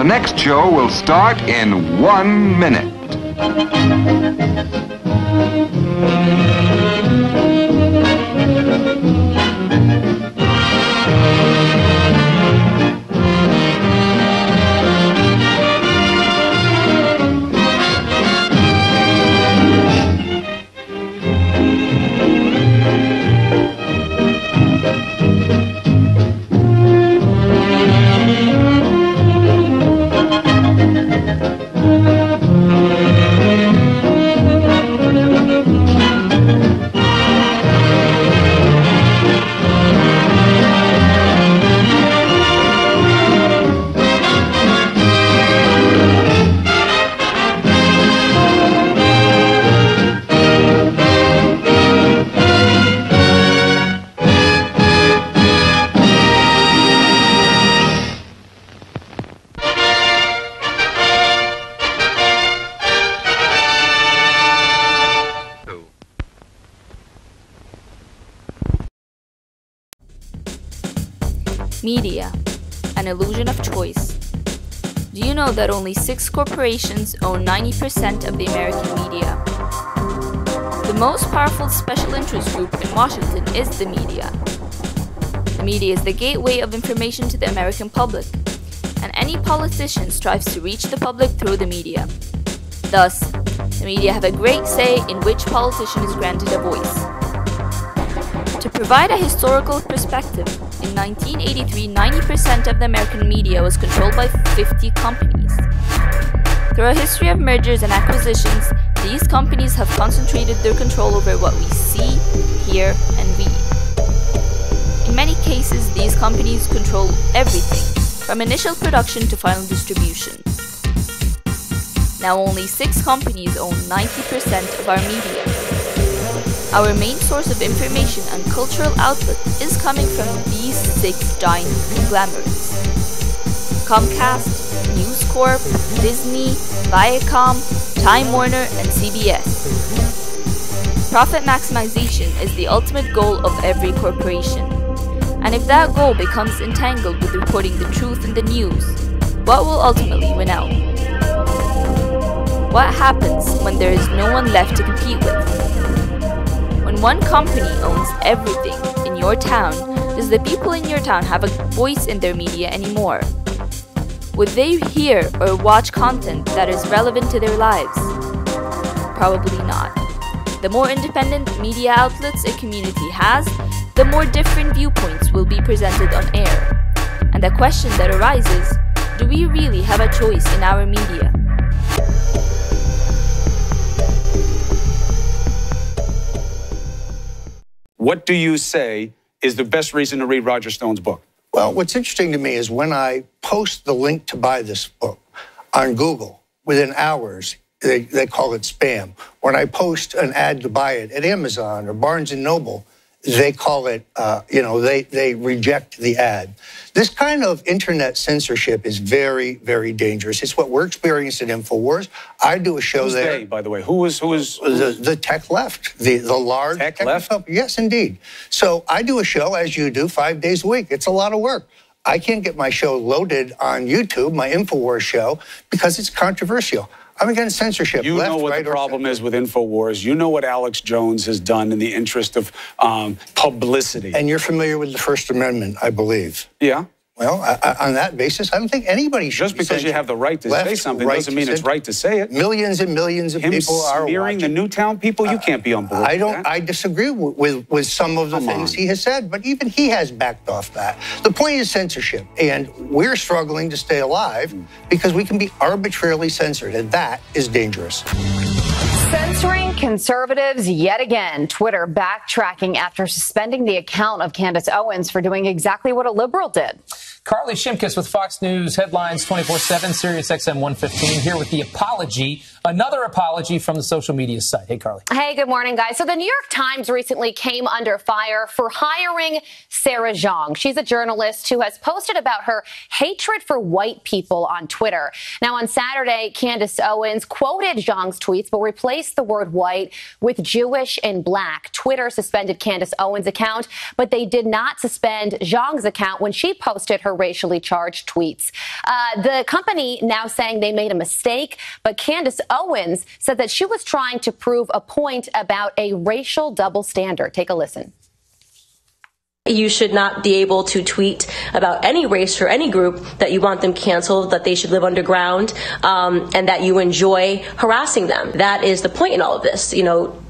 The next show will start in 1 minute. Media, an illusion of choice. Do you know that only 6 corporations own 90% of the American media? The most powerful special interest group in Washington is the media. The media is the gateway of information to the American public, and any politician strives to reach the public through the media. Thus, the media have a great say in which politician is granted a voice. To provide a historical perspective, in 1983, 90% of the American media was controlled by 50 companies. Through a history of mergers and acquisitions, these companies have concentrated their control over what we see, hear, and read. In many cases, these companies control everything, from initial production to final distribution. Now only 6 companies own 90% of our media. Our main source of information and cultural output is coming from these 6 giant conglomerates: Comcast, News Corp, Disney, Viacom, Time Warner, and CBS. Profit maximization is the ultimate goal of every corporation. And if that goal becomes entangled with reporting the truth in the news, what will ultimately win out? What happens when there is no one left to compete with? When one company owns everything in your town, does the people in your town have a voice in their media anymore? Would they hear or watch content that is relevant to their lives? Probably not. The more independent media outlets a community has, the more different viewpoints will be presented on air. And the question that arises, do we really have a choice in our media? What do you say is the best reason to read Roger Stone's book? Well, what's interesting to me is when I post the link to buy this book on Google, within hours, they call it spam. When I post an ad to buy it at Amazon or Barnes & Noble, they call it, they reject the ad. This kind of internet censorship is very, very dangerous. It's what we're experiencing at InfoWars. I do a show Who's there. they, by the way? Who is? The tech left, the large tech left? Yes, indeed. So I do a show, as you do, 5 days a week. It's a lot of work. I can't get my show loaded on YouTube, my InfoWars show, because it's controversial. I'm against censorship. You know what the problem is with InfoWars. You know what Alex Jones has done in the interest of publicity. And you're familiar with the First Amendment, I believe. Yeah. Well, on that basis, I don't think anybody should Just because you have the right to say something doesn't mean it's right to say it. Millions and millions of people are smearing the Newtown people, you can't be on board with that. I disagree with some of the things he has said, but even he has backed off that. The point is censorship, and we're struggling to stay alive because we can be arbitrarily censored, and that is dangerous. Censoring conservatives yet again. Twitter backtracking after suspending the account of Candace Owens for doing exactly what a liberal did. Carly Shimkus with Fox News Headlines 24/7, Sirius XM 115, here with the apology Another apology from the social media site. Hey, Carly. Hey, good morning, guys. So the New York Times recently came under fire for hiring Sarah Zhang. She's a journalist who has posted about her hatred for white people on Twitter. Now, on Saturday, Candace Owens quoted Zhang's tweets, but replaced the word white with Jewish and black. Twitter suspended Candace Owens' account, but they did not suspend Zhang's account when she posted her racially charged tweets. The company now saying they made a mistake, but Candace Owens said that she was trying to prove a point about a racial double standard. Take a listen. You should not be able to tweet about any race or any group that you want them canceled, that they should live underground, and that you enjoy harassing them. That is the point in all of this. You know,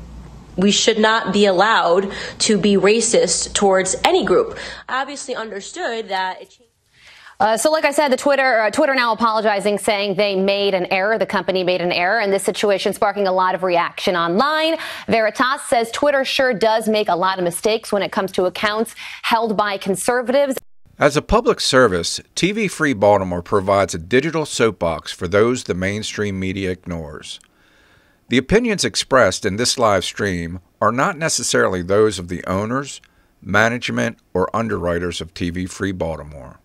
we should not be allowed to be racist towards any group. I obviously understood that it changed. So like I said, Twitter now apologizing, saying they made an error. The company made an error, and this situation sparking a lot of reaction online. Veritas says Twitter sure does make a lot of mistakes when it comes to accounts held by conservatives. As a public service, TV Free Baltimore provides a digital soapbox for those the mainstream media ignores. The opinions expressed in this live stream are not necessarily those of the owners, management, or underwriters of TV Free Baltimore.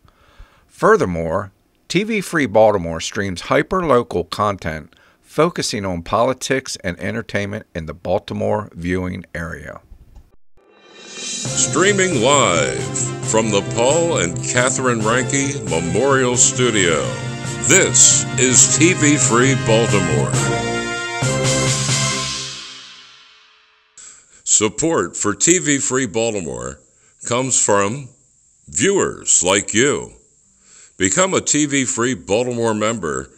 Furthermore, TV Free Baltimore streams hyper-local content focusing on politics and entertainment in the Baltimore viewing area. Streaming live from the Paul and Catherine Ranke Memorial Studio, this is TV Free Baltimore. Support for TV Free Baltimore comes from viewers like you. Become a TV Free Baltimore member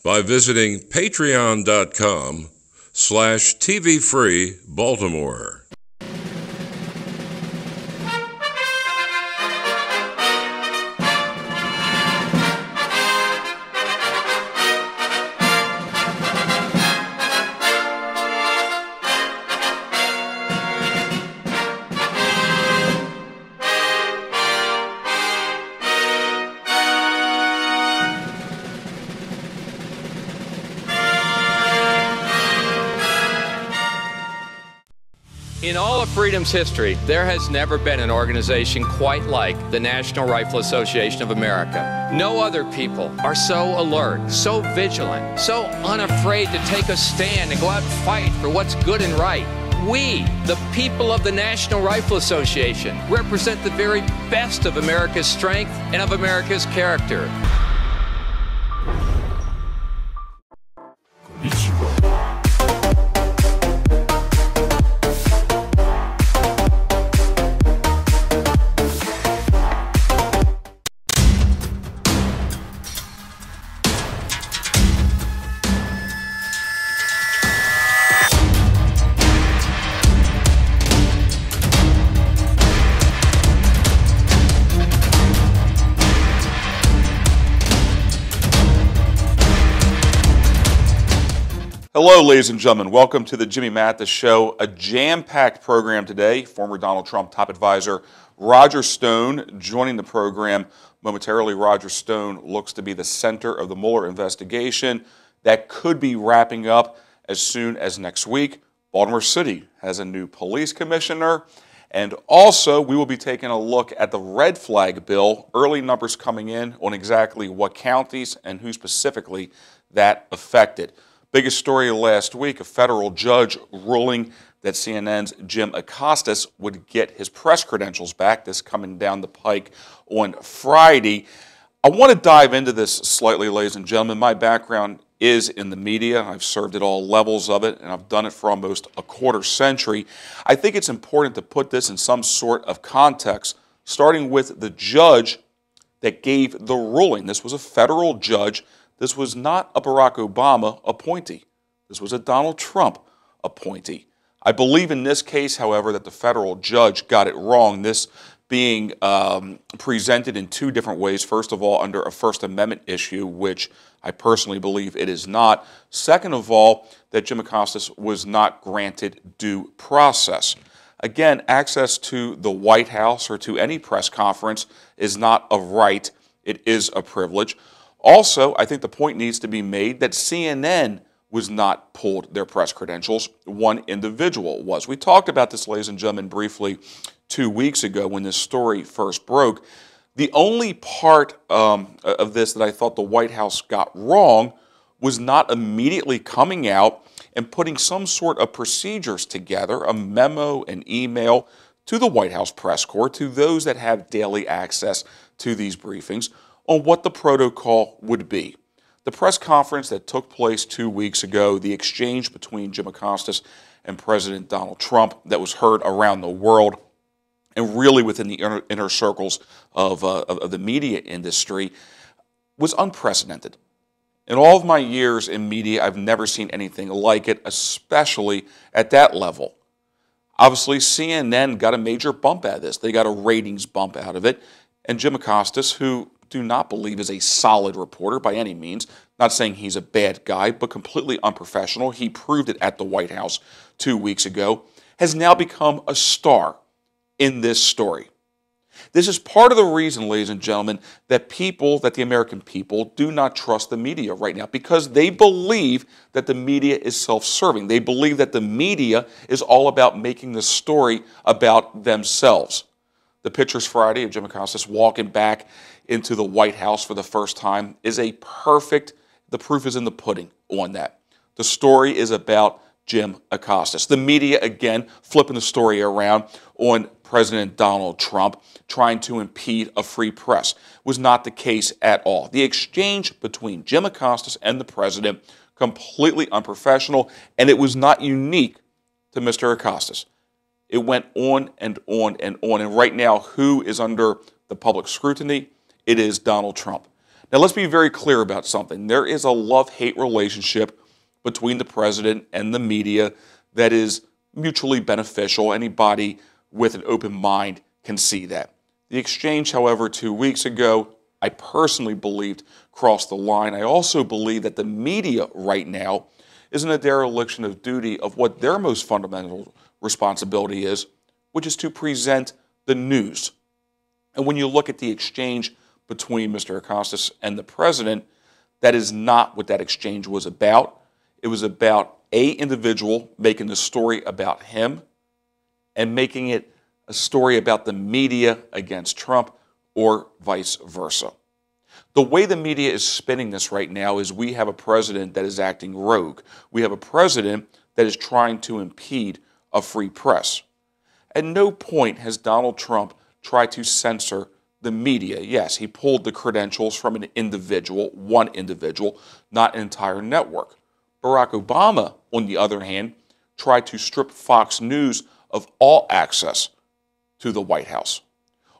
by visiting patreon.com/TVFreeBaltimore. In all of freedom's history, there has never been an organization quite like the National Rifle Association of America. No other people are so alert, so vigilant, so unafraid to take a stand and go out and fight for what's good and right. We, the people of the National Rifle Association, represent the very best of America's strength and of America's character. Hello, ladies and gentlemen. Welcome to the Jimmy Mathis Show. A jam-packed program today. Former Donald Trump top advisor Roger Stone joining the program momentarily. Roger Stone looks to be the center of the Mueller investigation that could be wrapping up as soon as next week. Baltimore City has a new police commissioner. And also, we will be taking a look at the red flag bill. Early numbers coming in on exactly what counties and who specifically that affected. Biggest story last week, a federal judge ruling that CNN's Jim Acosta would get his press credentials back. This coming down the pike on Friday. I want to dive into this slightly, ladies and gentlemen. My background is in the media. I've served at all levels of it, and I've done it for almost a quarter century. I think it's important to put this in some sort of context, starting with the judge that gave the ruling. This was a federal judge. This was not a Barack Obama appointee. This was a Donald Trump appointee. I believe in this case, however, that the federal judge got it wrong, this being presented in two different ways. First of all, under a First Amendment issue, which I personally believe it is not. Second of all, that Jim Acosta was not granted due process. Again, access to the White House or to any press conference is not a right. It is a privilege. Also, I think the point needs to be made that CNN was not pulled their press credentials. One individual was. We talked about this, ladies and gentlemen, briefly 2 weeks ago when this story first broke. The only part of this that I thought the White House got wrong was not immediately coming out and putting some sort of procedures together, a memo, an email to the White House press corps, to those that have daily access to these briefings, on what the protocol would be. The press conference that took place 2 weeks ago, the exchange between Jim Acosta and President Donald Trump that was heard around the world and really within the inner circles of the media industry, was unprecedented. In all of my years in media, I've never seen anything like it, especially at that level. Obviously, CNN got a major bump out of this. They got a ratings bump out of it. And Jim Acosta, who do not believe is a solid reporter by any means, not saying he's a bad guy, but completely unprofessional. He proved it at the White House 2 weeks ago, has now become a star in this story. This is part of the reason, ladies and gentlemen, that the American people do not trust the media right now, because they believe that the media is self-serving. They believe that the media is all about making the story about themselves. The pictures Friday of Jim Acosta walking back into the White House for the first time is the proof is in the pudding on that. The story is about Jim Acosta. The media, again, flipping the story around on President Donald Trump, trying to impede a free press. Was not the case at all. The exchange between Jim Acosta and the president, completely unprofessional, and it was not unique to Mr. Acosta. It went on and on and on, and right now, who is under the public scrutiny? It is Donald Trump. Now, let's be very clear about something. There is a love-hate relationship between the president and the media that is mutually beneficial. Anybody with an open mind can see that. The exchange, however, 2 weeks ago, I personally believed crossed the line. I also believe that the media right now is in a dereliction of duty of what their most fundamental responsibility is, which is to present the news. And when you look at the exchange between Mr. Acosta and the president, that is not what that exchange was about. It was about an individual making the story about him and making it a story about the media against Trump, or vice versa. The way the media is spinning this right now is we have a president that is acting rogue. We have a president that is trying to impede a free press. At no point has Donald Trump tried to censor the media. Yes, he pulled the credentials from an individual, one individual, not an entire network. Barack Obama, on the other hand, tried to strip Fox News of all access to the White House.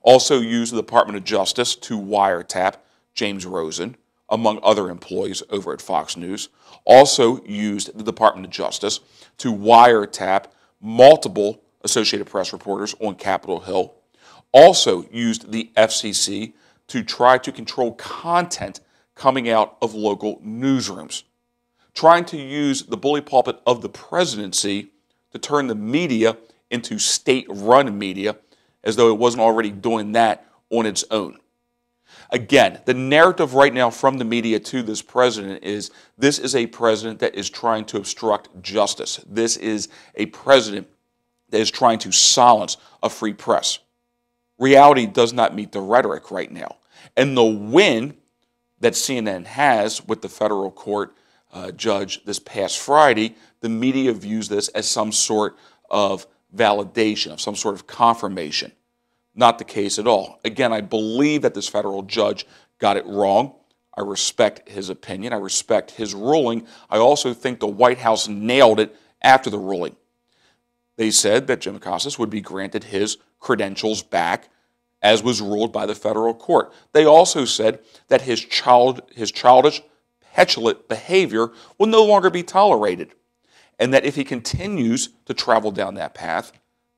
Also used the Department of Justice to wiretap James Rosen, among other employees over at Fox News. Also used the Department of Justice to wiretap multiple Associated Press reporters on Capitol Hill. Also used the FCC to try to control content coming out of local newsrooms. Trying to use the bully pulpit of the presidency to turn the media into state-run media, as though it wasn't already doing that on its own. Again, the narrative right now from the media to this president is this is a president that is trying to obstruct justice. This is a president that is trying to silence a free press. Reality does not meet the rhetoric right now. And the win that CNN has with the federal court judge this past Friday, the media views this as some sort of validation, of some sort of confirmation. Not the case at all. Again, I believe that this federal judge got it wrong. I respect his opinion. I respect his ruling. I also think the White House nailed it after the ruling. They said that Jim Acosta would be granted his credentials back, as was ruled by the federal court. They also said that his childish, petulant behavior will no longer be tolerated, and that if he continues to travel down that path,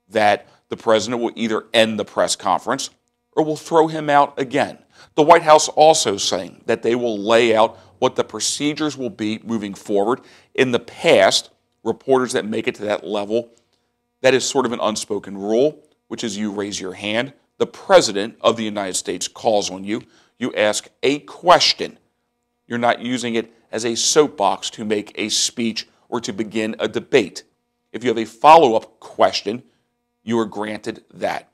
that the president will either end the press conference or will throw him out again. The White House also saying that they will lay out what the procedures will be moving forward. In the past, reporters that make it to that level, that is sort of an unspoken rule, which is you raise your hand. The President of the United States calls on you. You ask a question. You're not using it as a soapbox to make a speech or to begin a debate. If you have a follow-up question, you are granted that.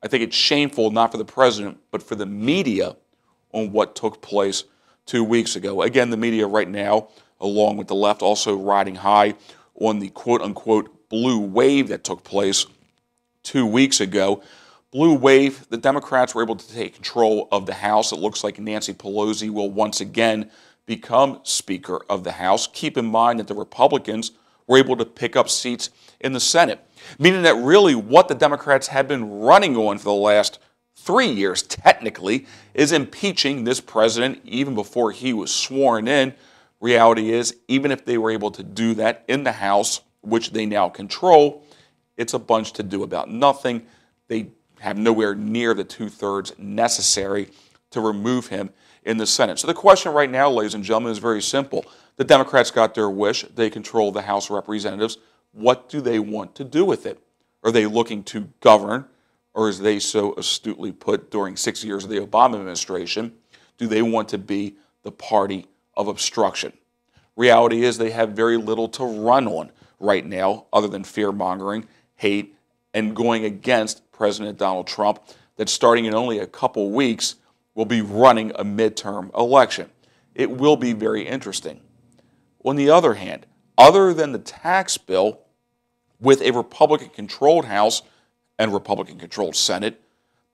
I think it's shameful, not for the president, but for the media on what took place 2 weeks ago. Again, the media right now, along with the left, also riding high on the quote-unquote blue wave that took place 2 weeks ago. Blue wave, the Democrats were able to take control of the House. It looks like Nancy Pelosi will once again become Speaker of the House. Keep in mind that the Republicans were able to pick up seats in the Senate, meaning that really what the Democrats had been running on for the last 3 years, technically, is impeaching this president even before he was sworn in. Reality is, even if they were able to do that in the House, which they now control, it's a bunch to do about nothing. They have nowhere near the 2/3 necessary to remove him in the Senate. So the question right now, ladies and gentlemen, is very simple. The Democrats got their wish. They control the House of Representatives. What do they want to do with it? Are they looking to govern, or as they so astutely put during 6 years of the Obama administration, do they want to be the party of obstruction? Reality is they have very little to run on right now other than fear-mongering, hate, and going against President Donald Trump that starting in only a couple weeks will be running a midterm election. It will be very interesting. On the other hand, other than the tax bill, with a Republican-controlled House and Republican-controlled Senate,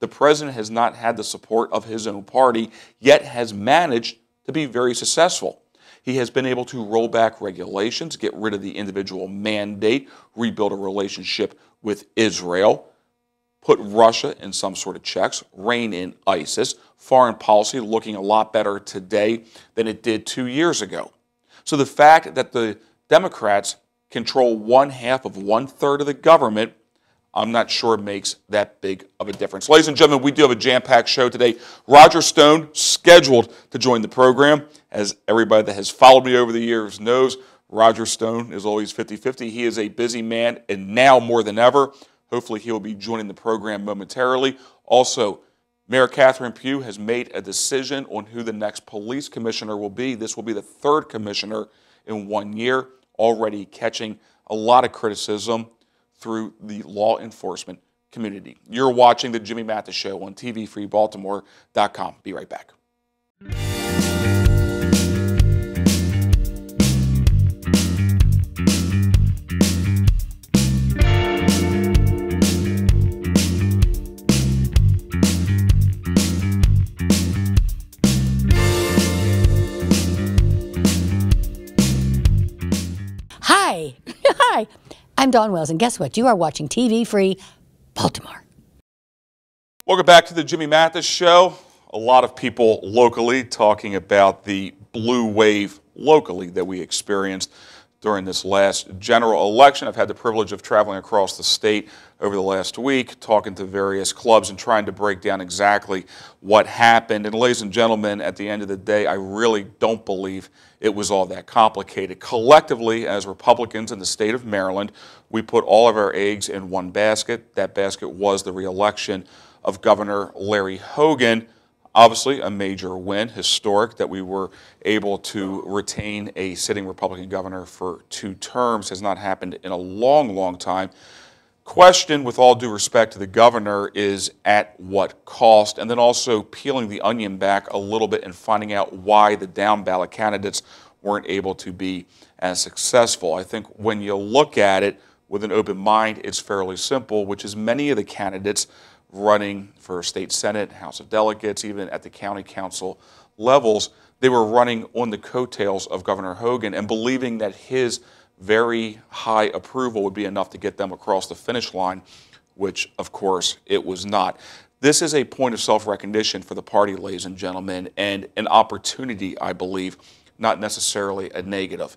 the president has not had the support of his own party, yet has managed to be very successful. He has been able to roll back regulations, get rid of the individual mandate, rebuild a relationship with Israel, put Russia in some sort of checks, rein in ISIS, foreign policy looking a lot better today than it did 2 years ago. So the fact that the Democrats control 1/2 of 1/3 of the government, I'm not sure it makes that big of a difference. Ladies and gentlemen, we do have a jam-packed show today. Roger Stone scheduled to join the program. As everybody that has followed me over the years knows, Roger Stone is always 50-50. He is a busy man, and now more than ever, hopefully he'll be joining the program momentarily. Also, Mayor Catherine Peale has made a decision on who the next police commissioner will be. This will be the 3rd commissioner in 1 year, already catching a lot of criticism through the law enforcement community. You're watching the Jimmy Mathis Show on TVFreeBaltimore.com. Be right back. Hi. Hi. I'm Dawn Wells, and guess what? You are watching TV Free Baltimore. Welcome back to the Jimmy Mathis Show. A lot of people locally talking about the blue wave locally that we experienced during this last general election. I've had the privilege of traveling across the state over the last week, talking to various clubs and trying to break down exactly what happened. And ladies and gentlemen, at the end of the day, I really don't believe it was all that complicated. Collectively, as Republicans in the state of Maryland, we put all of our eggs in one basket. That basket was the reelection of Governor Larry Hogan. Obviously, a major win, historic, that we were able to retain a sitting Republican governor for 2 terms. Has not happened in a long, long time. Question, with all due respect to the governor, is at what cost? And then also peeling the onion back a little bit and finding out why the down-ballot candidates weren't able to be as successful. I think when you look at it with an open mind, it's fairly simple, which is many of the candidates running for state senate, House of Delegates, even at the county council levels, they were running on the coattails of Governor Hogan and believing that his very high approval would be enough to get them across the finish line, which, of course, it was not. This is a point of self-recognition for the party, ladies and gentlemen, and an opportunity, I believe, not necessarily a negative.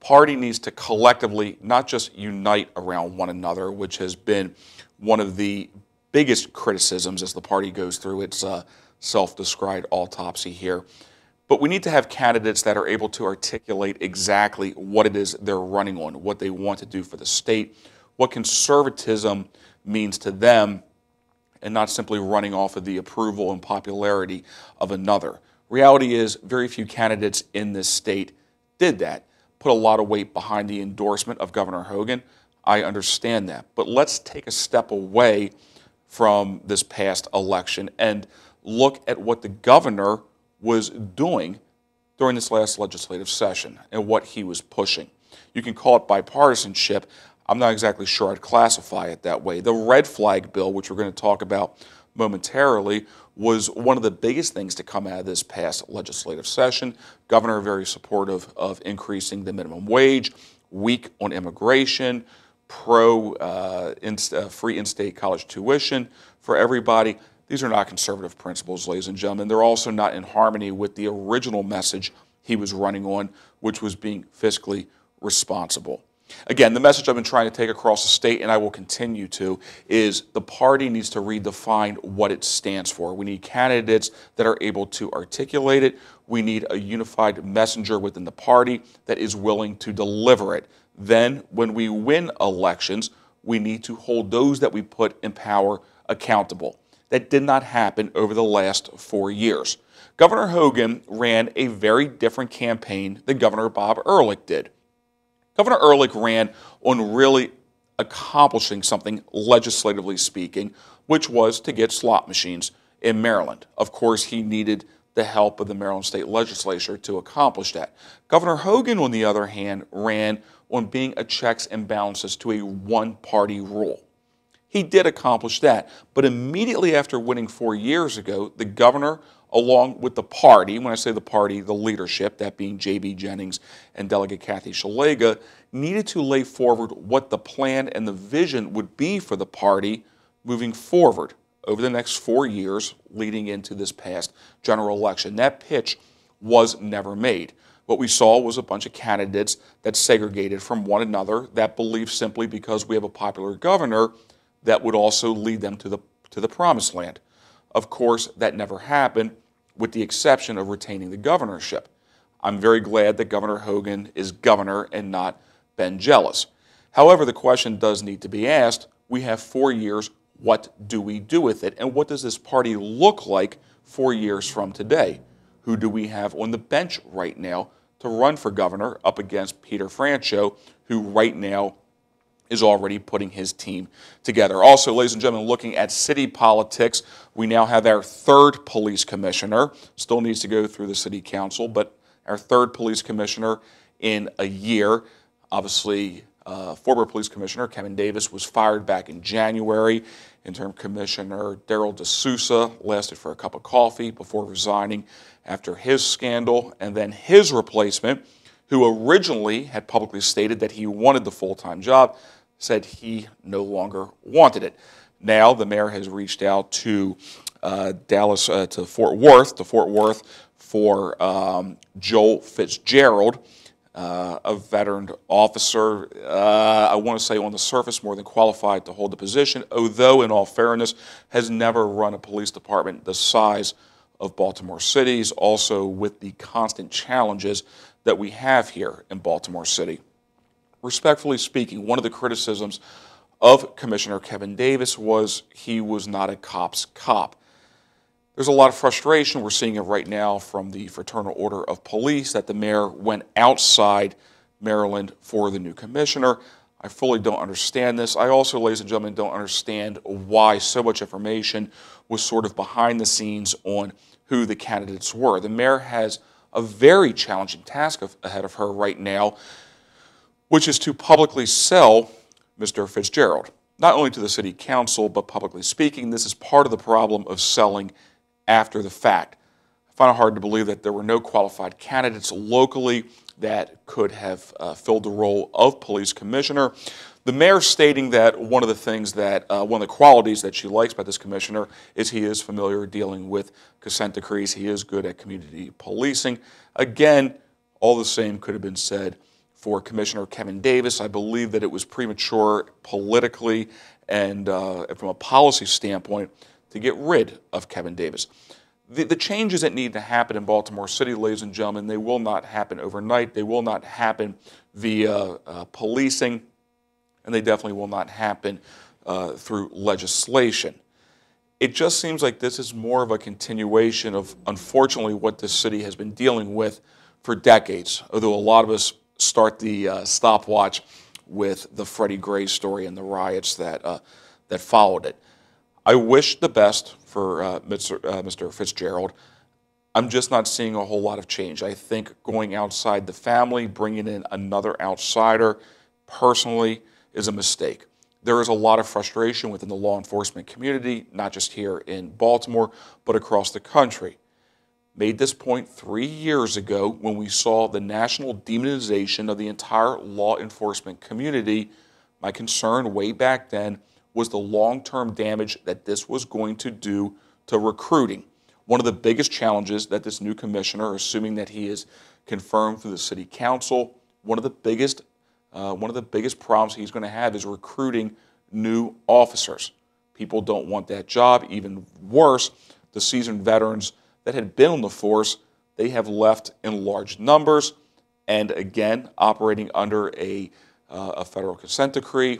Party needs to collectively not just unite around one another, which has been one of the biggest criticisms as the party goes through its self-described autopsy here. But we need to have candidates that are able to articulate exactly what it is they're running on, what they want to do for the state, what conservatism means to them, and not simply running off of the approval and popularity of another. Reality is very few candidates in this state did that. Put a lot of weight behind the endorsement of Governor Hogan. I understand that. But let's take a step away from this past election and look at what the governor was doing during this last legislative session and what he was pushing. You can call it bipartisanship. I'm not exactly sure I'd classify it that way. The red flag bill, which we're going to talk about momentarily, was one of the biggest things to come out of this past legislative session. Governor very supportive of increasing the minimum wage, weak on immigration, free in-state college tuition for everybody. These are not conservative principles, ladies and gentlemen. They're also not in harmony with the original message he was running on, which was being fiscally responsible. Again, the message I've been trying to take across the state, and I will continue to, is the party needs to redefine what it stands for. We need candidates that are able to articulate it. We need a unified messenger within the party that is willing to deliver it. Then, when we win elections, we need to hold those that we put in power accountable. That did not happen over the last 4 years. Governor Hogan ran a very different campaign than Governor Bob Ehrlich did. Governor Ehrlich ran on really accomplishing something legislatively speaking, which was to get slot machines in Maryland. Of course, he needed the help of the Maryland State Legislature to accomplish that. Governor Hogan, on the other hand, ran on being a checks and balances to a one-party rule. He did accomplish that, but immediately after winning 4 years ago, the governor, along with the party, when I say the party, the leadership, that being J.B. Jennings and Delegate Kathy Szeliga, needed to lay forward what the plan and the vision would be for the party moving forward over the next 4 years leading into this past general election. That pitch was never made. What we saw was a bunch of candidates that segregated from one another that believed simply because we have a popular governor that would also lead them to the promised land. Of course, that never happened, with the exception of retaining the governorship. I'm very glad that Governor Hogan is governor and not Ben Jealous. However, the question does need to be asked. We have 4 years. What do we do with it? And what does this party look like 4 years from today? Who do we have on the bench right now to run for governor up against Peter Franchot, who right now is already putting his team together? Also, ladies and gentlemen, looking at city politics, we now have our third police commissioner. Still needs to go through the city council, but our third police commissioner in a year. Obviously, former police commissioner Kevin Davis was fired back in January. Interim Commissioner Daryl D'Souza lasted for a cup of coffee before resigning after his scandal. And then his replacement, who originally had publicly stated that he wanted the full-time job, said he no longer wanted it. Now the mayor has reached out to Fort Worth for Joel Fitzgerald, a veteran officer, I want to say on the surface more than qualified to hold the position, although in all fairness has never run a police department the size of Baltimore City's, also with the constant challenges that we have here in Baltimore City. Respectfully speaking, one of the criticisms of Commissioner Kevin Davis was he was not a cop's cop. There's a lot of frustration. We're seeing it right now from the Fraternal Order of Police that the mayor went outside Maryland for the new commissioner. I fully don't understand this. I also, ladies and gentlemen, don't understand why so much information was sort of behind the scenes on who the candidates were. The mayor has a very challenging task ahead of her right now, which is to publicly sell Mr. Fitzgerald, not only to the city council, but publicly speaking. This is part of the problem of selling after the fact. I find it hard to believe that there were no qualified candidates locally that could have filled the role of police commissioner. The mayor stating that one of the qualities that she likes about this commissioner is he is familiar dealing with consent decrees. He is good at community policing. Again, all the same could have been said for Commissioner Kevin Davis. I believe that it was premature politically and from a policy standpoint to get rid of Kevin Davis. The changes that need to happen in Baltimore City, ladies and gentlemen, they will not happen overnight. They will not happen via policing, and they definitely will not happen through legislation. It just seems like this is more of a continuation of, unfortunately, what this city has been dealing with for decades, although a lot of us start the stopwatch with the Freddie Gray story and the riots that followed it. I wish the best for Mr. Fitzgerald. I'm just not seeing a whole lot of change. I think going outside the family, bringing in another outsider, personally, is a mistake. There is a lot of frustration within the law enforcement community, not just here in Baltimore, but across the country. Made this point 3 years ago when we saw the national demonization of the entire law enforcement community. My concern way back then was the long-term damage that this was going to do to recruiting. One of the biggest challenges that this new commissioner, assuming that he is confirmed through the city council, one of the biggest problems he's going to have is recruiting new officers. People don't want that job. Even worse, the seasoned veterans that had been on the force, they have left in large numbers, and again, operating under a federal consent decree,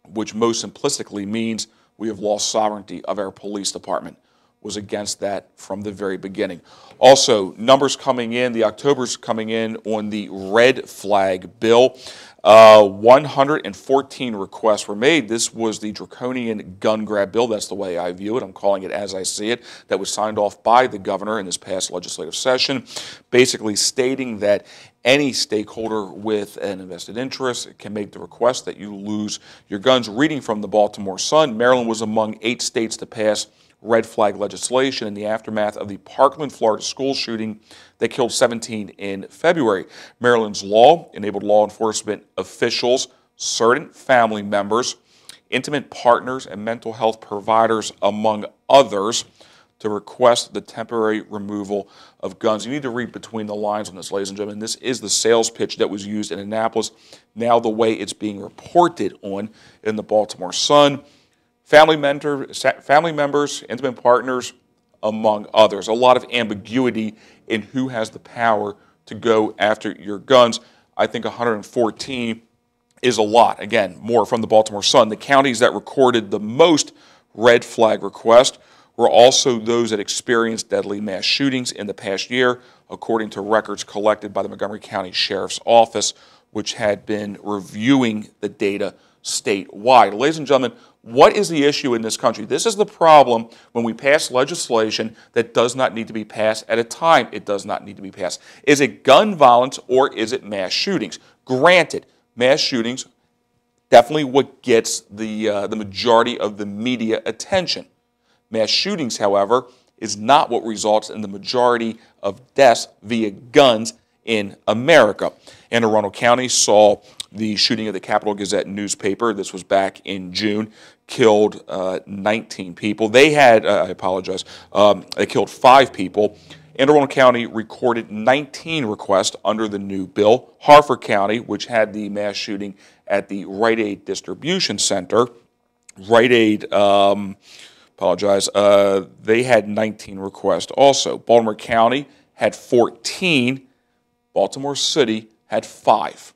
which most simplistically means we have lost sovereignty of our police department. Was against that from the very beginning. Also, numbers coming in, the October's coming in on the red flag bill. 114 requests were made. This was the draconian gun grab bill. That's the way I view it. I'm calling it as I see it. That was signed off by the governor in this past legislative session, basically stating that any stakeholder with an invested interest can make the request that you lose your guns. Reading from the Baltimore Sun, Maryland was among 8 states to pass red flag legislation in the aftermath of the Parkland, Florida school shooting that killed 17 in February. Maryland's law enabled law enforcement officials, certain family members, intimate partners, and mental health providers, among others, to request the temporary removal of guns. You need to read between the lines on this, ladies and gentlemen. This is the sales pitch that was used in Annapolis, now the way it's being reported on in the Baltimore Sun. Family members, intimate partners, among others. A lot of ambiguity in who has the power to go after your guns. I think 114 is a lot. Again, more from the Baltimore Sun. The counties that recorded the most red flag requests were also those that experienced deadly mass shootings in the past year, according to records collected by the Montgomery County Sheriff's Office, which had been reviewing the data statewide. Ladies and gentlemen, what is the issue in this country? This is the problem when we pass legislation that does not need to be passed at a time it does not need to be passed. Is it gun violence or is it mass shootings? Granted, mass shootings definitely what gets the majority of the media attention. Mass shootings, however, is not what results in the majority of deaths via guns in America. Anne Arundel County saw the shooting of the Capital Gazette newspaper. This was back in June. Killed 19 people. They had, they killed 5 people. Anne Arundel County recorded 19 requests under the new bill. Harford County, which had the mass shooting at the Rite Aid Distribution Center, Rite Aid, they had 19 requests also. Baltimore County had 14. Baltimore City had 5.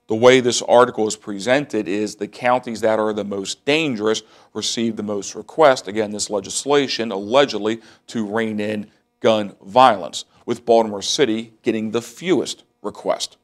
The way this article is presented is the counties that are the most dangerous receive the most requests. Again, this legislation allegedly to rein in gun violence, with Baltimore City getting the fewest requests.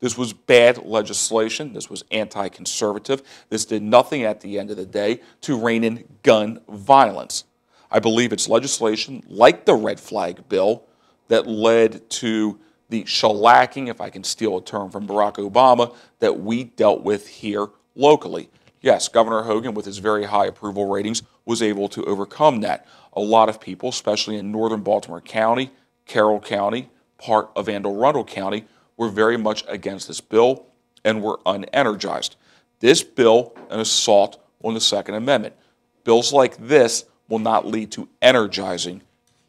This was bad legislation. This was anti-conservative. This did nothing at the end of the day to rein in gun violence. I believe it's legislation like the red flag bill that led to the shellacking, if I can steal a term from Barack Obama, that we dealt with here locally. Yes, Governor Hogan, with his very high approval ratings, was able to overcome that. A lot of people, especially in northern Baltimore County, Carroll County, part of Anne Arundel County, were very much against this bill and were unenergized. This bill, an assault on the Second Amendment. Bills like this will not lead to energizing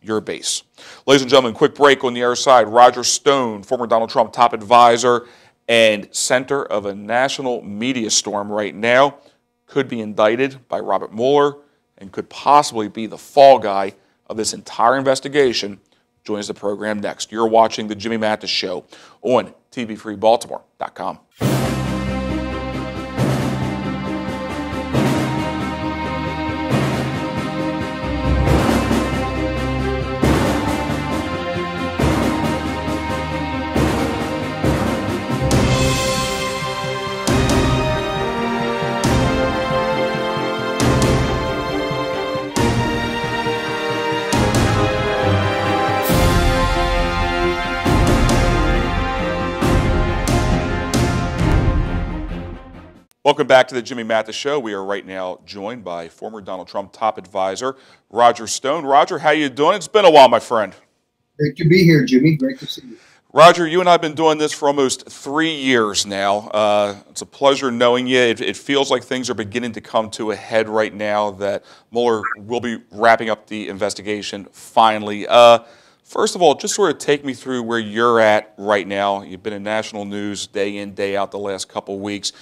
your base. Ladies and gentlemen, quick break on the other side. Roger Stone, former Donald Trump top advisor and center of a national media storm right now, could be indicted by Robert Mueller and could possibly be the fall guy of this entire investigation. Joins the program next. You're watching The Jimmy Mathis Show on TVFreeBaltimore.com. Welcome back to the Jimmy Mathis Show. We are right now joined by former Donald Trump top advisor, Roger Stone. Roger, how you doing? It's been a while, my friend. Great to be here, Jimmy. Great to see you. Roger, you and I have been doing this for almost 3 years now. It's a pleasure knowing you. It feels like things are beginning to come to a head right now that Mueller will be wrapping up the investigation finally. First of all, just sort of take me through where you're at right now. You've been in national news day in, day out the last couple of weeks.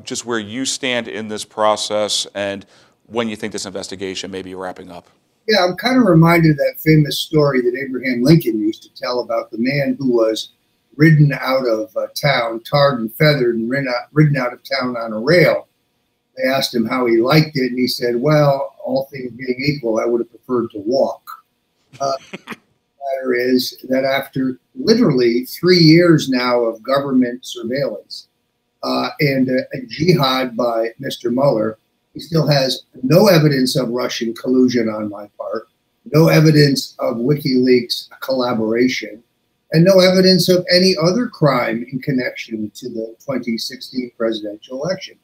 Just where you stand in this process and when you think this investigation may be wrapping up. Yeah, I'm kind of reminded of that famous story that Abraham Lincoln used to tell about the man who was ridden out of town, tarred and feathered, and ridden out of town on a rail. They asked him how he liked it, and he said, well, all things being equal, I would have preferred to walk. The matter is that after literally 3 years now of government surveillance and a jihad by Mr. Mueller, he still has no evidence of Russian collusion on my part, no evidence of WikiLeaks collaboration, and no evidence of any other crime in connection to the 2016 presidential election.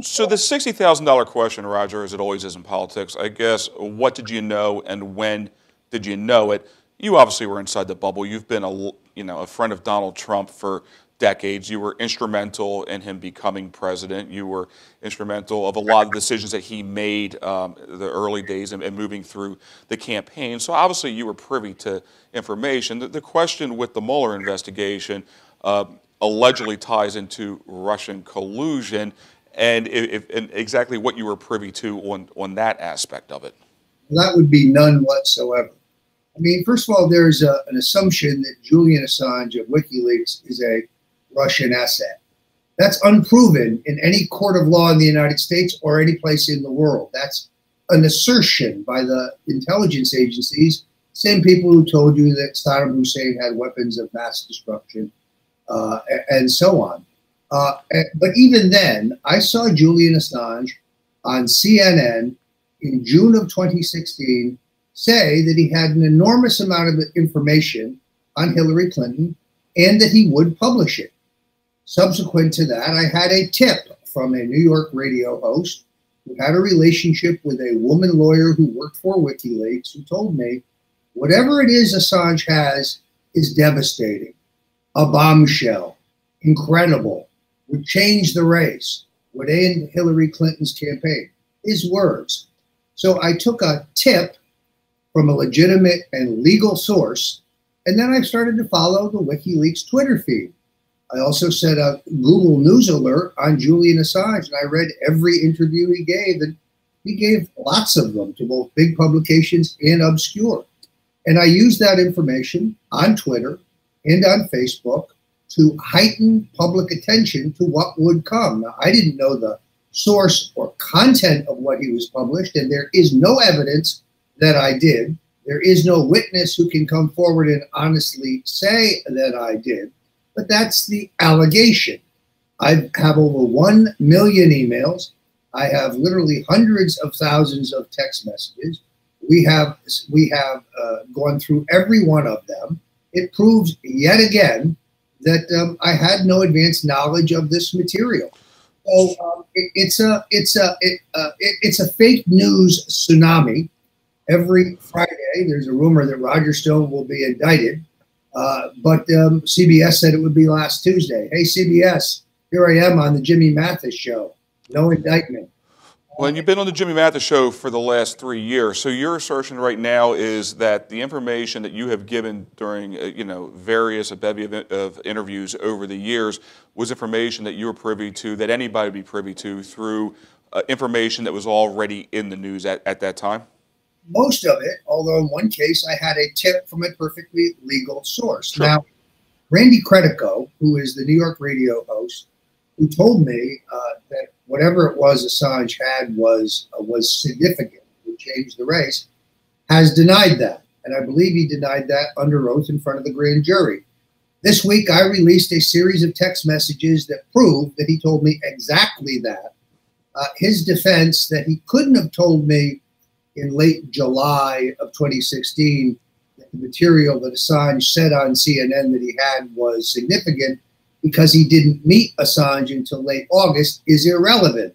So the $60,000 question, Roger, as it always is in politics, I guess, what did you know and when did you know it? You obviously were inside the bubble. You've been a friend of Donald Trump for decades. You were instrumental in him becoming president. You were instrumental of a lot of decisions that he made the early days and moving through the campaign. So obviously you were privy to information. The question with the Mueller investigation allegedly ties into Russian collusion and exactly what you were privy to on that aspect of it. That would be none whatsoever. I mean, first of all, there's an assumption that Julian Assange of WikiLeaks is a Russian asset. That's unproven in any court of law in the United States or any place in the world. That's an assertion by the intelligence agencies, same people who told you that Saddam Hussein had weapons of mass destruction and so on. But even then, I saw Julian Assange on CNN in June of 2016 say that he had an enormous amount of information on Hillary Clinton and that he would publish it. Subsequent to that, I had a tip from a New York radio host who had a relationship with a woman lawyer who worked for WikiLeaks, who told me, whatever it is Assange has is devastating, a bombshell, incredible, would change the race, would end Hillary Clinton's campaign. His words. So I took a tip from a legitimate and legal source, and then I started to follow the WikiLeaks Twitter feed. I also set a Google News alert on Julian Assange, and I read every interview he gave, and he gave lots of them to both big publications and obscure. And I used that information on Twitter and on Facebook to heighten public attention to what would come. Now, I didn't know the source or content of what he was published, and there is no evidence that I did. There is no witness who can come forward and honestly say that I did. But that's the allegation. I have over 1 million emails. I have literally hundreds of thousands of text messages. We have gone through every one of them. It proves yet again that I had no advanced knowledge of this material. So it's a fake news tsunami. Every Friday, there's a rumor that Roger Stone will be indicted. But CBS said it would be last Tuesday. Hey, CBS, here I am on the Jimmy Mathis Show. No indictment. Well, and you've been on the Jimmy Mathis Show for the last 3 years. So your assertion right now is that the information that you have given during, various a bevy of interviews over the years was information that you were privy to, that anybody would be privy to through information that was already in the news at that time? Most of it, although in one case I had a tip from a perfectly legal source. Sure. Now, Randy Credico, who is the New York radio host, who told me that whatever it was Assange had was significant, would change the race, has denied that. And I believe he denied that under oath in front of the grand jury. This week, I released a series of text messages that prove that he told me exactly that. His defense that he couldn't have told me in late July of 2016 that the material that Assange said on CNN that he had was significant because he didn't meet Assange until late August is irrelevant.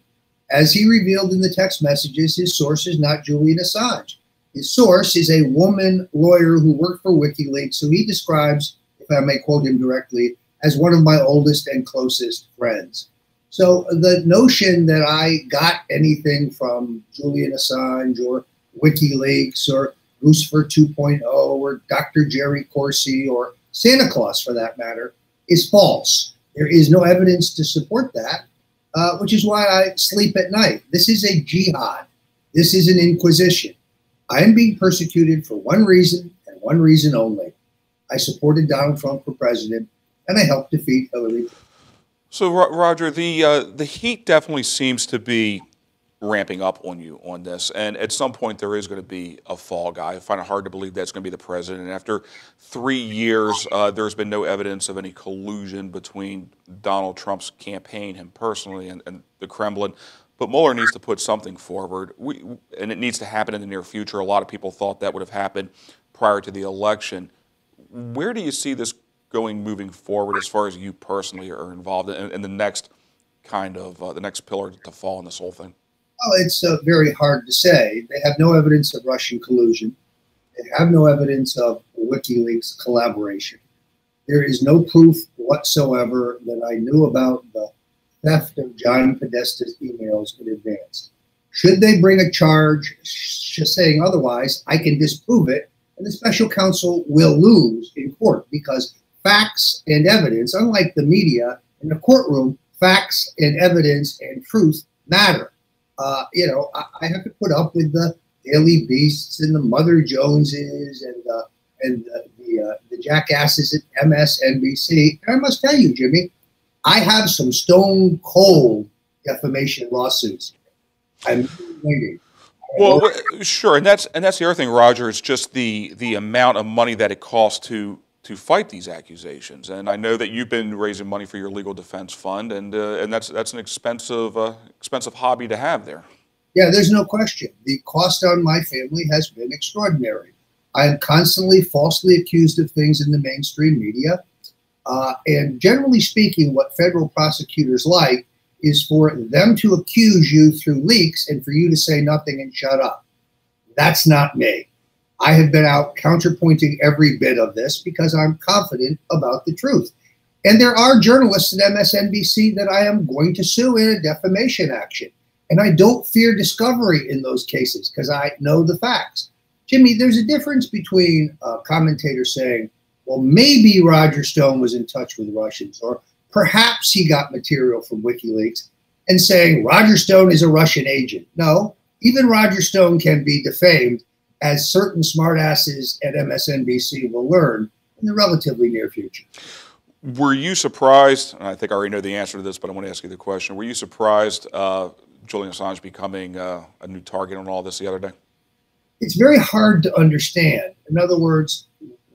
As he revealed in the text messages, his source is not Julian Assange. His source is a woman lawyer who worked for WikiLeaks, who he describes, if I may quote him directly, as one of my oldest and closest friends. So the notion that I got anything from Julian Assange or WikiLeaks or Lucifer 2.0 or Dr. Jerry Corsi or Santa Claus, for that matter, is false. There is no evidence to support that, which is why I sleep at night. This is a jihad. This is an inquisition. I am being persecuted for one reason and one reason only. I supported Donald Trump for president, and I helped defeat Hillary. So, Roger, the heat definitely seems to be ramping up on you on this, and at some point there is going to be a fall guy. I find it hard to believe that's going to be the president. And after 3 years, there's been no evidence of any collusion between Donald Trump's campaign, him personally, and the Kremlin. But Mueller needs to put something forward, and it needs to happen in the near future. A lot of people thought that would have happened prior to the election. Where do you see this going moving forward as far as you personally are involved in the next kind of, the next pillar to fall in this whole thing? Well, it's very hard to say. They have no evidence of Russian collusion. They have no evidence of WikiLeaks collaboration. There is no proof whatsoever that I knew about the theft of John Podesta's emails in advance. Should they bring a charge saying otherwise, I can disprove it, and the special counsel will lose in court because facts and evidence, unlike the media in the courtroom, facts and evidence and truth matter. I have to put up with the Daily Beasts and the Mother Joneses and the jackasses at MSNBC. And I must tell you, Jimmy, I have some stone cold defamation lawsuits. I'm waiting. Well, sure, and that's the other thing, Roger. It's just the amount of money that it costs to fight these accusations. And I know that you've been raising money for your legal defense fund, and that's an expensive hobby to have there. Yeah, there's no question. The cost on my family has been extraordinary. I am constantly falsely accused of things in the mainstream media. And generally speaking, what federal prosecutors like is for them to accuse you through leaks and for you to say nothing and shut up. That's not me. I have been out counterpointing every bit of this because I'm confident about the truth. And there are journalists at MSNBC that I am going to sue in a defamation action. And I don't fear discovery in those cases because I know the facts. Jimmy, there's a difference between a commentator saying, well, maybe Roger Stone was in touch with Russians, or perhaps he got material from WikiLeaks, and saying Roger Stone is a Russian agent. No, even Roger Stone can be defamed, as certain smartasses at MSNBC will learn in the relatively near future. Were you surprised, and I think I already know the answer to this, but I want to ask you the question, were you surprised Julian Assange becoming a new target on all this the other day? It's very hard to understand. In other words,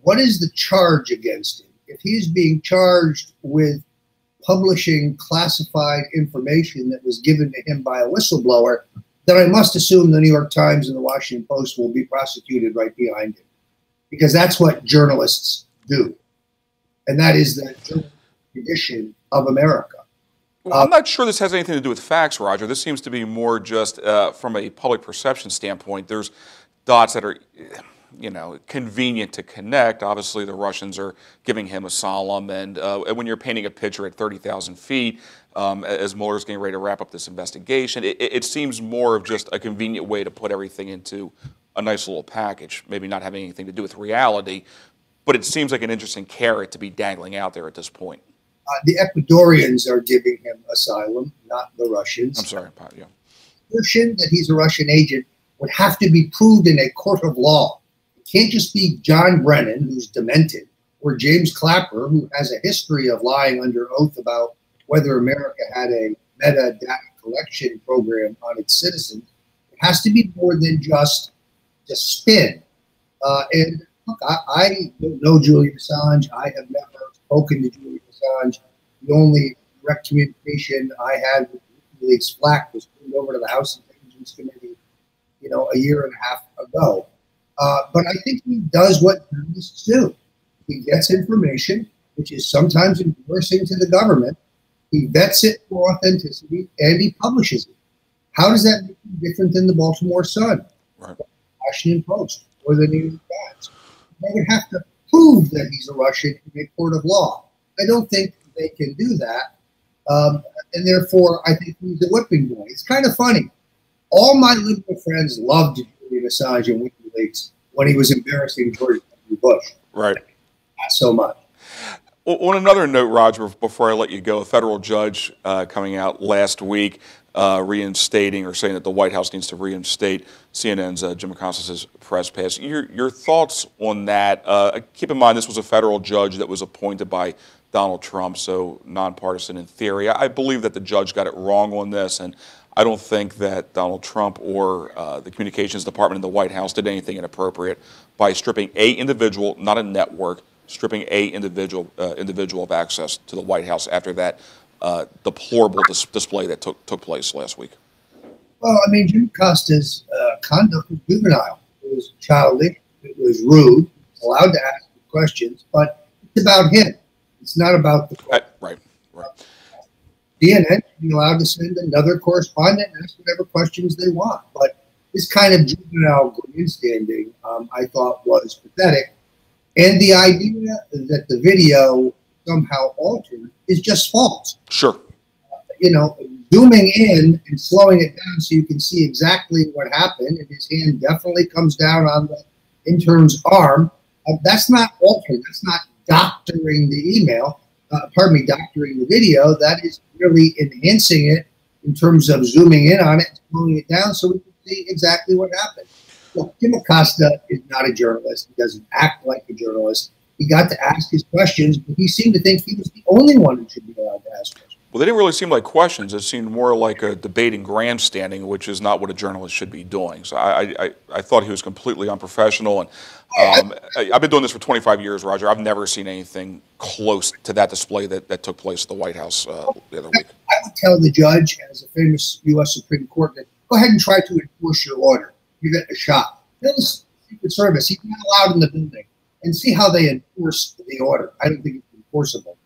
what is the charge against him? If he's being charged with publishing classified information that was given to him by a whistleblower, then I must assume the New York Times and the Washington Post will be prosecuted right behind him, because that's what journalists do. And that is the tradition of America. Well, I'm not sure this has anything to do with facts, Roger. This seems to be more just from a public perception standpoint. There's dots that are, convenient to connect. Obviously, the Russians are giving him asylum, and when you're painting a picture at 30,000 feet, as Mueller's getting ready to wrap up this investigation, it seems more of just a convenient way to put everything into a nice little package, maybe not having anything to do with reality, but it seems like an interesting carrot to be dangling out there at this point. The Ecuadorians are giving him asylum, not the Russians. I'm sorry, yeah. The assertion that he's a Russian agent would have to be proved in a court of law. It can't just be John Brennan, who's demented, or James Clapper, who has a history of lying under oath about whether America had a metadata collection program on its citizens. It has to be more than just a spin. And look, I don't know Julian Assange. I have never spoken to Julian Assange. The only direct communication I had with WikiLeaks Flack was turned over to the House Intelligence Committee, a year and a half ago. But I think he does what journalists do. He gets information, which is sometimes endorsing to the government. He vets it for authenticity, and he publishes it. How does that make him different than the Baltimore Sun, right, the Washington Post, or the New York Times? They would have to prove that he's a Russian in a court of law. I don't think they can do that, and therefore I think he's a whipping boy. It's kind of funny. All my liberal friends loved Julian Assange and WikiLeaks when he was embarrassing George W. Bush. Right. Not so much. On another note, Roger, before I let you go, a federal judge coming out last week reinstating or saying that the White House needs to reinstate CNN's Jimmy Mathis press pass. Your thoughts on that? Keep in mind, this was a federal judge that was appointed by Donald Trump, so nonpartisan in theory. I believe that the judge got it wrong on this, and I don't think that Donald Trump or the Communications Department in the White House did anything inappropriate by stripping a individual, not a network, stripping a individual of access to the White House after that deplorable display that took place last week. Well, I mean, Jimmy Costa's conduct was juvenile. It was childish. It was rude. He's allowed to ask questions, but it's about him. It's not about the right. CNN should be allowed to send another correspondent and ask whatever questions they want. But this kind of juvenile grandstanding, I thought, was pathetic. And the idea that the video somehow altered is just false. Sure. Zooming in and slowing it down so you can see exactly what happened, and his hand definitely comes down on the intern's arm. That's not altering. That's not doctoring the email. Doctoring the video. That is really enhancing it in terms of zooming in on it and slowing it down so we can see exactly what happened. Look, Jim Acosta is not a journalist. He doesn't act like a journalist. He got to ask his questions, but he seemed to think he was the only one who should be allowed to ask questions. Well, they didn't really seem like questions. It seemed more like a debate and grandstanding, which is not what a journalist should be doing. So I thought he was completely unprofessional. And I've been doing this for 25 years, Roger. I've never seen anything close to that display that took place at the White House the other week. I would tell the judge, as a famous U.S. Supreme Court, that go ahead and try to enforce your order. You get a shot. Tell the Secret Service he's not allowed in the building, and see how they enforce the order. I don't think it's enforceable.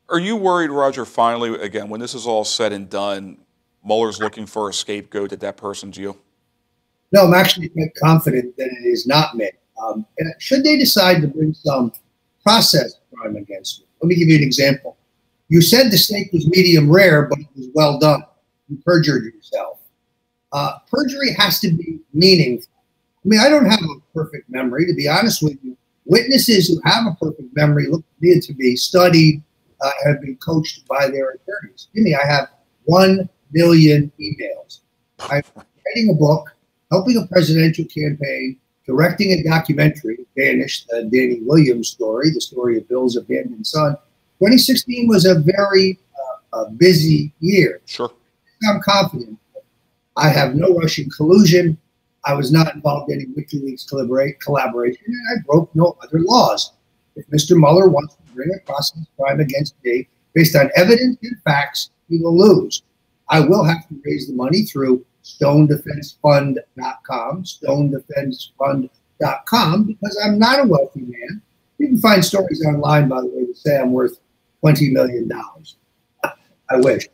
Are you worried, Roger, finally, again, when this is all said and done, Mueller's looking for a scapegoat, that person's you? No, I'm actually quite confident that it is not me. And should they decide to bring some process crime against me, let me give you an example. You said the steak was medium rare, but it was well done. You perjured yourself. Perjury has to be meaningful. I mean, I don't have a perfect memory, to be honest with you. Witnesses who have a perfect memory look to be studied, have been coached by their attorneys. Jimmy, I have 1 million emails. I'm writing a book, helping a presidential campaign, directing a documentary, Vanished, the Danny Williams story, the story of Bill's abandoned son. 2016 was a very busy year. Sure. I'm confident. I have no Russian collusion. I was not involved in any WikiLeaks collaboration, and I broke no other laws. If Mr. Mueller wants to bring a process crime against me based on evidence and facts, he will lose. I will have to raise the money through stonedefensefund.com, stonedefensefund.com, because I'm not a wealthy man. You can find stories online, by the way, that say I'm worth $20 million. I wish.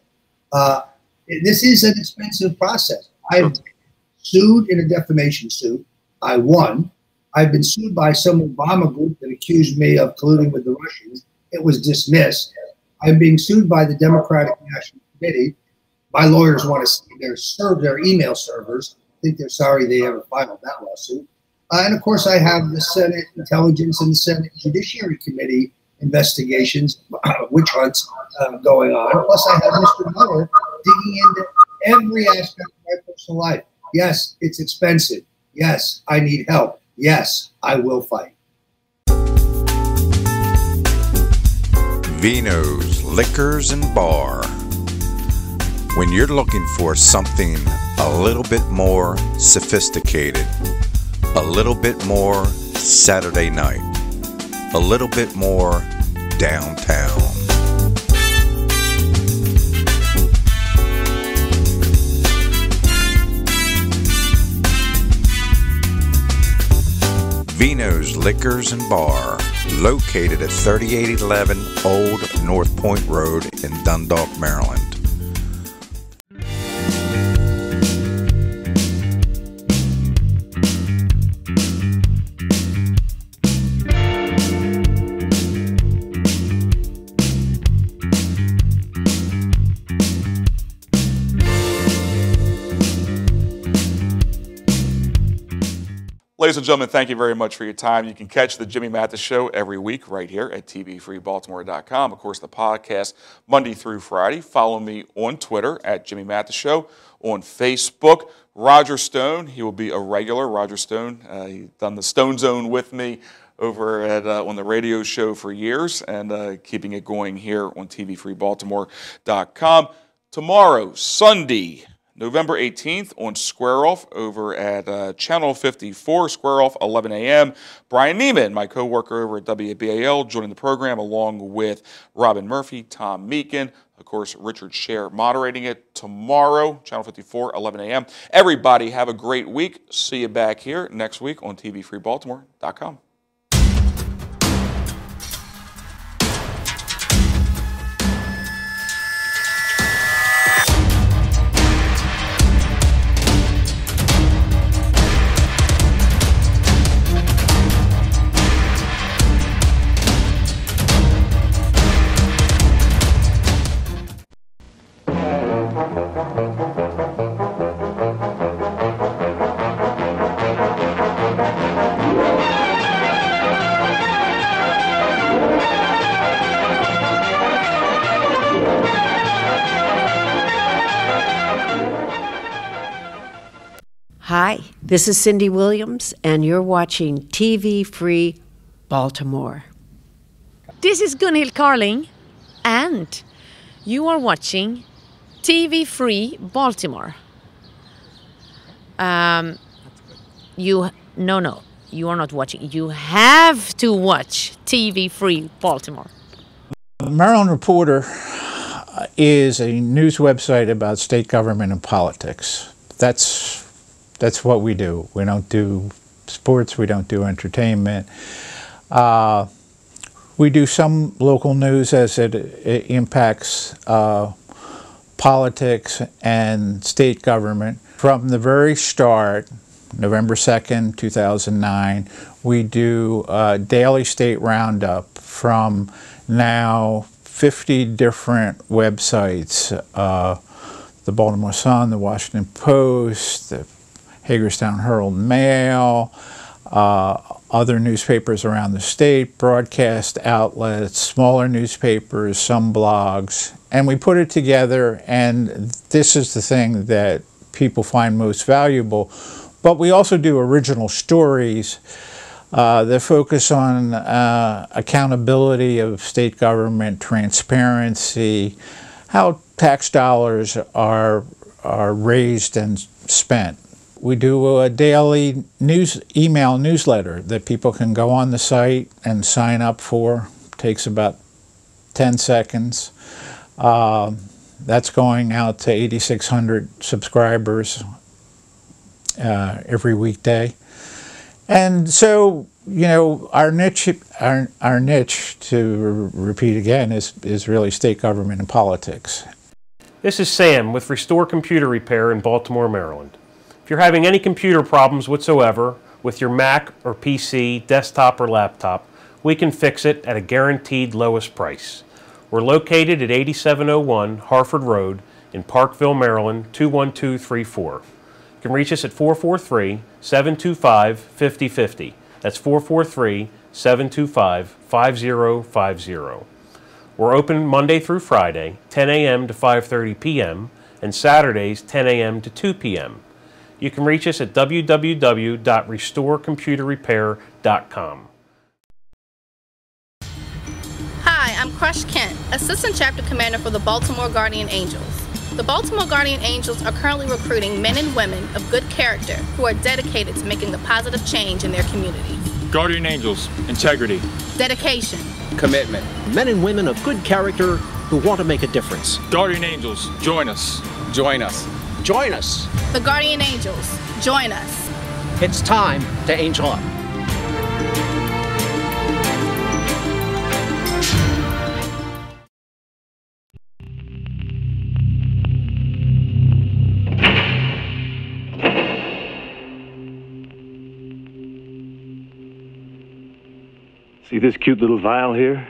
This is an expensive process. I've sued in a defamation suit. I won. I've been sued by some Obama group that accused me of colluding with the Russians. It was dismissed. I'm being sued by the Democratic National Committee. My lawyers want to serve their email servers. I think they're sorry they ever filed that lawsuit. And of course, I have the Senate Intelligence and the Senate Judiciary Committee investigations, witch hunts going on. Plus, I have Mr. Mueller digging into every aspect of my personal life. Yes, it's expensive. Yes, I need help. Yes, I will fight. Vino's Liquors and Bar. When you're looking for something a little bit more sophisticated, a little bit more Saturday night, a little bit more downtown. Vino's Liquors and Bar. located at 3811 Old North Point Road in Dundalk, Maryland. Ladies and gentlemen, thank you very much for your time. You can catch the Jimmy Mathis Show every week right here at tvfreebaltimore.com. Of course, the podcast Monday through Friday. Follow me on Twitter at Jimmy Mathis Show, on Facebook. Roger Stone, he will be a regular. Roger Stone, he's done the Stone Zone with me over at on the radio show for years, and keeping it going here on tvfreebaltimore.com. Tomorrow, Sunday, November 18th on Square Off over at Channel 54, Square Off, 11 a.m. Brian Neiman, my co-worker over at WBAL, joining the program along with Robin Murphy, Tom Meakin, of course, Richard Scher moderating it tomorrow, Channel 54, 11 a.m. Everybody have a great week. See you back here next week on tvfreebaltimore.com. Hi, this is Cindy Williams, and you're watching TV Free Baltimore. This is Gunhild Carling, and you are watching TV Free Baltimore. You are not watching. You have to watch TV Free Baltimore. Maryland Reporter is a news website about state government and politics. That's what we do. We don't do sports. We don't do entertainment. We do some local news as it impacts politics and state government. From the very start, November 2nd, 2009, we do a daily state roundup from now 50 different websites. The Baltimore Sun, the Washington Post, the Hagerstown Herald Mail, other newspapers around the state, broadcast outlets, smaller newspapers, some blogs, and we put it together, and this is the thing that people find most valuable. But we also do original stories that focus on accountability of state government, transparency, how tax dollars are raised and spent. We do a daily email newsletter that people can go on the site and sign up for. It takes about 10 seconds. That's going out to 8,600 subscribers every weekday. And so, you know, our niche, to repeat again, is really state government and politics. This is Sam with Restore Computer Repair in Baltimore, Maryland. If you're having any computer problems whatsoever with your Mac or PC, desktop or laptop, we can fix it at a guaranteed lowest price. We're located at 8701 Harford Road in Parkville, Maryland, 21234. You can reach us at 443-725-5050. That's 443-725-5050. We're open Monday through Friday, 10 a.m. to 5:30 p.m., and Saturdays, 10 a.m. to 2 p.m. You can reach us at www.restorecomputerrepair.com. Hi, I'm Crush Kent, Assistant Chapter Commander for the Baltimore Guardian Angels. The Baltimore Guardian Angels are currently recruiting men and women of good character who are dedicated to making a positive change in their communities. Guardian Angels, integrity, dedication, commitment. Men and women of good character who want to make a difference. Guardian Angels, join us. Join us. Join us. The Guardian Angels, join us. It's time to angel up. See this cute little vial here?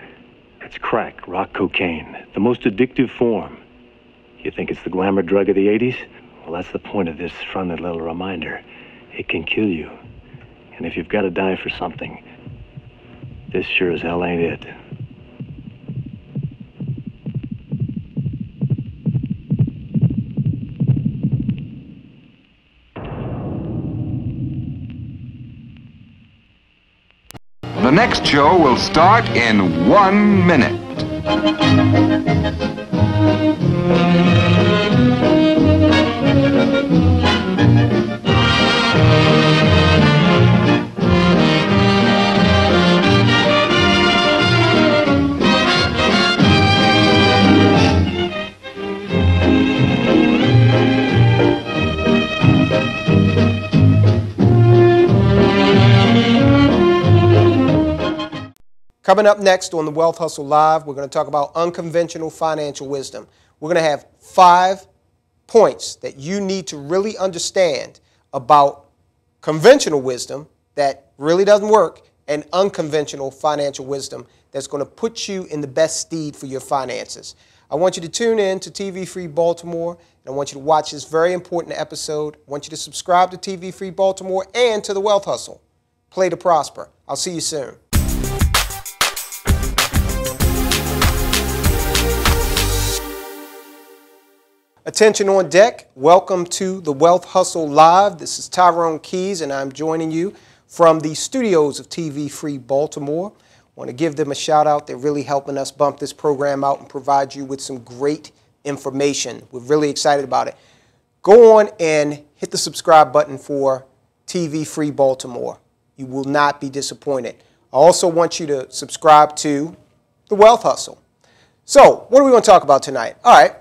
It's crack, rock cocaine, the most addictive form. You think it's the glamour drug of the 80s? Well, that's the point of this friendly little reminder. It can kill you. And if you've got to die for something, this sure as hell ain't it. The next show will start in 1 minute. Coming up next on the Wealth Hustle Live, we're going to talk about unconventional financial wisdom. We're going to have 5 points that you need to really understand about conventional wisdom that really doesn't work and unconventional financial wisdom that's going to put you in the best stead for your finances. I want you to tune in to TV Free Baltimore, and I want you to watch this very important episode. I want you to subscribe to TV Free Baltimore and to the Wealth Hustle. Play to prosper. I'll see you soon. Attention on deck. Welcome to the Wealth Hustle Live. This is Tyrone Keys, and I'm joining you from the studios of TV Free Baltimore. I want to give them a shout out. They're really helping us bump this program out and provide you with some great information. We're really excited about it. Go on and hit the subscribe button for TV Free Baltimore. You will not be disappointed. I also want you to subscribe to the Wealth Hustle. So, what are we going to talk about tonight? All right.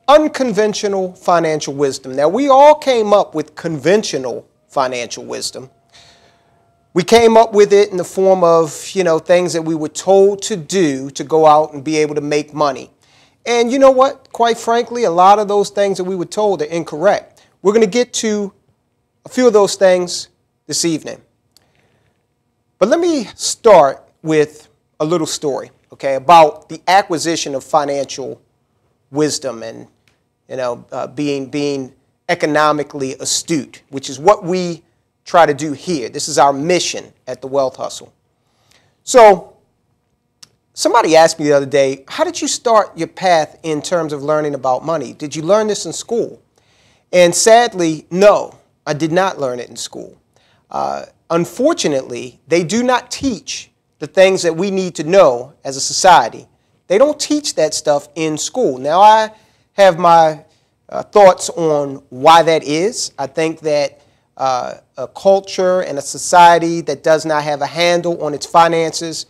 Unconventional financial wisdom. Now, we all came up with conventional financial wisdom. We came up with it in the form of, things that we were told to do to go out and be able to make money. And you know what? Quite frankly, a lot of those things that we were told are incorrect. We're going to get to a few of those things this evening. But let me start with a little story, okay, about the acquisition of financial wisdom and being economically astute, which is what we try to do here. This is our mission at the Wealth Hustle. So somebody asked me the other day, how did you start your path in terms of learning about money? Did you learn this in school? And sadly, no, I did not learn it in school. Unfortunately, they do not teach the things that we need to know as a society. They don't teach that stuff in school. Now, I have my thoughts on why that is. I think that a culture and a society that does not have a handle on its finances,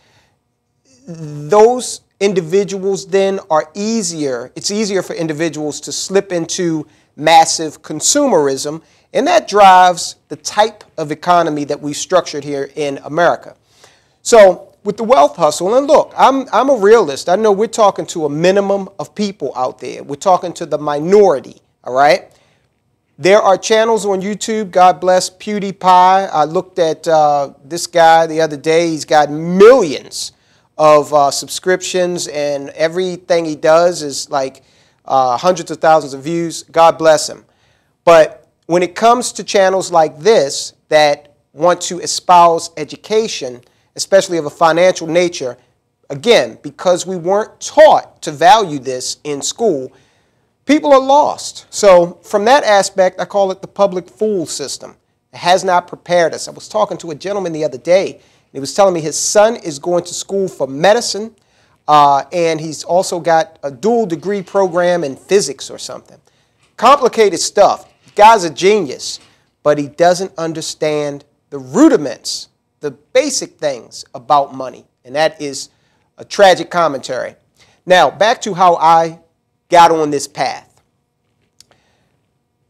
those individuals then are it's easier for individuals to slip into massive consumerism, and that drives the type of economy that we've structured here in America. So, with the Wealth Hustle, and look, I'm a realist. I know we're talking to a minimum of people out there. We're talking to the minority, all right? There are channels on YouTube. God bless PewDiePie. I looked at this guy the other day. He's got millions of subscriptions, and everything he does is like hundreds of thousands of views. God bless him. But when it comes to channels like this that want to espouse education, especially of a financial nature, again, because we weren't taught to value this in school, people are lost. So from that aspect, I call it the public fool system. It has not prepared us. I was talking to a gentleman the other day, and he was telling me his son is going to school for medicine, and he's also got a dual degree program in physics or something. Complicated stuff. The guy's a genius, but he doesn't understand the rudiments, the basic things about money, and that is a tragic commentary. Now, back to how I got on this path.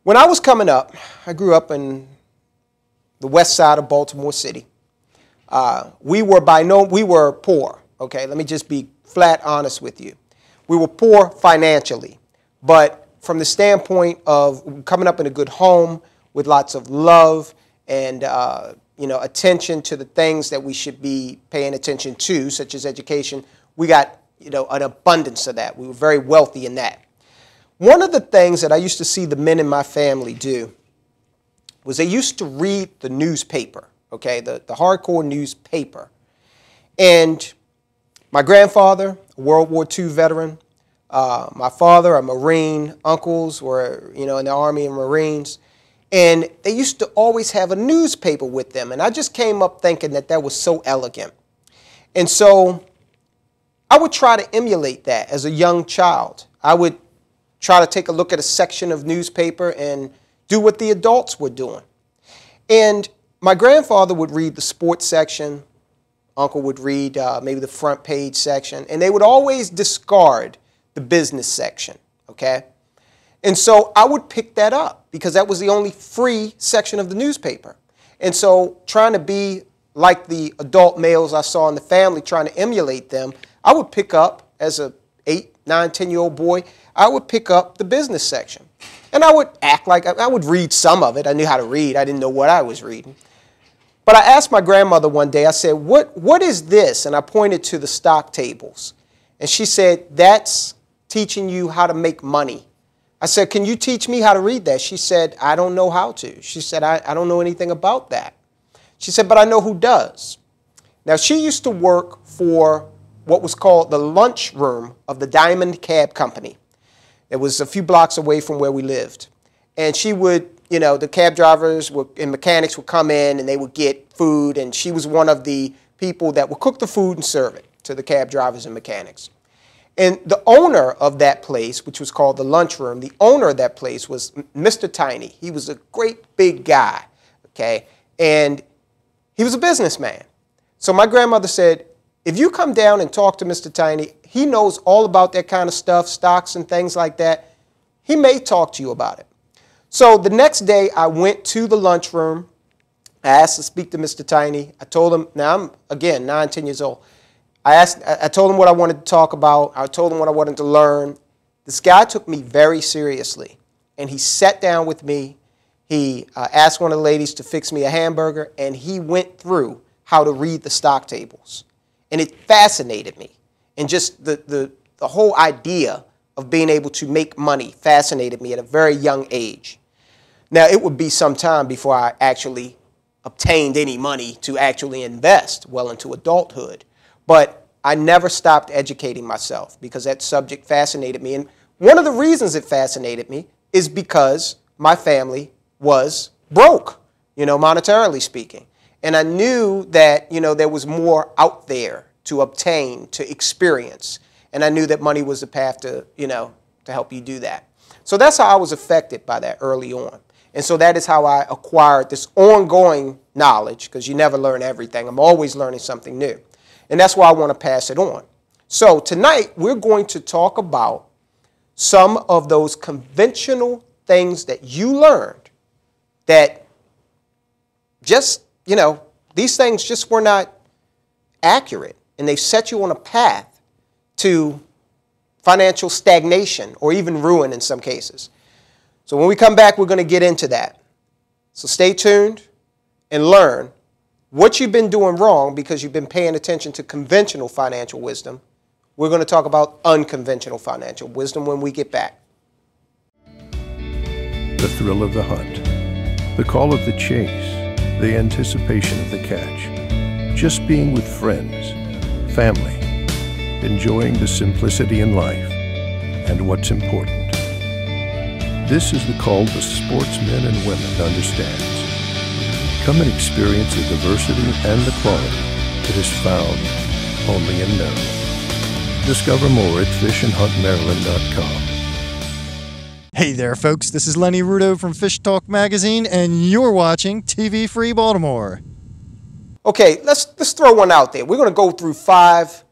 When I was coming up, I grew up in the west side of Baltimore City. We were poor, okay? Let me just be flat honest with you. We were poor financially, but from the standpoint of coming up in a good home with lots of love and attention to the things that we should be paying attention to, such as education, we got, an abundance of that. We were very wealthy in that. One of the things that I used to see the men in my family do was they used to read the newspaper, okay, the hardcore newspaper. And my grandfather, a World War II veteran, my father, a Marine, uncles were, in the Army and Marines. And they used to always have a newspaper with them. And I just came up thinking that was so elegant. And so I would try to emulate that as a young child. I would try to take a look at a section of newspaper and do what the adults were doing. And my grandfather would read the sports section. Uncle would read maybe the front page section. And they would always discard the business section, okay? And so I would pick that up because that was the only free section of the newspaper. And so trying to be like the adult males I saw in the family, trying to emulate them, I would pick up, as a 8, 9, 10-year-old boy, I would pick up the business section. And I would act like I would read some of it. I knew how to read. I didn't know what I was reading. But I asked my grandmother one day, I said, what is this? And I pointed to the stock tables. And she said, that's teaching you how to make money. I said, can you teach me how to read that? She said, I don't know how to. She said, I don't know anything about that. She said, but I know who does. Now, she used to work for what was called the lunchroom of the Diamond Cab Company. It was a few blocks away from where we lived. And she would, the cab drivers and mechanics would come in and they would get food. And she was one of the people that would cook the food and serve it to the cab drivers and mechanics. And the owner of that place, which was called the lunchroom, the owner of that place was Mr. Tiny. He was a great big guy, okay? And he was a businessman. So my grandmother said, if you come down and talk to Mr. Tiny, he knows all about that kind of stuff, stocks and things like that. He may talk to you about it. So the next day I went to the lunchroom. I asked to speak to Mr. Tiny. I told him, now I'm, again, 9, 10 years old. I told him what I wanted to talk about. I told him what I wanted to learn. This guy took me very seriously. And he sat down with me. He asked one of the ladies to fix me a hamburger. And he went through how to read the stock tables. And it fascinated me. And just the whole idea of being able to make money fascinated me at a very young age. Now, it would be some time before I actually obtained any money to actually invest well into adulthood. But I never stopped educating myself because that subject fascinated me. And one of the reasons it fascinated me is because my family was broke, monetarily speaking. And I knew that, there was more out there to obtain, to experience. And I knew that money was the path to, to help you do that. So that's how I was affected by that early on. And so that is how I acquired this ongoing knowledge, because you never learn everything. I'm always learning something new. And that's why I want to pass it on. So tonight, we're going to talk about some of those conventional things that you learned that just, these things just were not accurate. And they set you on a path to financial stagnation or even ruin in some cases. So when we come back, we're going to get into that. So stay tuned and learn what you've been doing wrong because you've been paying attention to conventional financial wisdom. We're going to talk about unconventional financial wisdom when we get back. The thrill of the hunt, the call of the chase, the anticipation of the catch, just being with friends, family, enjoying the simplicity in life, and what's important. This is the call the sportsmen and women understands. Come and experience the diversity and the quality that is found only in Maryland. Discover more at fishandhuntmaryland.com. Hey there, folks. This is Lenny Rudo from Fish Talk Magazine, and you're watching TV Free Baltimore. Okay, let's throw one out there. We're going to go through 5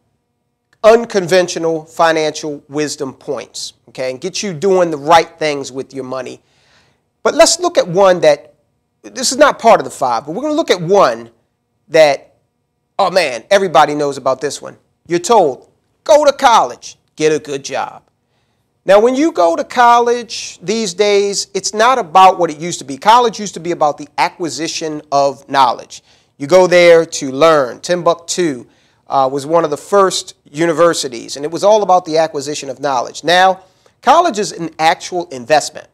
unconventional financial wisdom points, okay, and get you doing the right things with your money. But let's look at one that, this is not part of the 5, but we're going to look at one that, oh man, everybody knows about this one. You're told, go to college, get a good job. Now, when you go to college these days, it's not about what it used to be. College used to be about the acquisition of knowledge. You go there to learn. Timbuktu was one of the first universities, and it was all about the acquisition of knowledge. Now, college is an actual investment.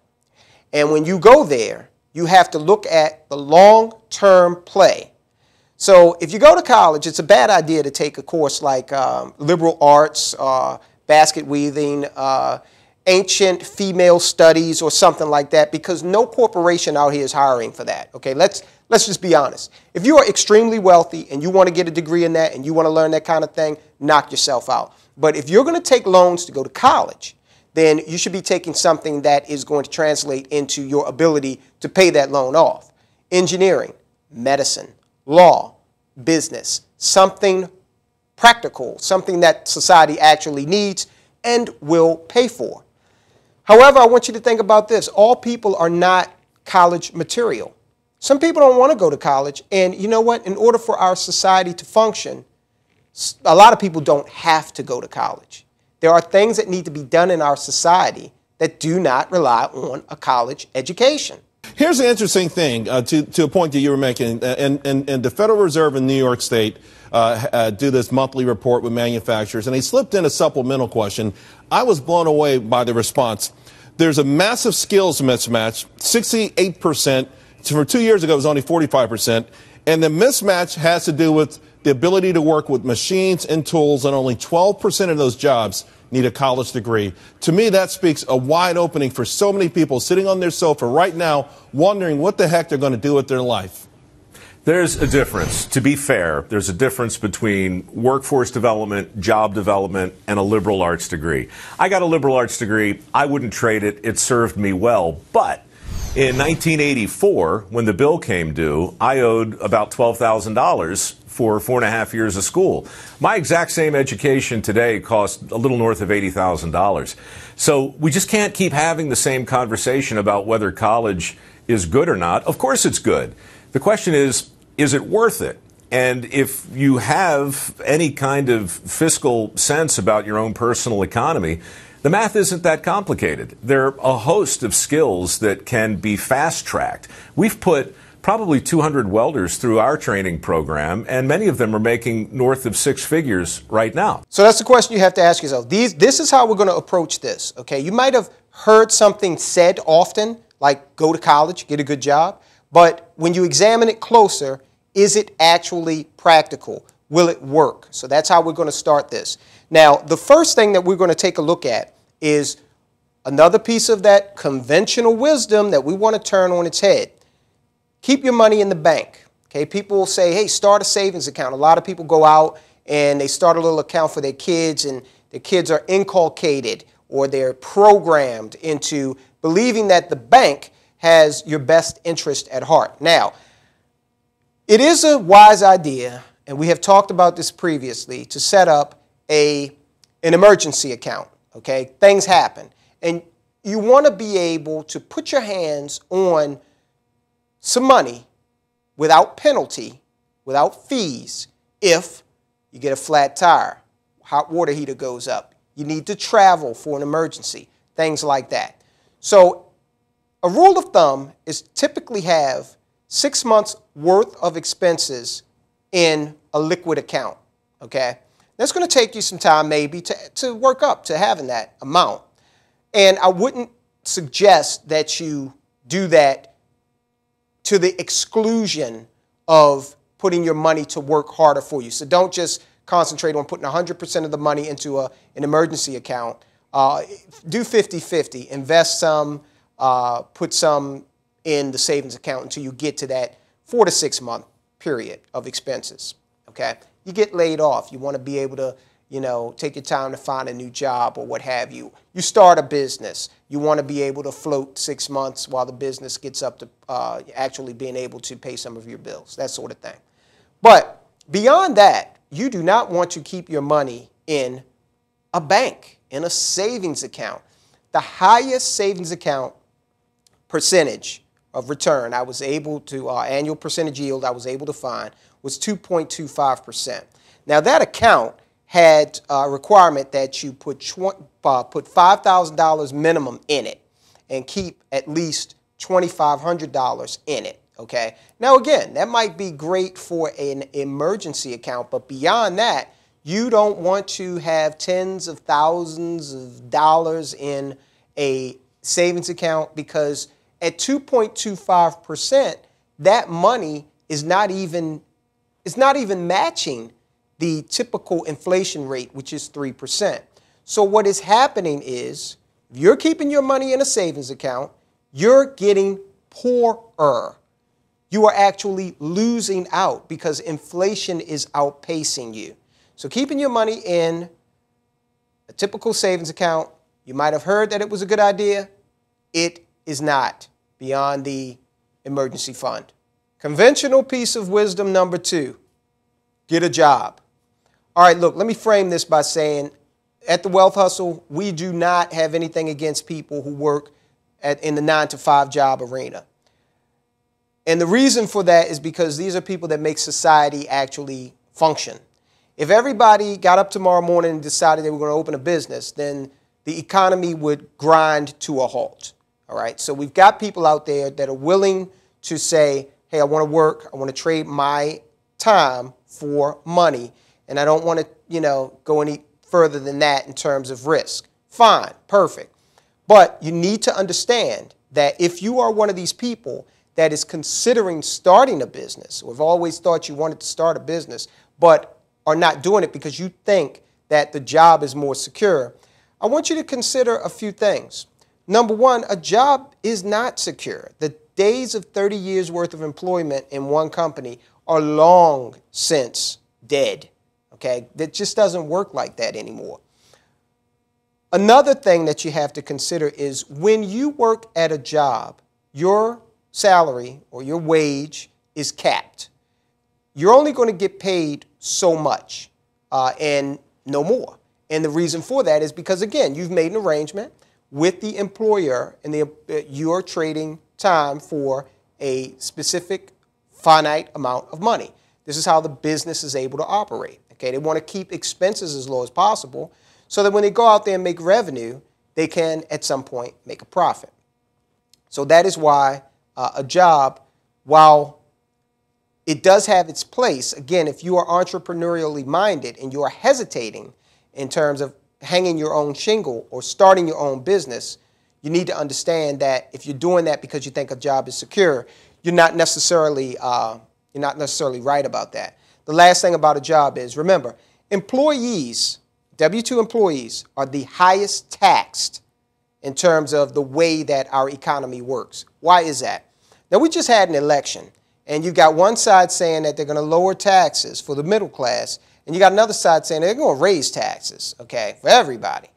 And when you go there, you have to look at the long-term play. So if you go to college, it's a bad idea to take a course like liberal arts, basket weaving, ancient female studies or something like that, because no corporation out here is hiring for that. Okay, let's just be honest. If you are extremely wealthy and you want to get a degree in that and you want to learn that kind of thing, knock yourself out. But if you're going to take loans to go to college, then you should be taking something that is going to translate into your ability to pay that loan off. Engineering, medicine, law, business, something practical, something that society actually needs and will pay for. However, I want you to think about this. All people are not college material. Some people don't want to go to college, and you know what? In order for our society to function, a lot of people don't have to go to college. There are things that need to be done in our society that do not rely on a college education. Here's the interesting thing, to a point that you were making, and the Federal Reserve in New York State do this monthly report with manufacturers, and they slipped in a supplemental question. I was blown away by the response. There's a massive skills mismatch, 68%. For 2 years ago, it was only 45%. And the mismatch has to do with the ability to work with machines and tools, and only 12% of those jobs need a college degree. To me, that speaks a wide opening for so many people sitting on their sofa right now wondering what the heck they're going to do with their life. There's a difference. To be fair, there's a difference between workforce development, job development, and a liberal arts degree. I got a liberal arts degree. I wouldn't trade it. It served me well. But in 1984, when the bill came due, I owed about $12,000 for 4.5 years of school. My exact same education today costs a little north of $80,000. So we just can't keep having the same conversation about whether college is good or not. Of course it's good. The question is it worth it? And if you have any kind of fiscal sense about your own personal economy, the math isn't that complicated. There are a host of skills that can be fast-tracked. We've put probably 200 welders through our training program, and many of them are making north of 6 figures right now. So that's the question you have to ask yourself. This is how we're going to approach this, okay? You might have heard something said often, like go to college, get a good job. But when you examine it closer, is it actually practical? Will it work? So that's how we're going to start this. Now, the first thing that we're going to take a look at is another piece of that conventional wisdom that we want to turn on its head. Keep your money in the bank. Okay, people will say, hey, start a savings account. A lot of people go out and they start a little account for their kids, and their kids are inculcated or they're programmed into believing that the bank has your best interest at heart. Now, it is a wise idea, and we have talked about this previously, to set up an emergency account. Okay, things happen, and you want to be able to put your hands on some money without penalty, without fees, if you get a flat tire, hot water heater goes up, you need to travel for an emergency, things like that. So a rule of thumb is typically have 6 months worth of expenses in a liquid account, okay? That's going to take you some time maybe to work up to having that amount. And I wouldn't suggest that you do that to the exclusion of putting your money to work harder for you. So don't just concentrate on putting 100% of the money into an emergency account. Do 50-50. Invest some, put some in the savings account until you get to that 4 to 6 month period of expenses. Okay? You get laid off. You want to be able to, take your time to find a new job or what have you. You start a business. You want to be able to float 6 months while the business gets up to actually being able to pay some of your bills, that sort of thing. But beyond that, you do not want to keep your money in a bank, in a savings account. The highest savings account percentage of return I was able to, annual percentage yield I was able to find was 2.25%. Now that account had a requirement that you put $5,000 minimum in it and keep at least $2,500 in it, okay? Now, again, that might be great for an emergency account, but beyond that, you don't want to have tens of thousands of dollars in a savings account, because at 2.25%, that money is not even matching the typical inflation rate, which is 3%. So what is happening is, if you're keeping your money in a savings account, you're getting poorer. You are actually losing out because inflation is outpacing you. So keeping your money in a typical savings account, you might have heard that it was a good idea. It is not, beyond the emergency fund. Conventional piece of wisdom number 2, get a job. All right, look, let me frame this by saying, at the Wealth Hustle, we do not have anything against people who work in the 9-to-5 job arena. And the reason for that is because these are people that make society actually function. If everybody got up tomorrow morning and decided they were going to open a business, then the economy would grind to a halt. All right, so we've got people out there that are willing to say, hey, I want to work, I want to trade my time for money, and I don't want to, go any further than that in terms of risk. Fine, perfect. But you need to understand that if you are one of these people that is considering starting a business, or have always thought you wanted to start a business, but are not doing it because you think that the job is more secure, I want you to consider a few things. Number one, a job is not secure. The days of 30 years worth of employment in one company are long since dead. Okay, that just doesn't work like that anymore. Another thing that you have to consider is, when you work at a job, your salary or your wage is capped. You're only going to get paid so much and no more. And the reason for that is because, again, you've made an arrangement with the employer, and you're trading time for a specific finite amount of money. This is how the business is able to operate. Okay, they want to keep expenses as low as possible so that when they go out there and make revenue, they can at some point make a profit. So that is why a job, while it does have its place, again, if you are entrepreneurially minded and you are hesitating in terms of hanging your own shingle or starting your own business, you need to understand that if you're doing that because you think a job is secure, you're not necessarily right about that. The last thing about a job is, remember, employees, W-2 employees, are the highest taxed in terms of the way that our economy works. Why is that? Now, we just had an election, and you've got one side saying that they're going to lower taxes for the middle class, and you got another side saying they're going to raise taxes, okay, for everybody.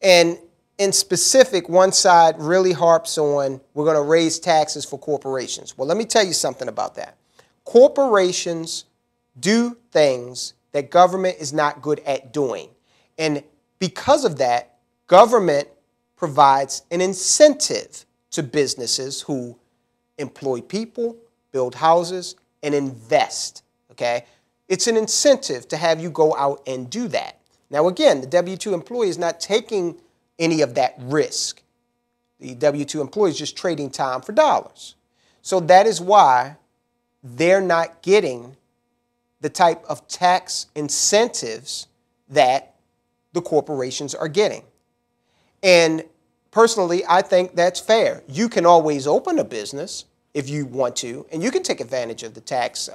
And in specific, one side really harps on, we're going to raise taxes for corporations. Well, let me tell you something about that. Corporations do things that government is not good at doing. And because of that, government provides an incentive to businesses who employ people, build houses, and invest, okay? It's an incentive to have you go out and do that. Now, again, the W-2 employee is not taking any of that risk. The W-2 employee is just trading time for dollars. So that is why they're not getting the type of tax incentives that the corporations are getting. And personally, I think that's fair. You can always open a business if you want to, and you can take advantage of the tax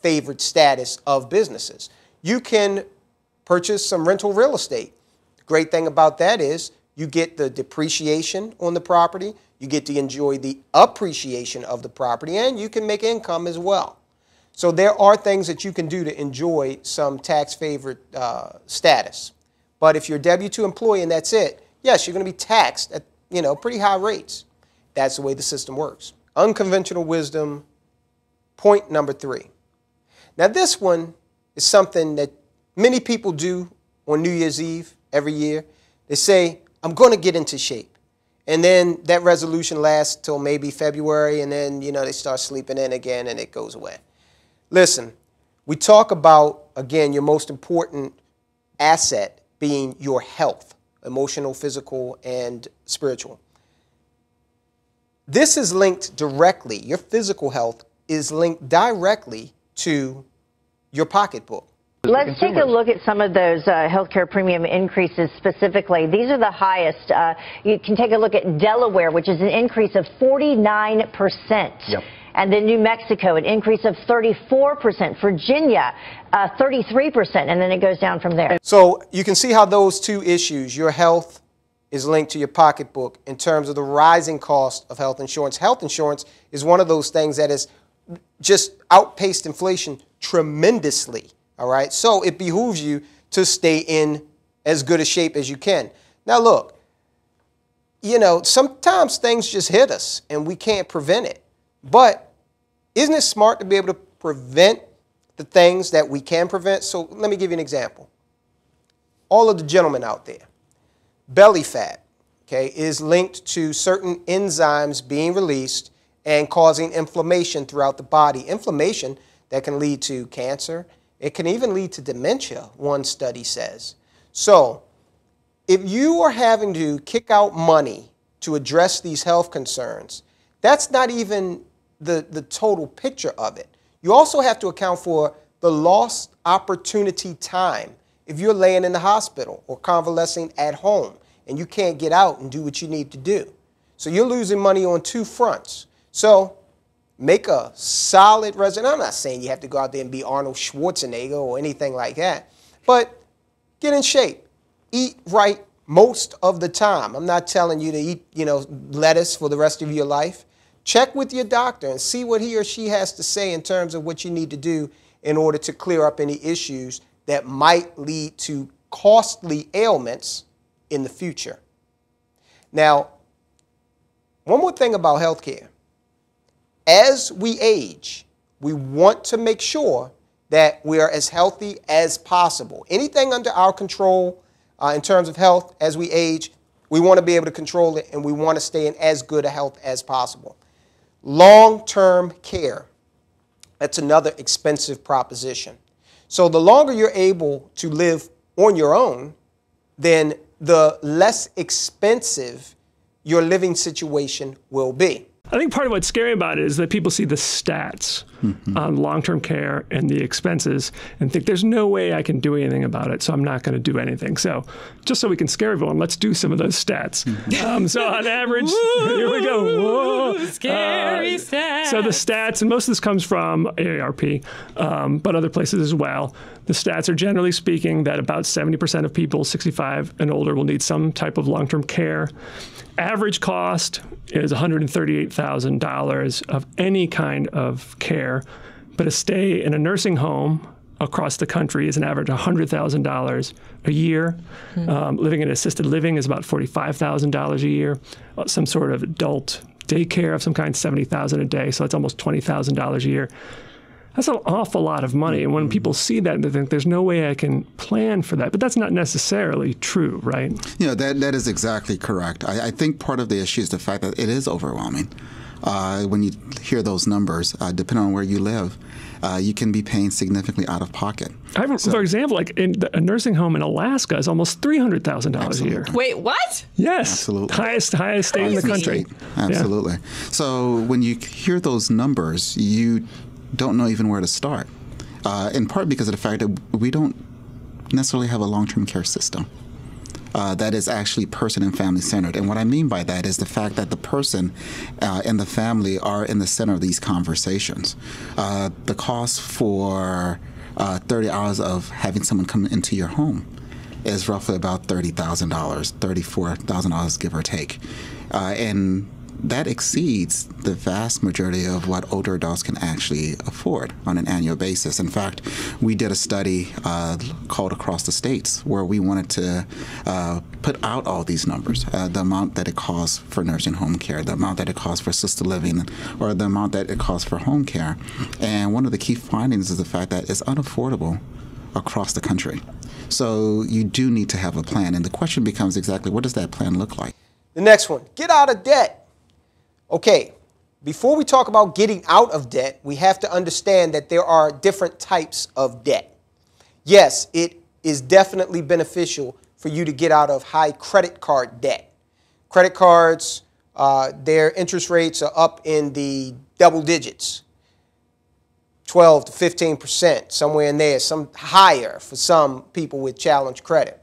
favored status of businesses. You can purchase some rental real estate. The great thing about that is you get the depreciation on the property, you get to enjoy the appreciation of the property, and you can make income as well. So there are things that you can do to enjoy some tax-favored status. But if you're a W-2 employee and that's it, yes, you're going to be taxed at pretty high rates. That's the way the system works. Unconventional wisdom, point number 3. Now this one is something that many people do on New Year's Eve every year. They say, I'm going to get into shape. And then that resolution lasts till maybe February, and then they start sleeping in again and it goes away. Listen, we talk about again, your most important asset being your health, emotional, physical, and spiritual. This is linked directly, your physical health is linked directly to your pocketbook. Let's take a look at some of those healthcare premium increases specifically. These are the highest. You can take a look at Delaware, which is an increase of 49%. Yep. And then New Mexico, an increase of 34%. Virginia, 33%. And then it goes down from there. So you can see how those two issues, your health is linked to your pocketbook in terms of the rising cost of health insurance. Health insurance is one of those things that has just outpaced inflation tremendously. All right, so it behooves you to stay in as good a shape as you can. Now, look, you know, sometimes things just hit us and we can't prevent it. But isn't it smart to be able to prevent the things that we can prevent? So let me give you an example. All of the gentlemen out there, belly fat, okay, is linked to certain enzymes being released and causing inflammation throughout the body. Inflammation that can lead to cancer. It can even lead to dementia, one study says. So if you are having to kick out money to address these health concerns, that's not even the total picture of it. You also have to account for the lost opportunity time. If you're laying in the hospital or convalescing at home and you can't get out and do what you need to do. So you're losing money on two fronts. So make a solid resume. I'm not saying you have to go out there and be Arnold Schwarzenegger or anything like that, but get in shape. Eat right most of the time. I'm not telling you to eat, lettuce for the rest of your life. Check with your doctor and see what he or she has to say in terms of what you need to do in order to clear up any issues that might lead to costly ailments in the future. Now, one more thing about healthcare. As we age, we want to make sure that we are as healthy as possible. Anything under our control in terms of health as we age, we want to be able to control it and we want to stay in as good a health as possible. Long-term care, that's another expensive proposition. So the longer you're able to live on your own, then the less expensive your living situation will be. I think part of what's scary about it is that people see the stats on long-term care and the expenses and think there's no way I can do anything about it, so I'm not going to do anything. So just so we can scare everyone, let's do some of those stats. So on average, here we go. Whoa. Scary stats. So the stats, and most of this comes from AARP, but other places as well. The stats are generally speaking that about 70% of people 65 and older will need some type of long-term care. Average cost is $138,000 of any kind of care, but a stay in a nursing home across the country is an average of $100,000 a year. Living in assisted living is about $45,000 a year. Some sort of adult daycare of some kind, $70,000 a day, so that's almost $20,000 a year. That's an awful lot of money. And when people see that, they think there's no way I can plan for that. But that's not necessarily true, right? Yeah, that is exactly correct. I think part of the issue is the fact that it is overwhelming. When you hear those numbers, depending on where you live, you can be paying significantly out of pocket. For example, like in a nursing home in Alaska is almost $300,000 a year. Wait, what? Yes. Absolutely. Highest state in the country. Absolutely. Yeah. So when you hear those numbers, you don't know even where to start, in part because of the fact that we don't necessarily have a long-term care system that is actually person and family centered. And what I mean by that is the fact that the person and the family are in the center of these conversations. The cost for 30 hours of having someone come into your home is roughly about $30,000, $34,000, give or take. And that exceeds the vast majority of what older adults can actually afford on an annual basis. In fact, we did a study called Across the States where we wanted to put out all these numbers, the amount that it costs for nursing home care, the amount that it costs for assisted living, or the amount that it costs for home care. And one of the key findings is the fact that it's unaffordable across the country. So you do need to have a plan. And the question becomes exactly what does that plan look like? The next one, get out of debt. Okay, before we talk about getting out of debt, we have to understand that there are different types of debt. yes, it is definitely beneficial for you to get out of high credit card debt. Credit cards, their interest rates are up in the double digits, 12 to 15%, somewhere in there, some higher for some people with challenged credit.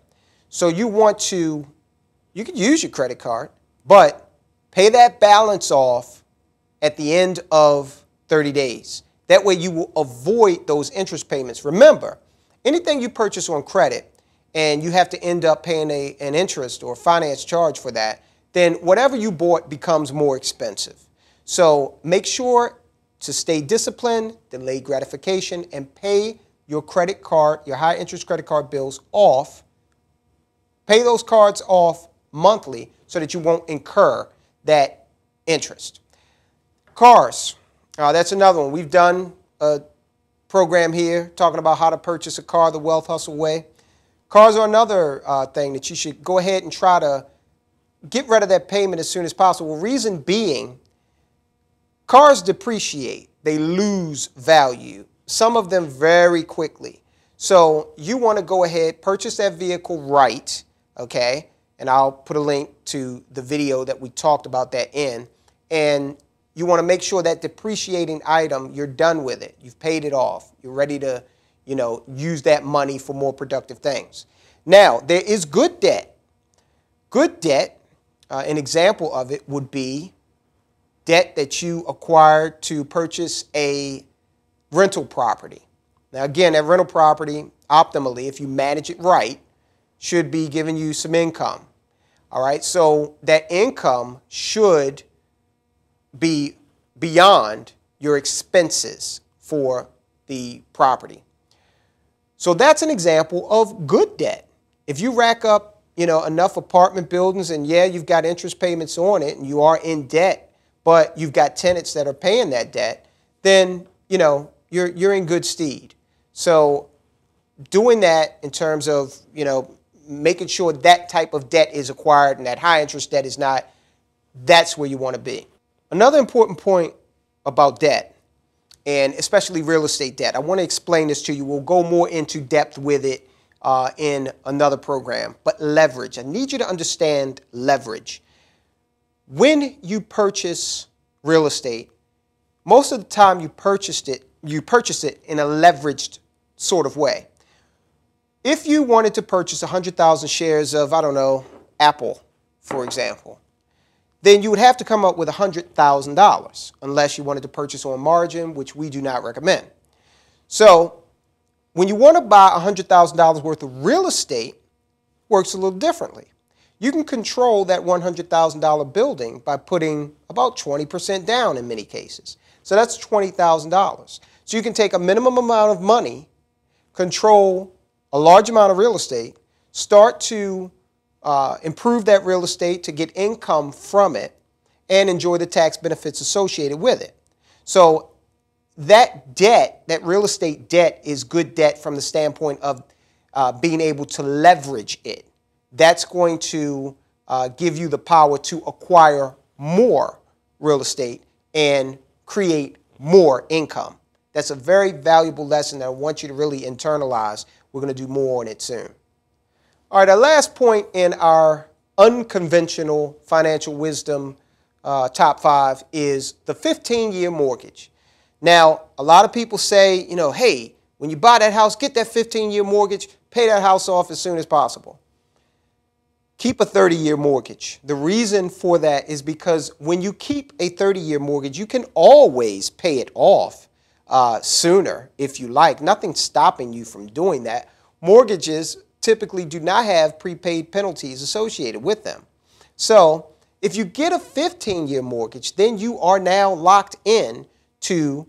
So you could use your credit card, but pay that balance off at the end of 30 days. That way you will avoid those interest payments. Remember, anything you purchase on credit and you have to end up paying an interest or finance charge for that, then whatever you bought becomes more expensive. So make sure to stay disciplined, delay gratification, and pay your credit card, your high interest credit card bills off. Pay those cards off monthly so that you won't incur that interest. Cars, that's another one. We've done a program here talking about how to purchase a car the Wealth Hustle way. Cars are another thing that you should go ahead and try to get rid of that payment as soon as possible. Reason being, cars depreciate. They lose value, some of them very quickly. So you want to go ahead, purchase that vehicle right, okay? And I'll put a link to the video that we talked about that in. And you want to make sure that depreciating item, you're done with it. You've paid it off. You're ready to, use that money for more productive things. Now, there is good debt. Good debt, an example of it would be debt that you acquired to purchase a rental property. Now, again, that rental property, optimally, if you manage it right, should be giving you some income. All right, so that income should be beyond your expenses for the property. So that's an example of good debt. If you rack up, enough apartment buildings and yeah, you've got interest payments on it and you are in debt, but you've got tenants that are paying that debt, then, you're in good stead. So doing that in terms of, making sure that type of debt is acquired and that high interest debt is not, that's where you want to be. Another important point about debt, and especially real estate debt, I want to explain this to you. We'll go more into depth with it in another program. But leverage, I need you to understand leverage. When you purchase real estate, most of the time you purchase it in a leveraged sort of way. If you wanted to purchase 100,000 shares of, Apple, for example, then you would have to come up with $100,000 unless you wanted to purchase on margin, which we do not recommend. So when you want to buy $100,000 worth of real estate, it works a little differently. You can control that $100,000 building by putting about 20% down in many cases. So that's $20,000. So you can take a minimum amount of money, control a large amount of real estate, start to improve that real estate to get income from it, and enjoy the tax benefits associated with it. So that debt, that real estate debt, is good debt from the standpoint of being able to leverage it. That's going to give you the power to acquire more real estate and create more income. That's a very valuable lesson that I want you to really internalize. We're going to do more on it soon. All right, our last point in our unconventional financial wisdom top 5 is the 15-year mortgage. Now, a lot of people say, hey, when you buy that house, get that 15-year mortgage, pay that house off as soon as possible. Keep a 30-year mortgage. The reason for that is because when you keep a 30-year mortgage, you can always pay it off sooner if you like. Nothing's stopping you from doing that. Mortgages typically do not have prepaid penalties associated with them. So if you get a 15-year mortgage, then you are now locked in to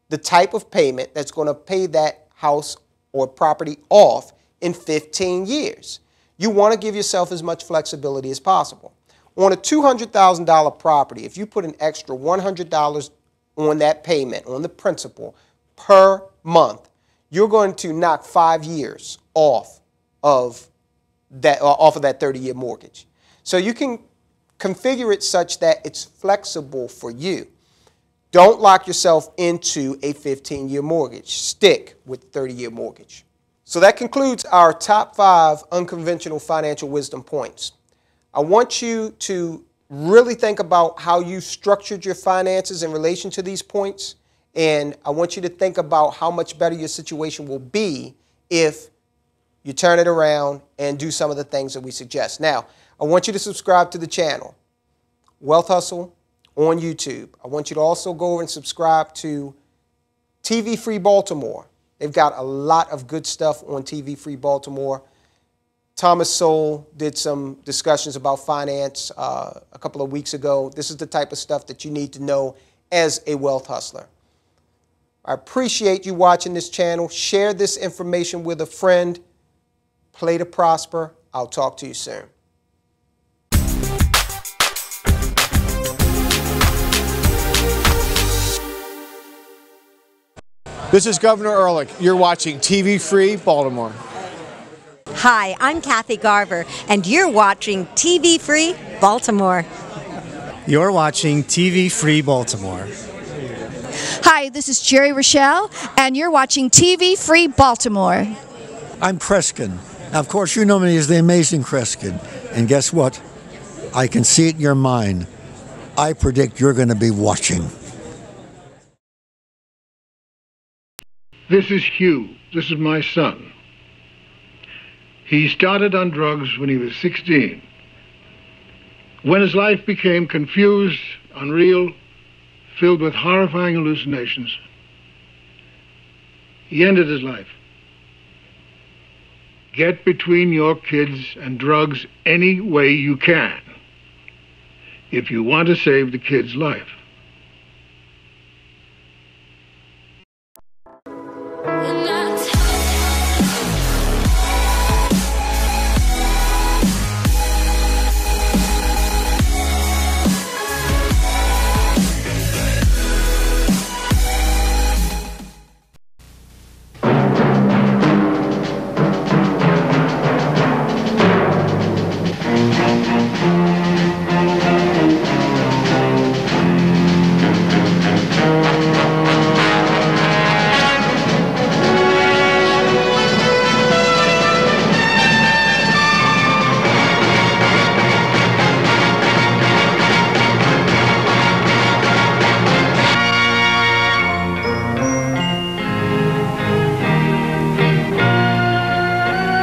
the type of payment that's going to pay that house or property off in 15 years. You want to give yourself as much flexibility as possible. On a $200,000 property, if you put an extra $100 on that payment, on the principal, per month, you're going to knock 5 years off of that 30-year mortgage. So you can configure it such that it's flexible for you. Don't lock yourself into a 15-year mortgage. Stick with 30-year mortgage. So that concludes our top 5 unconventional financial wisdom points. I want you to really think about how you structured your finances in relation to these points. And I want you to think about how much better your situation will be if you turn it around and do some of the things that we suggest. Now, I want you to subscribe to the channel, Wealth Hustle on YouTube. I want you to also go over and subscribe to TV Free Baltimore. They've got a lot of good stuff on TV Free Baltimore. Thomas Sowell did some discussions about finance a couple of weeks ago. This is the type of stuff that you need to know as a wealth hustler. I appreciate you watching this channel. Share this information with a friend. Play to prosper. I'll talk to you soon. This is Governor Ehrlich. You're watching TV Free Baltimore. Hi, I'm Kathy Garver, and you're watching TV Free Baltimore. You're watching TV Free Baltimore. Hi, this is Jerry Rochelle, and you're watching TV Free Baltimore. I'm Kreskin. Now, of course, you know me as the amazing Kreskin. And guess what? I can see it in your mind. I predict you're going to be watching. This is Hugh. This is my son. He started on drugs when he was 16. When his life became confused, unreal, filled with horrifying hallucinations, he ended his life. Get between your kids and drugs any way you can if you want to save the kid's life.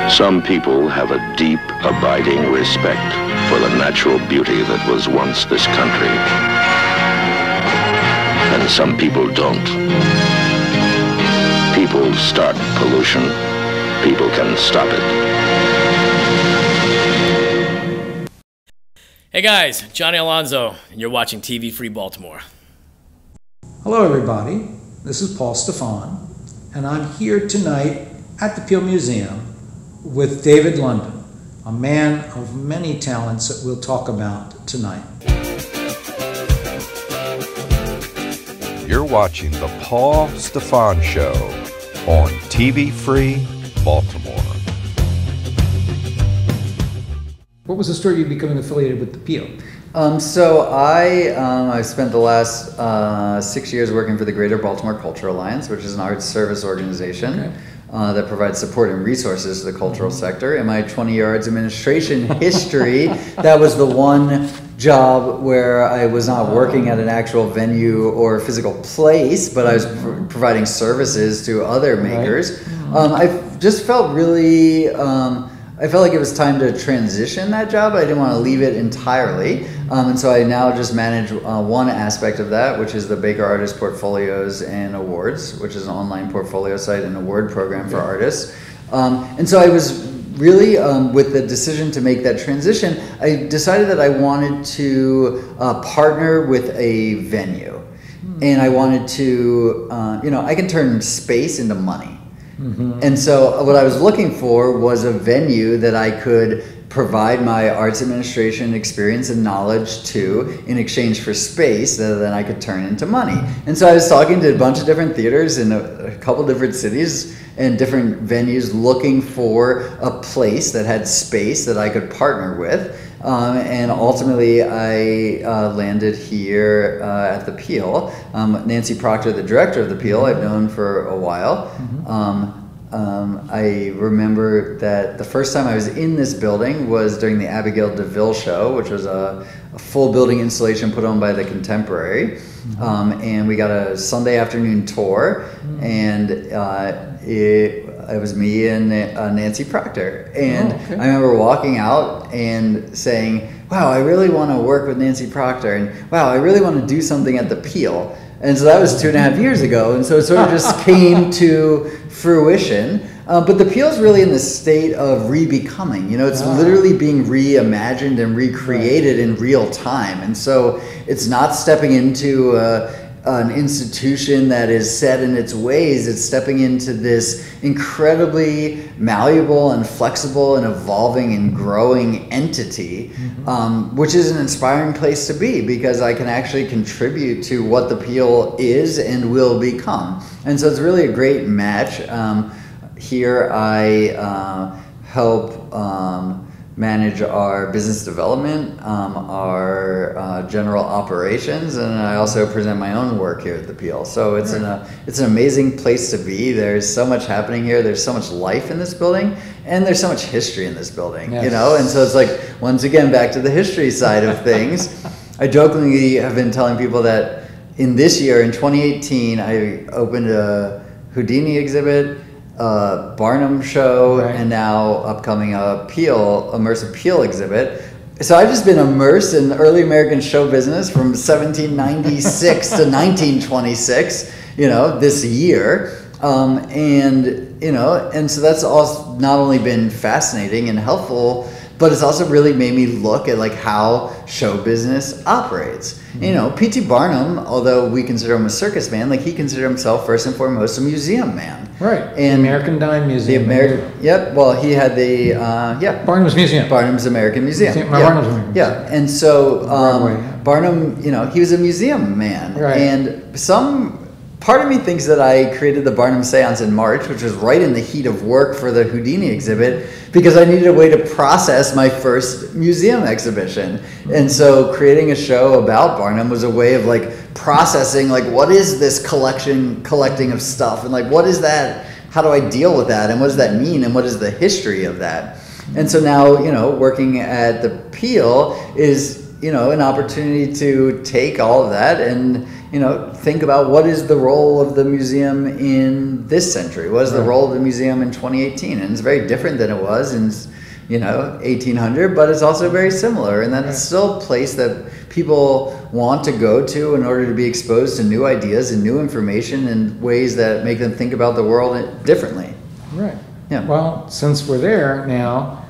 Some people have a deep, abiding respect for the natural beauty that was once this country. And some people don't. People start pollution. People can stop it. Hey guys, Johnny Alonzo, and you're watching TV Free Baltimore. Hello everybody, this is Paul Stefan, and I'm here tonight at the Peale Museum with David London, a man of many talents that we'll talk about tonight. You're watching the Paul Stefan Show on TV Free Baltimore. What was the story of you becoming affiliated with the Peale? So I spent the last 6 years working for the Greater Baltimore Cultural Alliance, which is an arts service organization that provides support and resources to the cultural sector. In my 20-year arts administration history, that was the one job where I was not working at an actual venue or physical place, but I was providing services to other makers. I just felt really I felt like it was time to transition that job. I didn't want to leave it entirely. And so I now just manage one aspect of that, which is the Baker Artist Portfolios and Awards, which is an online portfolio site and award program for artists. And so I was really, with the decision to make that transition, I decided that I wanted to partner with a venue. And I wanted to, I can turn space into money. And so what I was looking for was a venue that I could provide my arts administration experience and knowledge to in exchange for space that then I could turn into money. And so I was talking to a bunch of different theaters in a couple different cities and different venues looking for a place that had space that I could partner with. And ultimately, I landed here at the Peale. Nancy Proctor, the director of the Peale, I've known for a while. I remember that the first time I was in this building was during the Abigail DeVille show, which was a full building installation put on by the Contemporary. And we got a Sunday afternoon tour, and it was me and Nancy Proctor. And I remember walking out and saying, wow, I really want to work with Nancy Proctor, and wow, I really want to do something at the Peale. And so that was 2.5 years ago, and so it sort of just came to fruition. But the Peale's really in the state of re-becoming. You know, it's literally being reimagined and recreated in real time. And so it's not stepping into an institution that is set in its ways. It's stepping into this incredibly malleable and flexible and evolving and growing entity, which is an inspiring place to be, because I can actually contribute to what the Peale is and will become. And so it's really a great match. Here I help manage our business development, our general operations, and I also present my own work here at the Peale. So it's it's an amazing place to be. There's so much happening here. There's so much life in this building, and there's so much history in this building. You know, and so it's like, once again, back to the history side of things. I jokingly have been telling people that in this year, in 2018, I opened a Houdini exhibit, Barnum show, and now upcoming Peale, immersive Peale exhibit. So I've just been immersed in early American show business from 1796 to 1926, you know, this year. And, you know, and so that's all not only been fascinating and helpful, but it's also really made me look at like how show business operates. You know, P.T. Barnum, although we consider him a circus man, like he considered himself first and foremost a museum man. Right. And the American Dime Museum. The American. Yep. Well, he had the Barnum's Museum. Barnum's American Museum. Barnum's American Museum. Yeah. And so Barnum, you know, he was a museum man. Right. And part of me thinks that I created the Barnum Seance in March, which was right in the heat of work for the Houdini exhibit, because I needed a way to process my first museum exhibition. And so creating a show about Barnum was a way of like processing, like, what is this collecting of stuff? And like, what is that? How do I deal with that? And what does that mean? And what is the history of that? And so now, you know, working at the Peale is, you know, an opportunity to take all of that and, you know, think about what is the role of the museum in this century? What is the role of the museum in 2018? And it's very different than it was in, you know, 1800, but it's also very similar. And that it's still a place that people want to go to in order to be exposed to new ideas and new information in ways that make them think about the world differently. Right. Yeah. Well, since we're there now,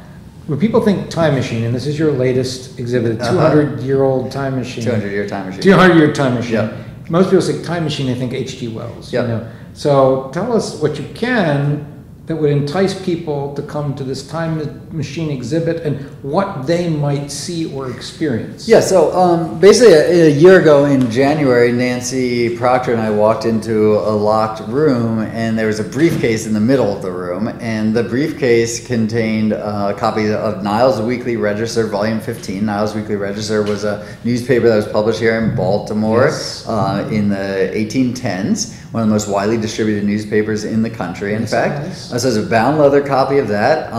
when people think time machine, and this is your latest exhibit, a 200-year-old time machine. 200-year time machine. 200-year time machine. Yep. Most people say time machine, they think H.G. Wells. Yep. You know? So tell us what you can that would entice people to come to this time machine exhibit and what they might see or experience. Yeah, so basically a year ago in January, Nancy Proctor and I walked into a locked room, and there was a briefcase in the middle of the room, and the briefcase contained a copy of Niles Weekly Register, Volume 15. Niles Weekly Register was a newspaper that was published here in Baltimore in the 1810s, one of the most widely distributed newspapers in the country, in fact. So there's a bound leather copy of that,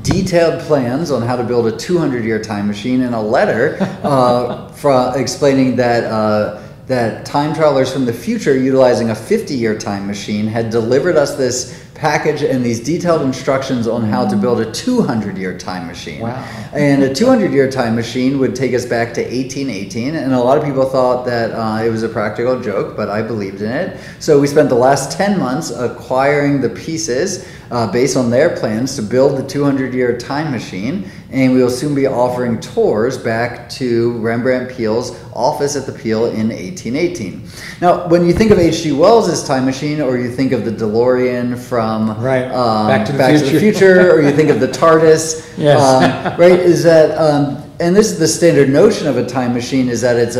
detailed plans on how to build a 200-year time machine, and a letter explaining that time travelers from the future utilizing a 50-year time machine had delivered us this package and these detailed instructions on how to build a 200-year time machine. Wow. And a 200-year time machine would take us back to 1818, and a lot of people thought that it was a practical joke, but I believed in it. So we spent the last 10 months acquiring the pieces based on their plans to build the 200-year time machine, and we will soon be offering tours back to Rembrandt Peale's office at the Peale in 1818. Now, when you think of H.G. Wells' time machine, or you think of the DeLorean from Back to the Future, or you think of the TARDIS, right, is that, and this is the standard notion of a time machine, is that it's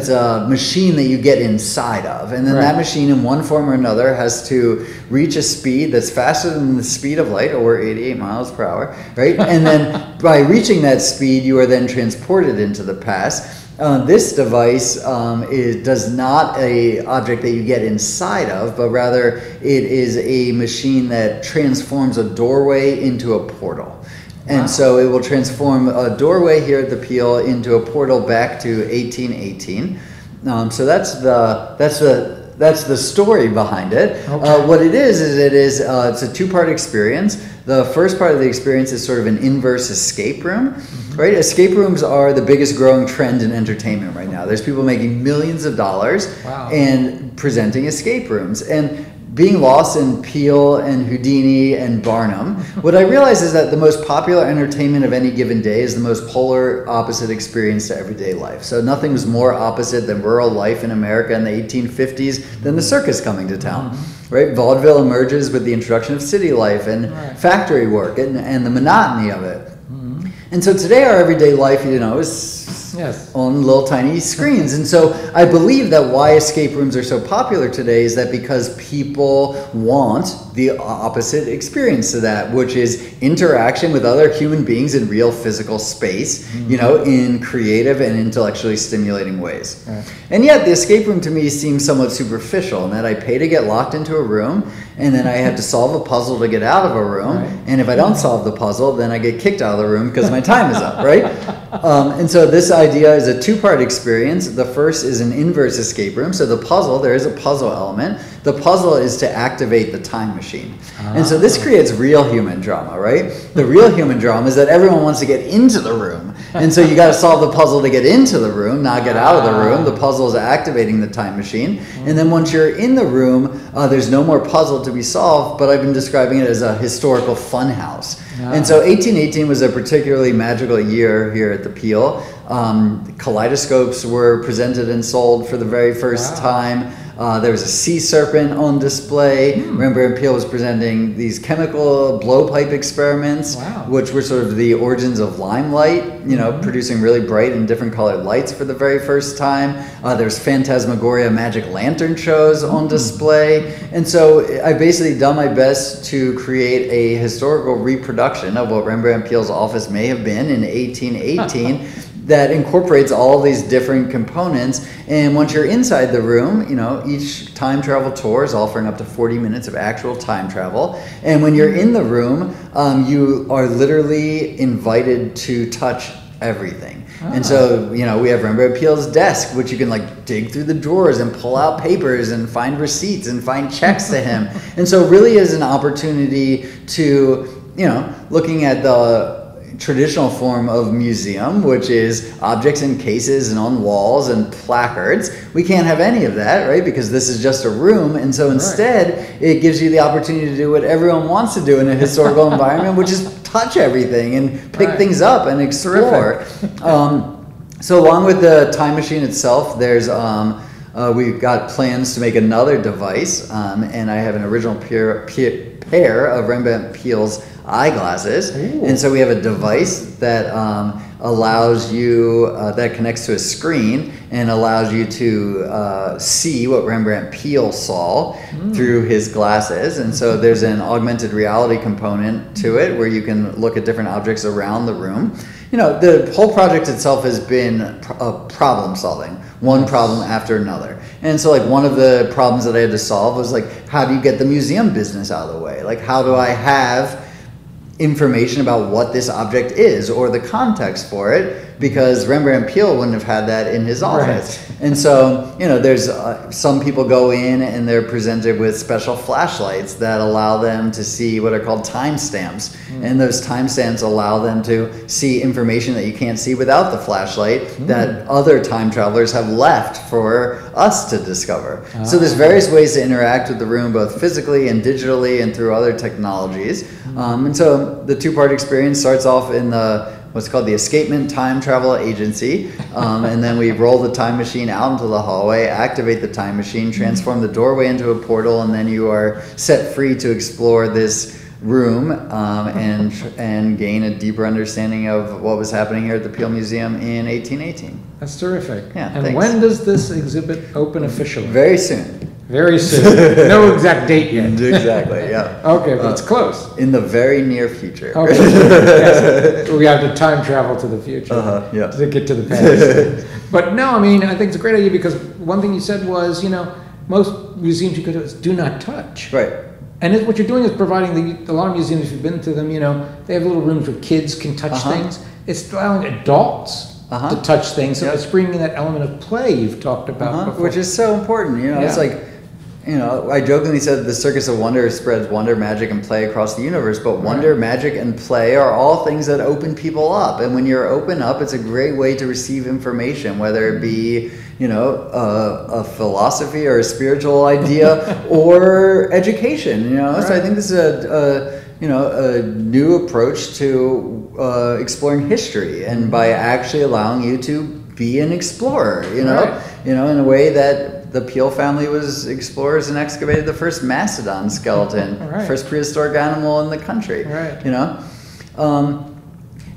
a machine that you get inside of, and then that machine in one form or another has to reach a speed that's faster than the speed of light, or 88 miles per hour, right? And then by reaching that speed, you are then transported into the past. This device does not a object that you get inside of, but rather it is a machine that transforms a doorway into a portal. And so it will transform a doorway here at the Peale into a portal back to 1818. So that's the story behind it. Okay. What it is it's a two-part experience. The first part of the experience is sort of an inverse escape room, right? Escape rooms are the biggest growing trend in entertainment right now. There's people making millions of dollars and presenting escape rooms. And being lost in Peale and Houdini and Barnum, what I realize is that the most popular entertainment of any given day is the most polar opposite experience to everyday life. So nothing was more opposite than rural life in America in the 1850s than the circus coming to town. Right? Vaudeville emerges with the introduction of city life and factory work and the monotony of it. And so today our everyday life, is on little tiny screens. And so I believe that why escape rooms are so popular today is that because people want the opposite experience to that, which is interaction with other human beings in real physical space, in creative and intellectually stimulating ways. And yet the escape room to me seems somewhat superficial in that I pay to get locked into a room, and then I have to solve a puzzle to get out of a room. And if I don't solve the puzzle, then I get kicked out of the room because my time is up, right? And so this idea is a two-part experience. The first is an inverse escape room. So the puzzle, there is a puzzle element. The puzzle is to activate the time machine. And so this creates real human drama, right? The real human drama is that everyone wants to get into the room. And so you got to solve the puzzle to get into the room, not get out of the room. The puzzle is activating the time machine. And then once you're in the room, there's no more puzzle to be solved, but I've been describing it as a historical fun house. And so 1818 was a particularly magical year here at the Peale. Kaleidoscopes were presented and sold for the very first time. There was a sea serpent on display. Rembrandt Peale was presenting these chemical blowpipe experiments, which were sort of the origins of limelight, producing really bright and different colored lights for the very first time. There's phantasmagoria magic lantern shows on display. And so I've basically done my best to create a historical reproduction of what Rembrandt Peale's office may have been in 1818. That incorporates all these different components. And once you're inside the room, each time travel tour is offering up to 40 minutes of actual time travel. And when you're in the room, you are literally invited to touch everything. And so, we have Rembrandt Peale's desk, which you can dig through the drawers and pull out papers and find receipts and find checks to him. And so it really is an opportunity to, looking at the traditional form of museum, which is objects in cases and on walls and placards. We can't have any of that, right? Because this is just a room. And so instead, it gives you the opportunity to do what everyone wants to do in a historical environment, which is touch everything and pick things up and explore. So along with the time machine itself, there's we've got plans to make another device, and I have an original pair of Rembrandt Peale's eyeglasses. And so we have a device that allows you, that connects to a screen and allows you to see what Rembrandt Peale saw through his glasses. And so there's an augmented reality component to it where you can look at different objects around the room. The whole project itself has been problem solving, one problem after another. And so one of the problems that I had to solve was how do you get the museum business out of the way? How do I have information about what this object is or the context for it, because Rembrandt Peale wouldn't have had that in his office. And so, there's some people go in and they're presented with special flashlights that allow them to see what are called timestamps. And those timestamps allow them to see information that you can't see without the flashlight that other time travelers have left for us to discover. So there's various ways to interact with the room, both physically and digitally and through other technologies. And so the two-part experience starts off in what's called the Escapement Time Travel Agency. And then we roll the time machine out into the hallway, activate the time machine, transform the doorway into a portal, and then you are set free to explore this room and gain a deeper understanding of what was happening here at the Peale Museum in 1818. That's terrific. Yeah, and thanks. when does this exhibit open officially? Very soon. Very soon. No exact date yet. Exactly, yeah. Okay, but it's close. In the very near future. Okay. Yes. We have to time travel to the future yeah. to get to the past. But no, I mean, I think it's a great idea because one thing you said was, you know, most museums you go to is do not touch. Right. And what you're doing is providing a lot of museums, if you've been to them, you know, they have little rooms where kids can touch things. It's allowing adults to touch things. So it's bringing that element of play you've talked about before. Which is so important. You know, it's like, you know, I jokingly said the circus of wonder spreads wonder, magic, and play across the universe. But wonder, magic, and play are all things that open people up. And when you're open up, it's a great way to receive information, whether it be, you know, a philosophy or a spiritual idea or education. You know, so I think this is a new approach to exploring history, and by actually allowing you to be an explorer. You know, in a way that the Peale family was explorers and excavated the first mastodon skeleton, first prehistoric animal in the country. You know,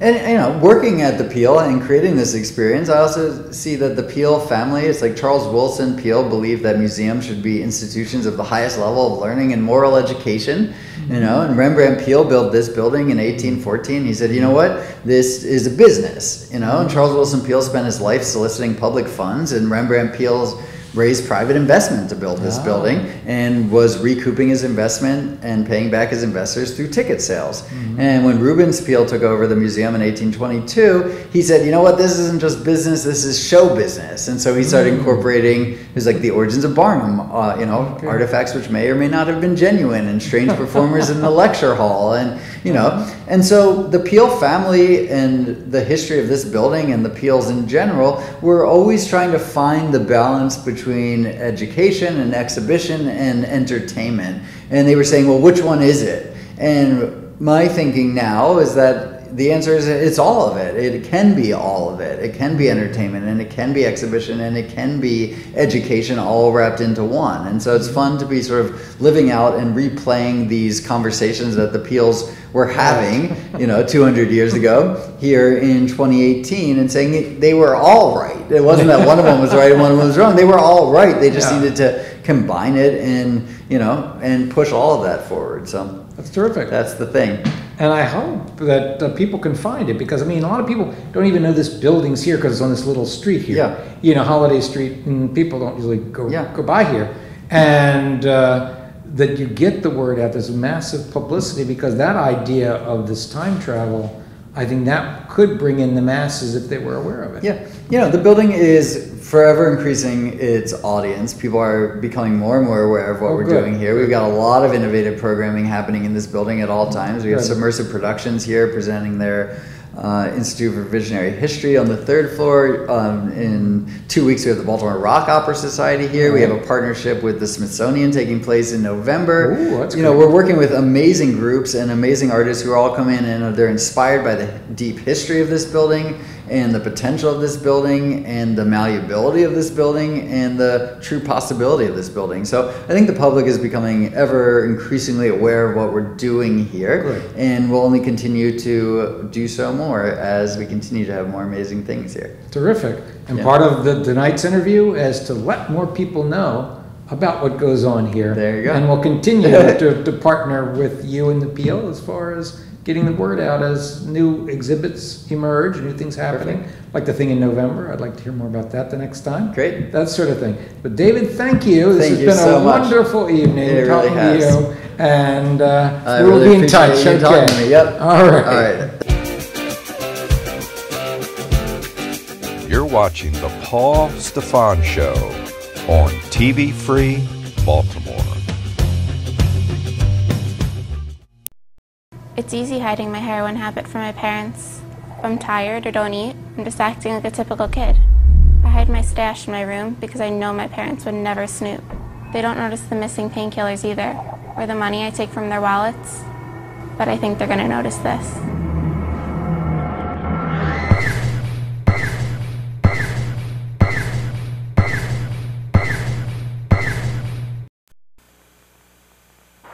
and you know, working at the Peale and creating this experience, I also see that the Peale family, it's like Charles Wilson Peale believed that museums should be institutions of the highest level of learning and moral education. You know, and Rembrandt Peale built this building in 1814. He said, you know what, this is a business, you know, and Charles Wilson Peale spent his life soliciting public funds, and Rembrandt Peale raised private investment to build this building and was recouping his investment and paying back his investors through ticket sales. And when Rubens Peale took over the museum in 1822, he said, you know what, this isn't just business, this is show business. And so he started incorporating, it was like the origins of Barnum, you know, artifacts which may or may not have been genuine, and strange performers in the lecture hall, and you know. And so the Peale family and the history of this building and the Peales in general were always trying to find the balance between education and exhibition and entertainment. And they were saying, well, which one is it? And my thinking now is that the answer is it's all of it. It can be all of it. It can be entertainment, and it can be exhibition, and it can be education, all wrapped into one. And so it's fun to be sort of living out and replaying these conversations that the Peales were having, you know, 200 years ago here in 2018, and saying they were all right. It wasn't that one of them was right and one of them was wrong. They were all right. They just needed to combine it and, you know, and push all of that forward. So that's terrific. That's the thing. And I hope that people can find it, because I mean, a lot of people don't even know this building's here because it's on this little street here. You know, Holiday Street, and people don't usually go by here. And that you get the word out. There's massive publicity, because that idea of this time travel, I think that could bring in the masses if they were aware of it. Yeah, you know, the building is forever increasing its audience. People are becoming more and more aware of what we're doing here. We've got a lot of innovative programming happening in this building at all times. We have Submersive Productions here presenting their Institute for Visionary History on the 3rd floor. In 2 weeks, we have the Baltimore Rock Opera Society here. We have a partnership with the Smithsonian taking place in November. Ooh, that's you know, we're working with amazing groups and amazing artists who are all come in, and they're inspired by the deep history of this building and the potential of this building and the malleability of this building and the true possibility of this building. So I think the public is becoming ever increasingly aware of what we're doing here, and we'll only continue to do so more as we continue to have more amazing things here. Terrific. And part of tonight's interview is to let more people know about what goes on here. There you go. And we'll continue to partner with you and the Peale as far as getting the word out as new exhibits emerge, new things happening, like the thing in November. I'd like to hear more about that the next time. Great. That sort of thing. But David, thank you. This has been so a wonderful evening talking to you. And we'll be in touch. You talking to me. Yep. All right. All right. You're watching the Paul Stefan Show on TV Free Baltimore. It's easy hiding my heroin habit from my parents. If I'm tired or don't eat, I'm just acting like a typical kid. I hide my stash in my room because I know my parents would never snoop. They don't notice the missing painkillers either, or the money I take from their wallets. But I think they're gonna notice this.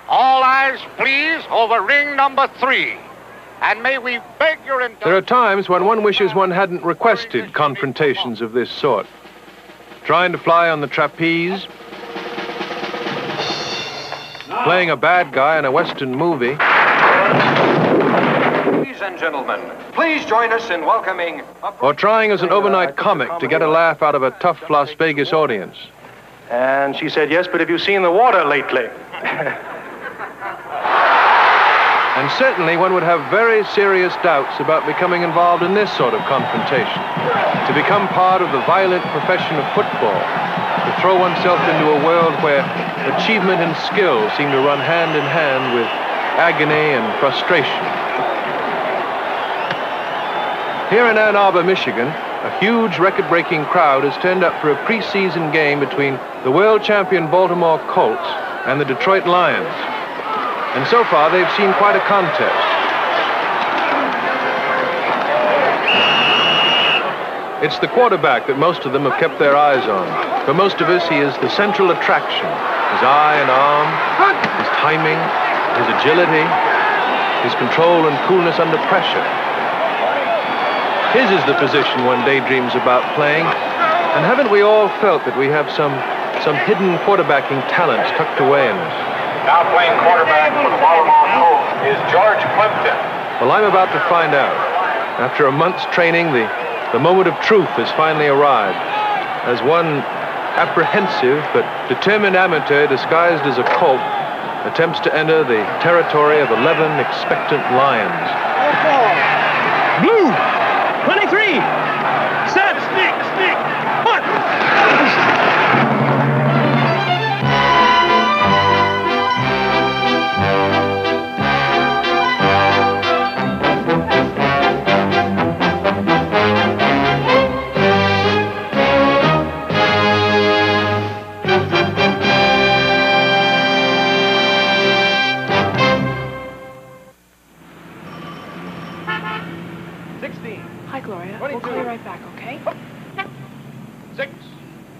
All eyes, please, over ring number 3. And may we beg your indulgence. There are times when one wishes one hadn't requested confrontations of this sort. Trying to fly on the trapeze, playing a bad guy in a Western movie. Ladies and gentlemen, please join us in welcoming... Or trying as an overnight comic to get a laugh out of a tough Las Vegas audience. And she said, yes, but have you seen the water lately? And certainly one would have very serious doubts about becoming involved in this sort of confrontation. To become part of the violent profession of football, to throw oneself into a world where achievement and skill seem to run hand in hand with agony and frustration. Here in Ann Arbor, Michigan, a huge record-breaking crowd has turned up for a preseason game between the world champion Baltimore Colts and the Detroit Lions. And so far, they've seen quite a contest. It's the quarterback that most of them have kept their eyes on. For most of us, he is the central attraction. His eye and arm, his timing, his agility, his control and coolness under pressure. His is the position one daydreams about playing. And haven't we all felt that we have some hidden quarterbacking talents tucked away in us? Now playing quarterback for the Baltimore Colts is George Plimpton. Well, I'm about to find out. After a month's training, the moment of truth has finally arrived. As one apprehensive but determined amateur disguised as a Colt attempts to enter the territory of 11 expectant lions. Blue, 23, set, stick, punt.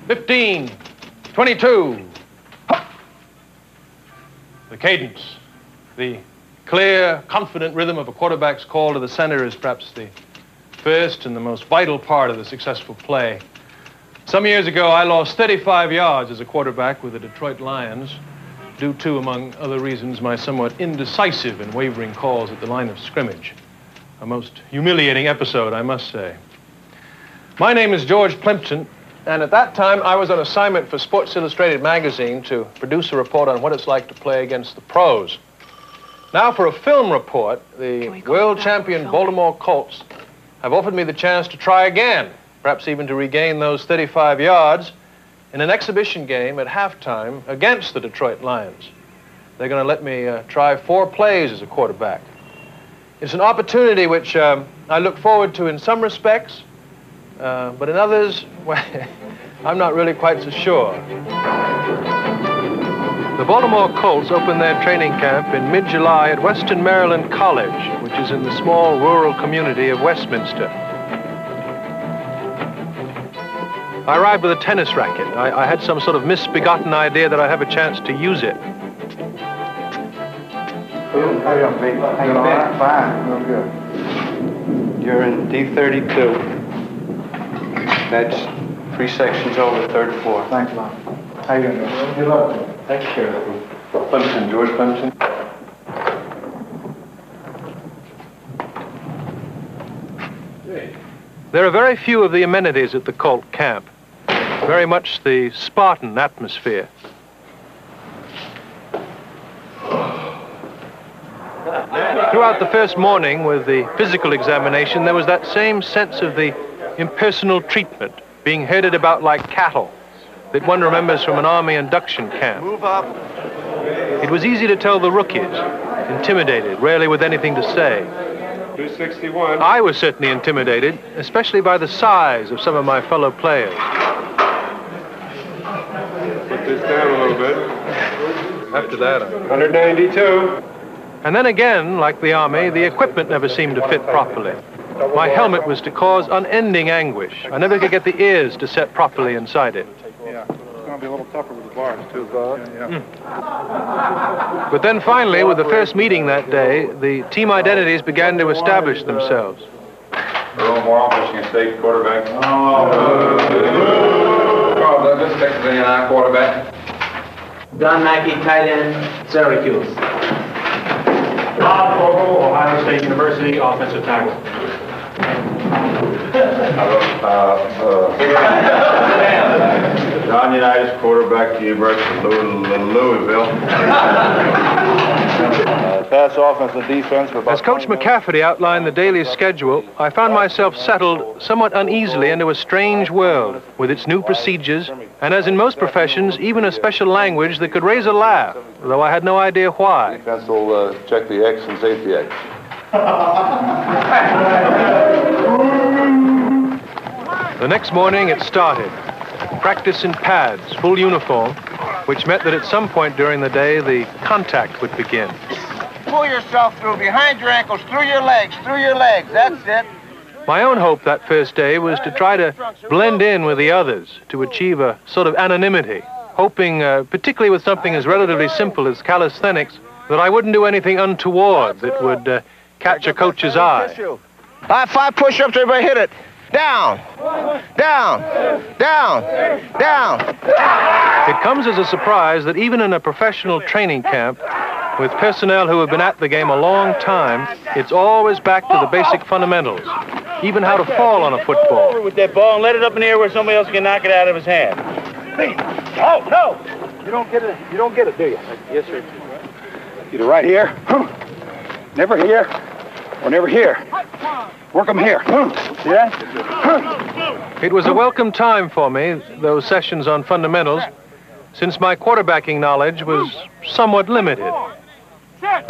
15, 22. The cadence, the clear, confident rhythm of a quarterback's call to the center is perhaps the first and the most vital part of the successful play. Some years ago, I lost 35 yards as a quarterback with the Detroit Lions, due to, among other reasons, my somewhat indecisive and wavering calls at the line of scrimmage. A most humiliating episode, I must say. My name is George Plimpton, and at that time, I was on assignment for Sports Illustrated magazine to produce a report on what it's like to play against the pros. Now, for a film report, the world champion Baltimore Colts have offered me the chance to try again, perhaps even to regain those 35 yards in an exhibition game at halftime against the Detroit Lions. They're going to let me try 4 plays as a quarterback. It's an opportunity which I look forward to in some respects, but in others, well, I'm not really quite so sure. The Baltimore Colts opened their training camp in mid-July at Western Maryland College, which is in the small rural community of Westminster. I arrived with a tennis racket. I had some sort of misbegotten idea that I'd have a chance to use it. How you doing, How you been? Fine, real good. You're in D32. That's 3 sections over, 3rd floor. Thanks a lot. How you doing? You're welcome. Take care of me. Plimpton, George Plimpton. There are very few of the amenities at the Colt camp. Very much the Spartan atmosphere. Throughout the first morning with the physical examination, there was that same sense of the impersonal treatment, being herded about like cattle, that one remembers from an army induction camp. Move up. It was easy to tell the rookies, intimidated, rarely with anything to say. 261. I was certainly intimidated, especially by the size of some of my fellow players. Put this down a little bit. After that, 192. And then again, like the Army, the equipment never seemed to fit properly. My helmet was to cause unending anguish. I never could get the ears to set properly inside it. Yeah, it's going to be a little tougher with the bars, too. But then finally, with the first meeting that day, the team identities began to establish themselves. Earl Morrow, Michigan State quarterback. Carl Douglas, Texas A&I quarterback. Don Mackey, tight end, Syracuse. Bob Vogel, Ohio State University, offensive tackle. John Unitas, quarterback, University of Louisville. Pass offense and defense. As Coach McCafferty outlined the daily schedule, I found myself settled somewhat uneasily into a strange world with its new procedures, and as in most professions, even a special language that could raise a laugh, though I had no idea why. Defense will check the X and safety X. The next morning it started. Practice in pads, full uniform, which meant that at some point during the day, the contact would begin. Pull yourself through, behind your ankles, through your legs, that's it. My own hope that first day was to try to blend in with the others, to achieve a sort of anonymity, hoping, particularly with something as relatively simple as calisthenics, that I wouldn't do anything untoward that would catch a coach's eye. 5 push-ups, everybody hit it. Down, down, down, down. It comes as a surprise that even in a professional training camp, with personnel who have been at the game a long time, it's always back to the basic fundamentals, even how to fall on a football. With that ball and let it up in the air where somebody else can knock it out of his hand. Oh, no! You don't get it, do you? Yes, sir. Either right here, never here, or never here. Work them here. See that? It was a welcome time for me, those sessions on fundamentals, since my quarterbacking knowledge was somewhat limited. I'm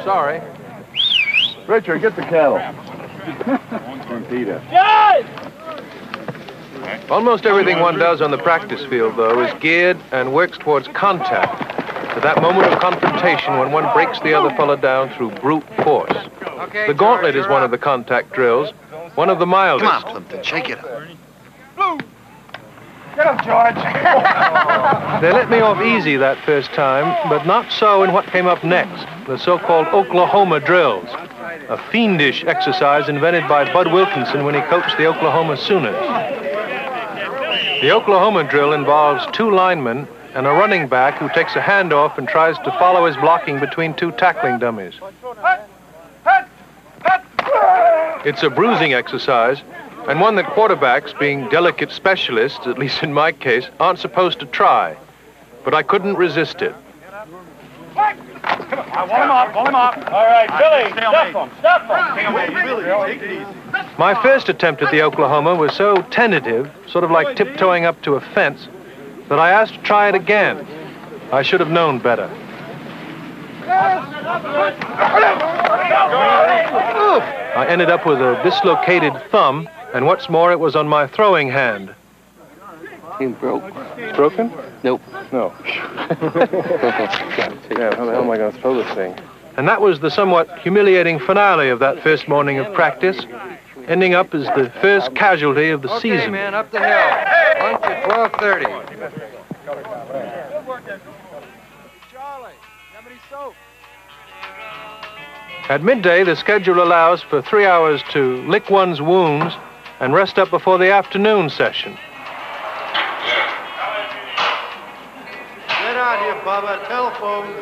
sorry. Richard, get the cattle. And Peter. Almost everything one does on the practice field, though, is geared and works towards contact, to that moment of confrontation when one breaks the other fellow down through brute force. The gauntlet is one of the contact drills, one of the mildest. Come on, Plimpton, shake it up. Get him, George. They let me off easy that first time, but not so in what came up next, the so-called Oklahoma drills, a fiendish exercise invented by Bud Wilkinson when he coached the Oklahoma Sooners. The Oklahoma drill involves 2 linemen and a running back who takes a handoff and tries to follow his blocking between 2 tackling dummies. It's a bruising exercise, and one that quarterbacks, being delicate specialists, at least in my case, aren't supposed to try. But I couldn't resist it. Hold him up. All right, Billy, stop him. My first attempt at the Oklahoma was so tentative, sort of like tiptoeing up to a fence, that I asked to try it again. I should have known better. I ended up with a dislocated thumb, and what's more, it was on my throwing hand. He broke. It's broken? Nope. No. Yeah, how the hell am I going to throw this thing? And that was the somewhat humiliating finale of that first morning of practice, ending up as the first casualty of the season. Okay, man, up the hill. Lunch at 12:30. At midday, the schedule allows for 3 hours to lick one's wounds and rest up before the afternoon session. Get out here, Bubba. Telephone.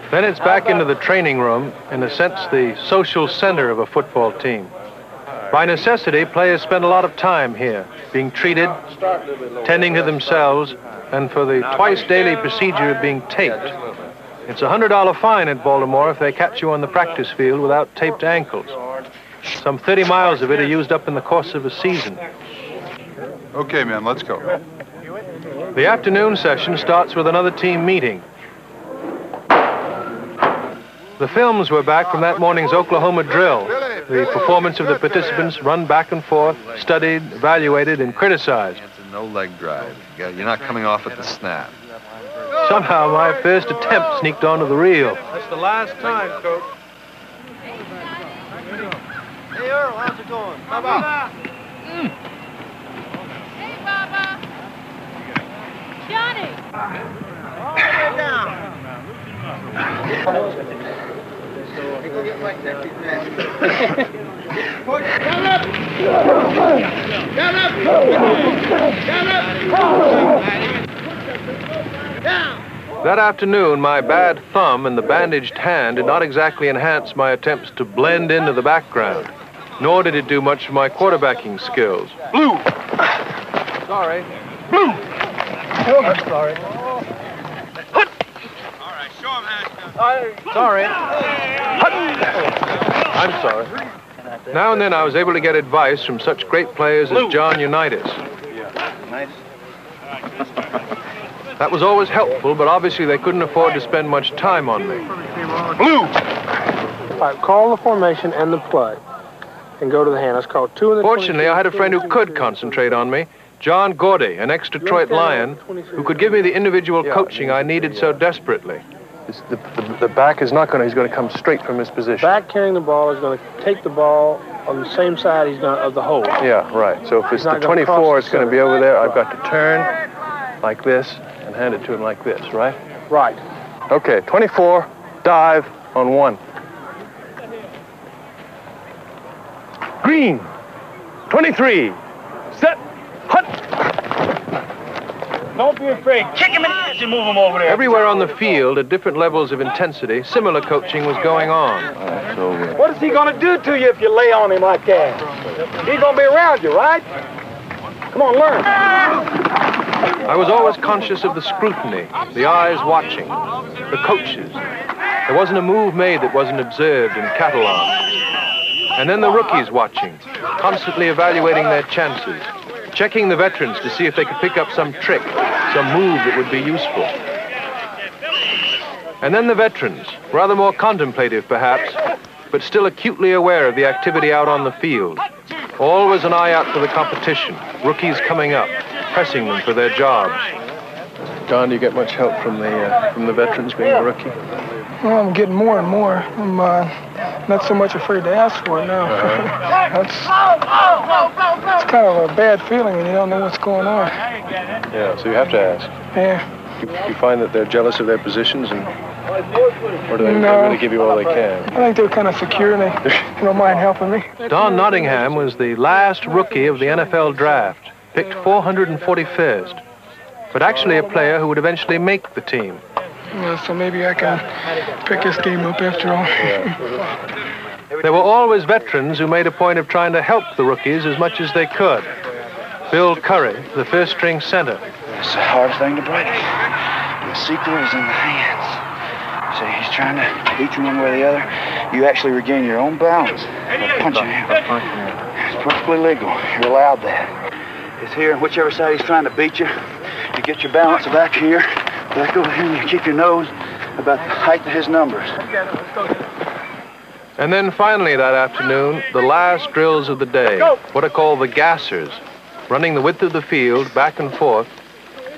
Then it's back into the training room, in a sense the social center of a football team. By necessity, players spend a lot of time here, being treated, tending to themselves, and for the twice-daily procedure of being taped. It's a $100 fine in Baltimore if they catch you on the practice field without taped ankles. Some 30 miles of it are used up in the course of a season. Okay, man, let's go. The afternoon session starts with another team meeting. The films were back from that morning's Oklahoma drill. The performance of the participants run back and forth, studied, evaluated, and criticized. It's a no-leg drive. You're not coming off at the snap. Somehow my first attempt sneaked onto the reel. That's the last time, Coach. Hey, Earl, how's it going? Baba. Hey, Baba. Johnny. All the way down. Hey, go get Mike Nephe's man. That afternoon, my bad thumb and the bandaged hand did not exactly enhance my attempts to blend into the background, nor did it do much for my quarterbacking skills. Blue! Sorry. Blue! I'm sorry. Sorry. I'm sorry. Now and then I was able to get advice from such great players as John Unitas. That was always helpful, but obviously they couldn't afford to spend much time on me. Blue! All right, call the formation and the play, and go to the hand. That's called 2 in the. Fortunately, I had a friend who could concentrate on me, John Gordy, an ex-Detroit Lion, who could give me the individual coaching I needed so desperately. The back is not going to, he's going to come straight from his position. Back carrying the ball is going to take the ball on the same side he's going of the hole. Yeah, right. So if it's the 24, it's going to be over there. I've got to turn like this and hand it to him like this, right? Right. Okay, 24, dive on 1. Green, 23, set, hut. Don't be afraid. Kick him in the ass and move him over there. Everywhere on the field, at different levels of intensity, similar coaching was going on. What is he going to do to you if you lay on him like that? He's going to be around you, right? Come on, learn. I was always conscious of the scrutiny, the eyes watching, the coaches. There wasn't a move made that wasn't observed and catalogued. And then the rookies watching, constantly evaluating their chances, checking the veterans to see if they could pick up some trick, some move that would be useful. And then the veterans, rather more contemplative perhaps, but still acutely aware of the activity out on the field. Always an eye out for the competition, rookies coming up, pressing them for their jobs. John, do you get much help from the veterans being a rookie? Well, I'm getting more and more. I'm not so much afraid to ask for it now. It's kind of a bad feeling when you don't know what's going on. Yeah, so you have to ask. Yeah. You find that they're jealous of their positions, or do they really give you all they can? I think they're kind of secure and they don't mind helping me. Don Nottingham was the last rookie of the NFL draft, picked 441st, but actually a player who would eventually make the team. Well, so maybe I can pick this game up after all. There were always veterans who made a point of trying to help the rookies as much as they could. Bill Curry, the first-string center. It's the hardest thing to break. The secret is in the hands. See, he's trying to beat you one way or the other. You actually regain your own balance by punching him. It's perfectly legal. You're allowed that. It's here, whichever side he's trying to beat you. You get your balance back here. Back over here and you keep your nose about the height of his numbers. And then finally that afternoon, the last drills of the day, what are called the gassers, running the width of the field back and forth.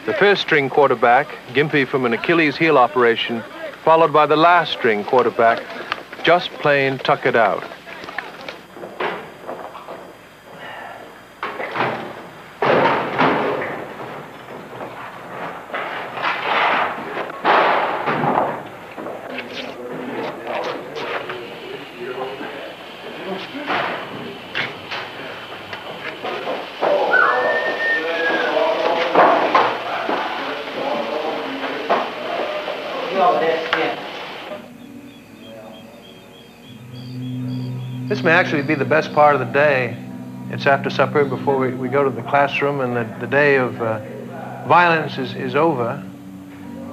The first-string quarterback, gimpy from an Achilles heel operation, followed by the last-string quarterback, just plain tuck it out. This may actually be the best part of the day. It's after supper before we go to the classroom, and the day of violence is over.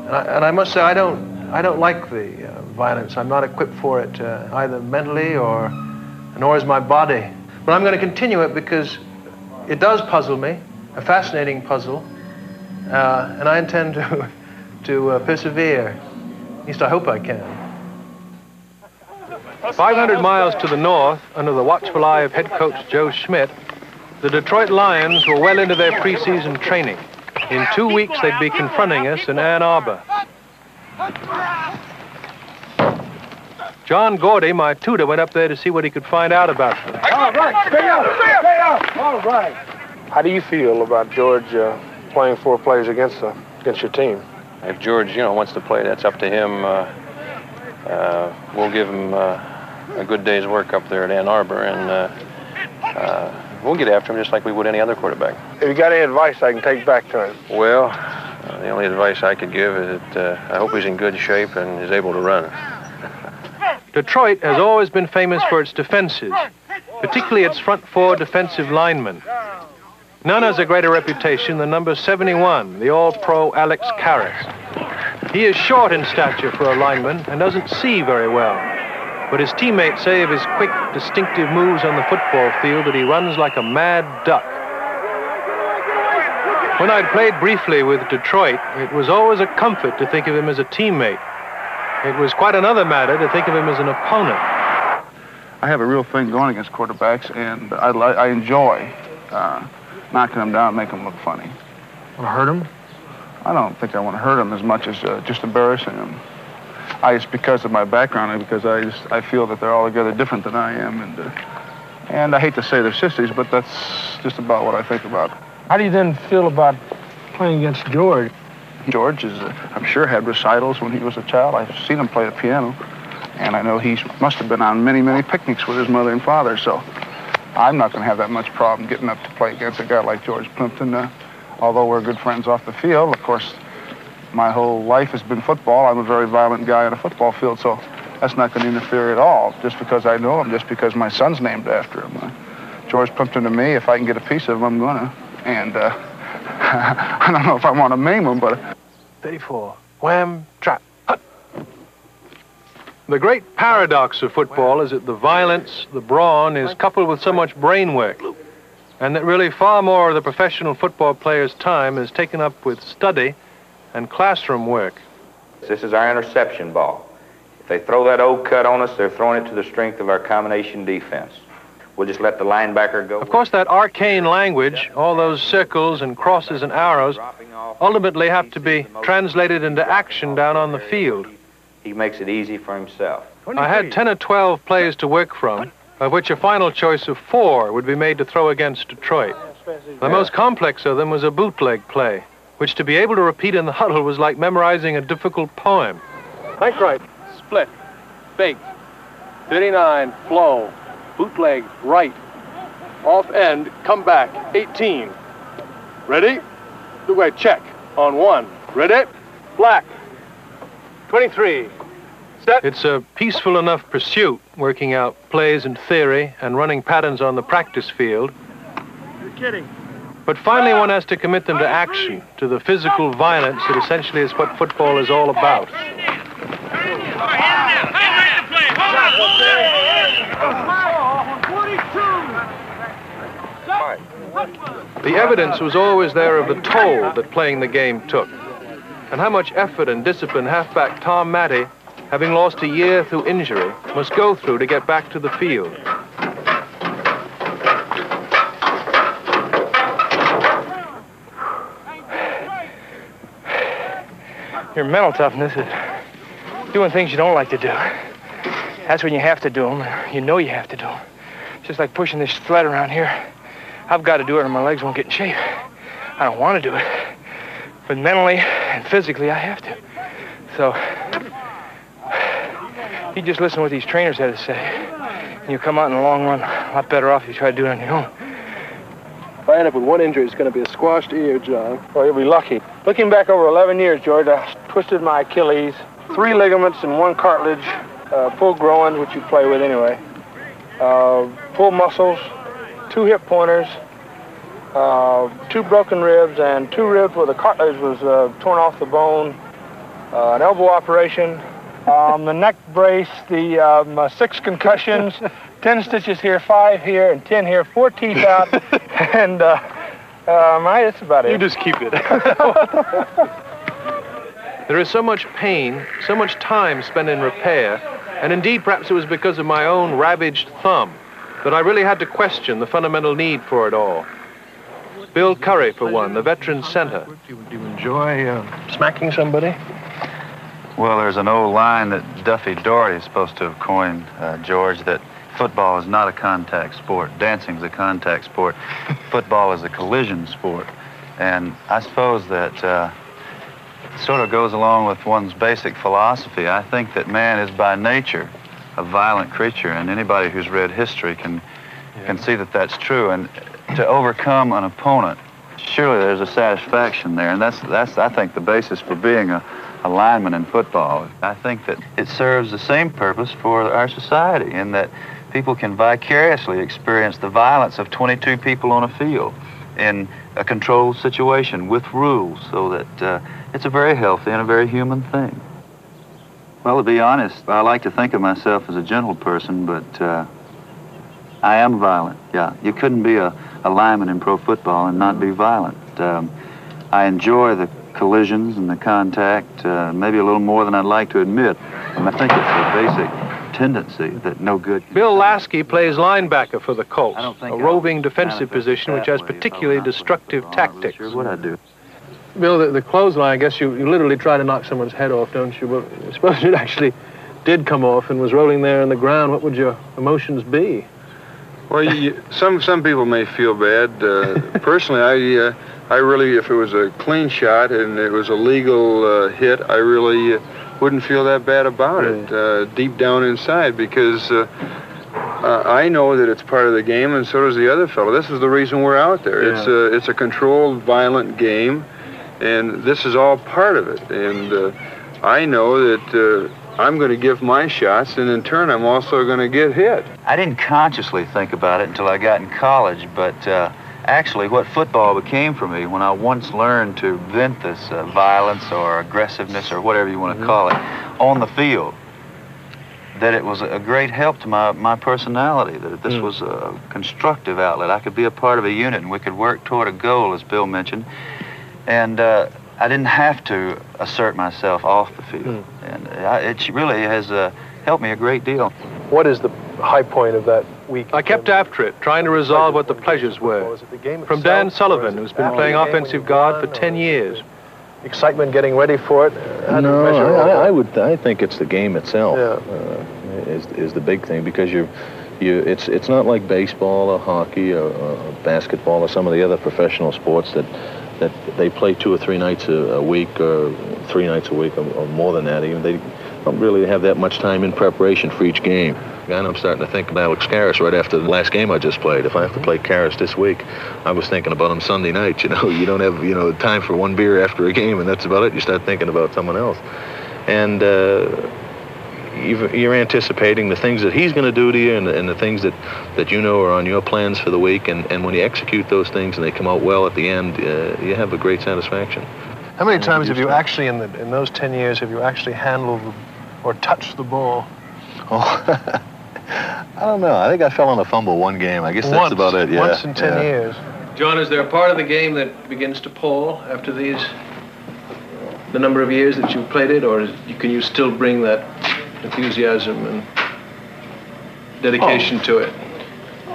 And I must say, I don't like the violence. I'm not equipped for it either mentally nor is my body. But I'm going to continue it because it does puzzle me, a fascinating puzzle, and I intend to persevere. At least I hope I can. 500 miles to the north, under the watchful eye of head coach Joe Schmidt, the Detroit Lions were well into their preseason training. In 2 weeks, they'd be confronting us in Ann Arbor. John Gordy, my tutor, went up there to see what he could find out about them. All right, stay up, stay up. All right. How do you feel about George playing 4 players against your team? If George, wants to play, that's up to him. We'll give him a good day's work up there at Ann Arbor, and We'll get after him just like we would any other quarterback. Have you got any advice I can take back to him? Well, the only advice I could give is that I hope he's in good shape and is able to run. Detroit has always been famous for its defenses, particularly its front four defensive linemen. None has a greater reputation than number 71, the all-pro Alex Karras. He is short in stature for a lineman and doesn't see very well. But his teammates say of his quick, distinctive moves on the football field that he runs like a mad duck. When I'd played briefly with Detroit, it was always a comfort to think of him as a teammate. It was quite another matter to think of him as an opponent. I have a real thing going against quarterbacks, and I enjoy knocking them down and making them look funny. Want to hurt him? I don't think I want to hurt them as much as just embarrassing them. It's because of my background and because I feel that they're altogether different than I am, and I hate to say they're sissies, but that's just about what I think about. How do you then feel about playing against George? George I'm sure, had recitals when he was a child. I've seen him play the piano, and I know he must have been on many, many picnics with his mother and father, so I'm not going to have that much problem getting up to play against a guy like George Plimpton. Although we're good friends off the field, of course, my whole life has been football. I'm a very violent guy on a football field, so that's not going to interfere at all, just because I know him, just because my son's named after him. George Plimpton to me, if I can get a piece of him, I'm going to. And I don't know if I want to maim him, but... 34. Wham, trap, hut. The great paradox of football is that the violence, the brawn, is coupled with so much brain work, and that really far more of the professional football player's time is taken up with study and classroom work. This is our interception ball. If they throw that old cut on us, they're throwing it to the strength of our combination defense. We'll just let the linebacker go. Of course, that arcane language, all those circles and crosses and arrows, ultimately have to be translated into action down on the field. He makes it easy for himself. I had 10 or 12 plays to work from, of which a final choice of 4 would be made to throw against Detroit. The most complex of them was a bootleg play, which to be able to repeat in the huddle was like memorizing a difficult poem. Hike right, split, fake, 39, flow, bootleg, right, off end, come back, 18. Ready? Look right, check, on 1. Ready? Black, 23. Set. It's a peaceful enough pursuit, working out plays and theory and running patterns on the practice field. You're kidding. But finally one has to commit them to action, to the physical violence that essentially is what football is all about. The evidence was always there of the toll that playing the game took, and how much effort and discipline halfback Tom Matty, having lost a year through injury, must go through to get back to the field. Your mental toughness is doing things you don't like to do. That's when you have to do them. You know you have to do them. It's just like pushing this sled around here. I've got to do it or my legs won't get in shape. I don't want to do it. But mentally and physically, I have to. So, you just listen to what these trainers had to say. And you'll come out in the long run a lot better off if you try to do it on your own. If I end up with one injury, it's going to be a squashed ear, John. Well, you'll be lucky. Looking back over 11 years, George, I twisted my Achilles, 3 ligaments and 1 cartilage, full groin, which you play with anyway, full muscles, 2 hip pointers, 2 broken ribs, and 2 ribs where the cartilage was torn off the bone, an elbow operation, the neck brace, the 6 concussions, 10 stitches here, 5 here, and 10 here, 4 teeth out, and that's about it. You just keep it. There is so much pain, so much time spent in repair, and indeed perhaps it was because of my own ravaged thumb that I really had to question the fundamental need for it all. Bill Curry, for one, the veteran center. Do you enjoy smacking somebody? Well, there's an old line that Duffy Daugherty is supposed to have coined, George, that football is not a contact sport. Dancing's a contact sport. Football is a collision sport. And I suppose that sort of goes along with one's basic philosophy. I think that man is by nature a violent creature, and anybody who's read history can see that that's true. And to overcome an opponent, surely there's a satisfaction there, and that's I think, the basis for being a lineman in football. I think that it serves the same purpose for our society in that people can vicariously experience the violence of 22 people on a field in a controlled situation with rules, so that it's a very healthy and a very human thing. Well, to be honest, I like to think of myself as a gentle person, but I am violent, yeah. You couldn't be a lineman in pro football and not be violent. I enjoy the collisions and the contact, maybe a little more than I'd like to admit. And I think it's a basic tendency that no good can... Bill Lasky plays linebacker for the Colts, a roving defensive position which has particularly destructive tactics. Sure what I do. Bill, the clothesline, I guess you literally try to knock someone's head off, don't you? But I suppose it actually did come off and was rolling there on the ground. What would your emotions be? Well, some people may feel bad. Personally, I really, if it was a clean shot and it was a legal hit, I really wouldn't feel that bad about it deep down inside, because I know that it's part of the game, and so does the other fellow. This is the reason we're out there. Yeah. It's a controlled, violent game, and this is all part of it. And I know that I'm going to give my shots, and in turn, I'm also going to get hit. I didn't consciously think about it until I got in college, but actually what football became for me when I once learned to vent this violence or aggressiveness or whatever you want to call it on the field, that it was a great help to my personality, that this was a constructive outlet. I could be a part of a unit and we could work toward a goal, as Bill mentioned, and I didn't have to assert myself off the field, and it really has helped me a great deal. What is the high point of that week? I kept after it, trying to resolve what the pleasures were. From Dan Sullivan, who's been playing offensive guard for 10 years. Excitement getting ready for it? I think it's the game itself is the big thing, because it's not like baseball or hockey or basketball or some of the other professional sports that they play 2 or 3 nights a week or 3 nights a week or more than that even. They don't really have that much time in preparation for each game. And I'm starting to think about Alex Karras right after the last game I just played. If I have to play Karras this week, I was thinking about him Sunday night. You don't have time for one beer after a game, and that's about it. You start thinking about someone else, and you're anticipating the things that he's going to do to you, and the things that are on your plans for the week. And when you execute those things and they come out well at the end, you have a great satisfaction. How many times have you actually, in those 10 years, have you actually handled or touched the ball? Oh, I don't know. I think I fell on a fumble one game. I guess that's about it. Yeah. Once in 10 years. John, is there a part of the game that begins to pall after the number of years that you've played it, or can you still bring that enthusiasm and dedication to it?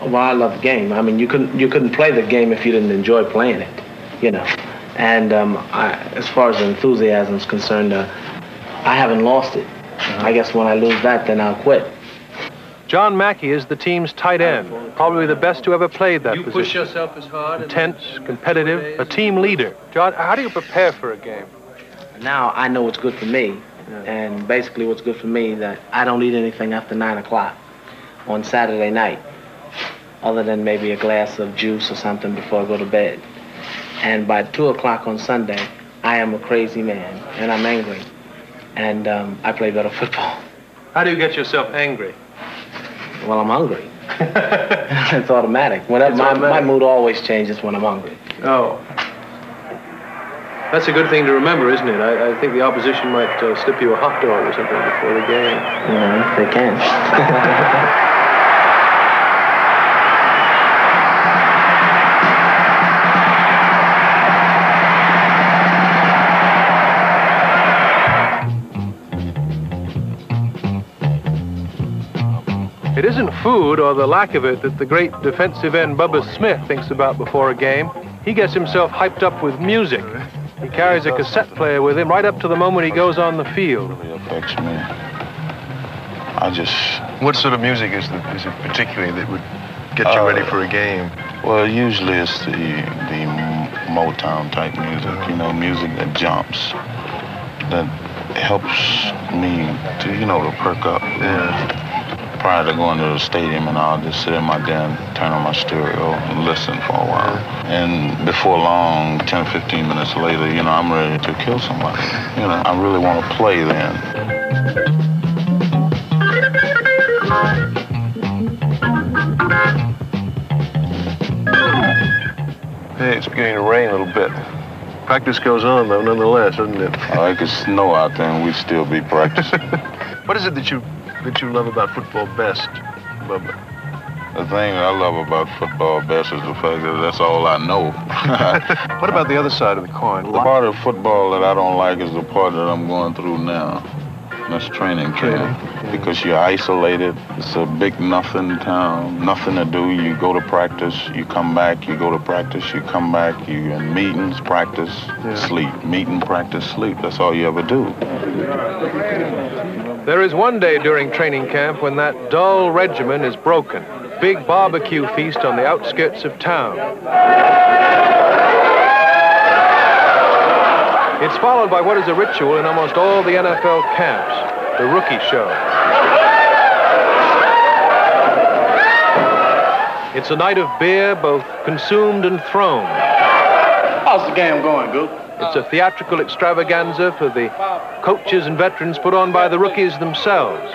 Well, I love the game. I mean, you couldn't play the game if you didn't enjoy playing it, And as far as the enthusiasm is concerned, I haven't lost it. I guess when I lose that, then I'll quit. John Mackey is the team's tight end, probably the best who ever played that position. You push yourself as hard. Intense, competitive, a team leader. John, how do you prepare for a game? Now I know what's good for me, and basically what's good for me that I don't eat anything after 9 o'clock on Saturday night, other than maybe a glass of juice or something before I go to bed. And by 2 o'clock on Sunday, I am a crazy man, and I'm angry, and I play better football. How do you get yourself angry? Well, I'm hungry. It's automatic. My mood always changes when I'm hungry. Oh. That's a good thing to remember, isn't it? I think the opposition might slip you a hot dog or something before the game. Yeah, they can. It isn't food or the lack of it that the great defensive end Bubba Smith thinks about before a game. He gets himself hyped up with music. He carries a cassette player with him right up to the moment he goes on the field. It really affects me. What sort of music is it particularly that would get you ready for a game? Well, usually it's the Motown type music, music that jumps, that helps me to, to perk up. Yeah. prior to going to the stadium, and I'll just sit in my den, turn on my stereo, and listen for a while. And before long, 10, 15 minutes later, you know, I'm ready to kill somebody. You know, I really want to play then. Hey, it's beginning to rain a little bit. Practice goes on, though, nonetheless, doesn't it? Oh, it could snow out there, and we'd still be practicing. What is it that you love about football best, Bubba? The thing I love about football best is the fact that that's all I know. What about the other side of the coin? The part of football that I don't like is the part that I'm going through now. That's training camp. Because you're isolated. It's a big nothing town. Nothing to do. You go to practice, you come back, you go to practice, you come back, you in meetings, practice, sleep. Meeting, practice, sleep. That's all you ever do. There is one day during training camp when that dull regimen is broken. Big barbecue feast on the outskirts of town. It's followed by what is a ritual in almost all the NFL camps, the rookie show. It's a night of beer, both consumed and thrown. How's the game going, Goop? It's a theatrical extravaganza for the coaches and veterans put on by the rookies themselves.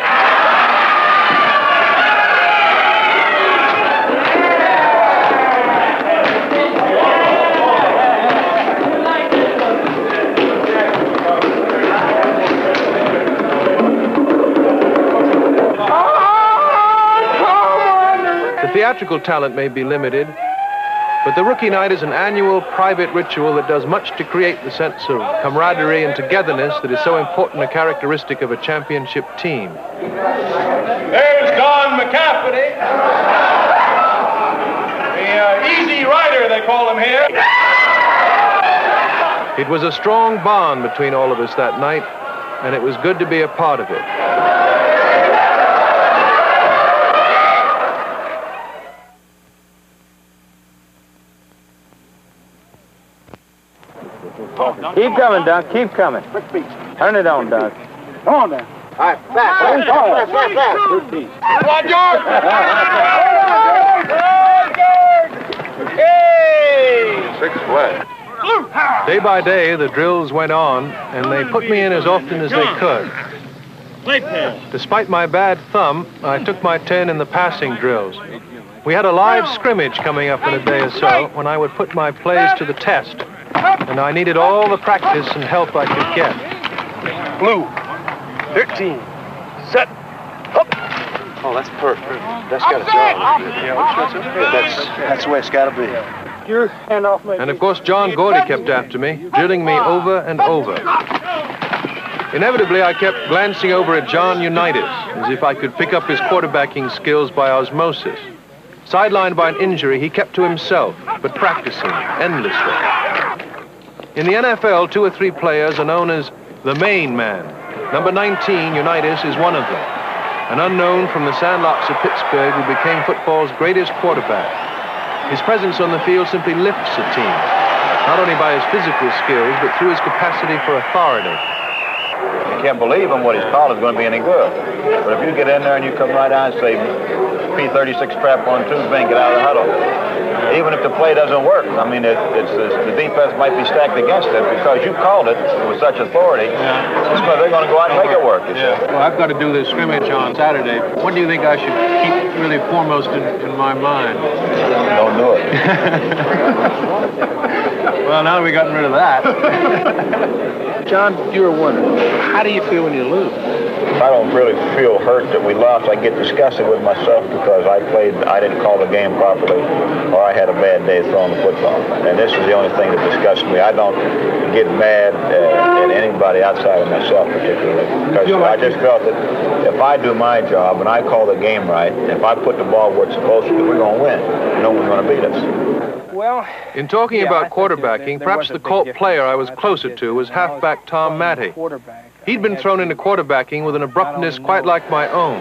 The theatrical talent may be limited, but the rookie night is an annual private ritual that does much to create the sense of camaraderie and togetherness that is so important a characteristic of a championship team. There's Don McCafferty. The easy rider, they call him here. It was a strong bond between all of us that night, and it was good to be a part of it. Keep coming, Doc. Keep coming. Turn it on, Doc. Come on, then. All right, flat. Come on, George. Hey! 6 flat. Day by day, the drills went on, and they put me in as often as they could. Despite my bad thumb, I took my turn in the passing drills. We had a live scrimmage coming up in a day or so when I would put my plays to the test, and I needed all the practice and help I could get. Blue, 13, set, up. Oh, that's perfect. That's got a job. That's the way it's got to be. Your hand off me. And of course, John Gordy kept after me, drilling me over and over. Inevitably, I kept glancing over at John Unitas, as if I could pick up his quarterbacking skills by osmosis. Sidelined by an injury, he kept to himself, but practicing endlessly. In the NFL, 2 or 3 players are known as the main man. Number 19, Unitas, is one of them. An unknown from the Sandlots of Pittsburgh who became football's greatest quarterback. His presence on the field simply lifts a team, not only by his physical skills, but through his capacity for authority. You can't believe him what he's called is going to be any good. But if you get in there and you come right out and say, P36 trap on 2, bang, get out of the huddle. Even if the play doesn't work, I mean, the defense might be stacked against it because you called it with such authority. They're going to go out and make it work. Well, I've got to do this scrimmage on Saturday. What do you think I should keep really foremost in my mind? Don't do it. Well, now we've gotten rid of that. John, you're a winner. How do you feel when you lose? I don't really feel hurt that we lost. I get disgusted with myself because I didn't call the game properly, or I had a bad day throwing the football. And this is the only thing that disgusts me. I don't get mad at anybody outside of myself particularly, because I just felt that if I do my job and I call the game right, if I put the ball where it's supposed to, we're going to win. No one's going to beat us. Well, in talking about quarterbacking, perhaps the Colt player I was closer to was halfback Tom Matty. He'd been thrown into quarterbacking with an abruptness quite like my own.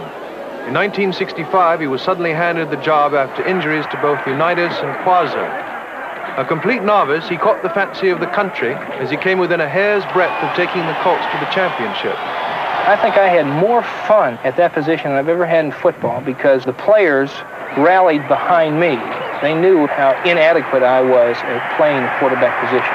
In 1965, he was suddenly handed the job after injuries to both Unitas and Quazzo. A complete novice, he caught the fancy of the country as he came within a hair's breadth of taking the Colts to the championship. I think I had more fun at that position than I've ever had in football because the players rallied behind me. They knew how inadequate I was at playing the quarterback position.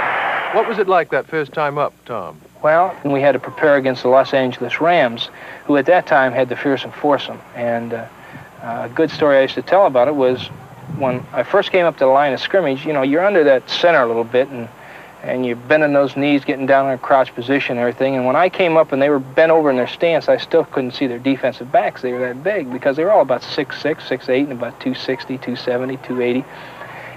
What was it like that first time up, Tom? Well, we had to prepare against the Los Angeles Rams, who at that time had the fearsome foursome. And a good story I used to tell about it was when I first came up to the line of scrimmage, you know, you're under that center a little bit, and you're bending those knees, getting down in a crouch position and everything. And when I came up and they were bent over in their stance, I still couldn't see their defensive backs. They were that big because they were all about 6'6", 6'8", and about 260, 270, 280.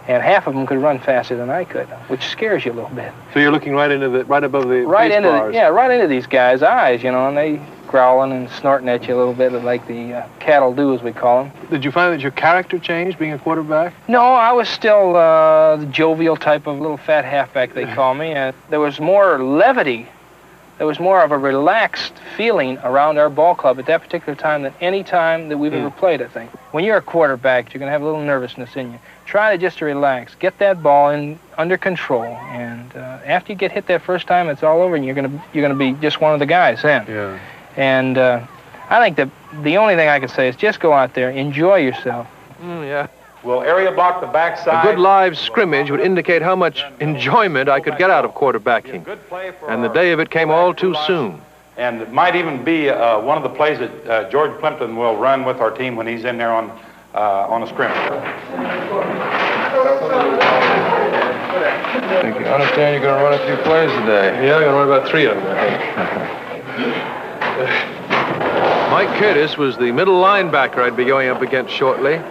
And half of them could run faster than I could, which scares you a little bit. So you're looking right above the right into these guys' eyes, you know, and they growling and snorting at you a little bit like the cattle do, as we call them. Did you find that your character changed being a quarterback? No, I was still the jovial type of little fat halfback, they call me. And there was more levity. There was more of a relaxed feeling around our ball club at that particular time than any time that we've ever played, I think. When you're a quarterback, you're going to have a little nervousness in you. Try to just relax, get that ball under control, and after you get hit that first time, it's all over, and you're gonna be just one of the guys then. Yeah. And I think that the only thing I can say is just go out there, enjoy yourself. Yeah. We'll area block the backside. A good live scrimmage would indicate how much enjoyment I could get out of quarterbacking, and the day of it came all too soon. And it might even be one of the plays that George Plimpton will run with our team when he's in there on a scrimmage. I understand you're going to run a few plays today. Yeah, I'm going to run about 3 of them, I think. Mike Curtis was the middle linebacker I'd be going up against shortly.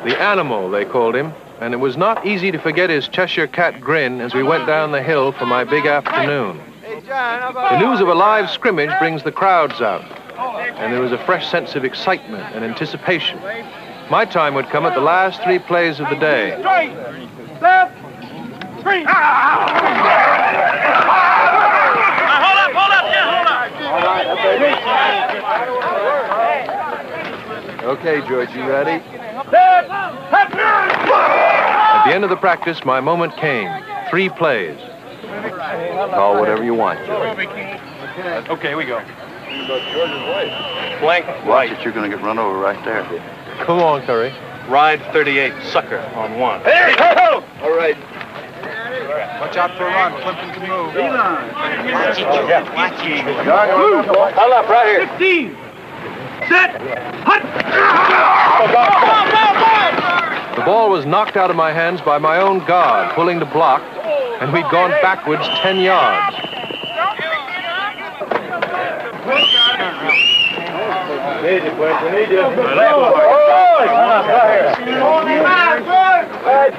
The Animal, they called him. And it was not easy to forget his Cheshire Cat grin as we went down the hill for my big afternoon. The news of a live scrimmage brings the crowds out, and there was a fresh sense of excitement and anticipation. My time would come at the last 3 plays of the day. Left, 3. Okay, George, you ready? At the end of the practice, my moment came. 3 plays. Call whatever you want, George. Okay, we go. Blank right. Watch it, you're going to get run over right there. Come on, Curry. Ride 38, sucker on 1. Hey, ho! All right. Watch out for a run. Plimpton can move. Watch it. Hold up, right here. 15. Set. Hut. The ball was knocked out of my hands by my own guard, pulling to block, and we'd gone backwards 10 yards.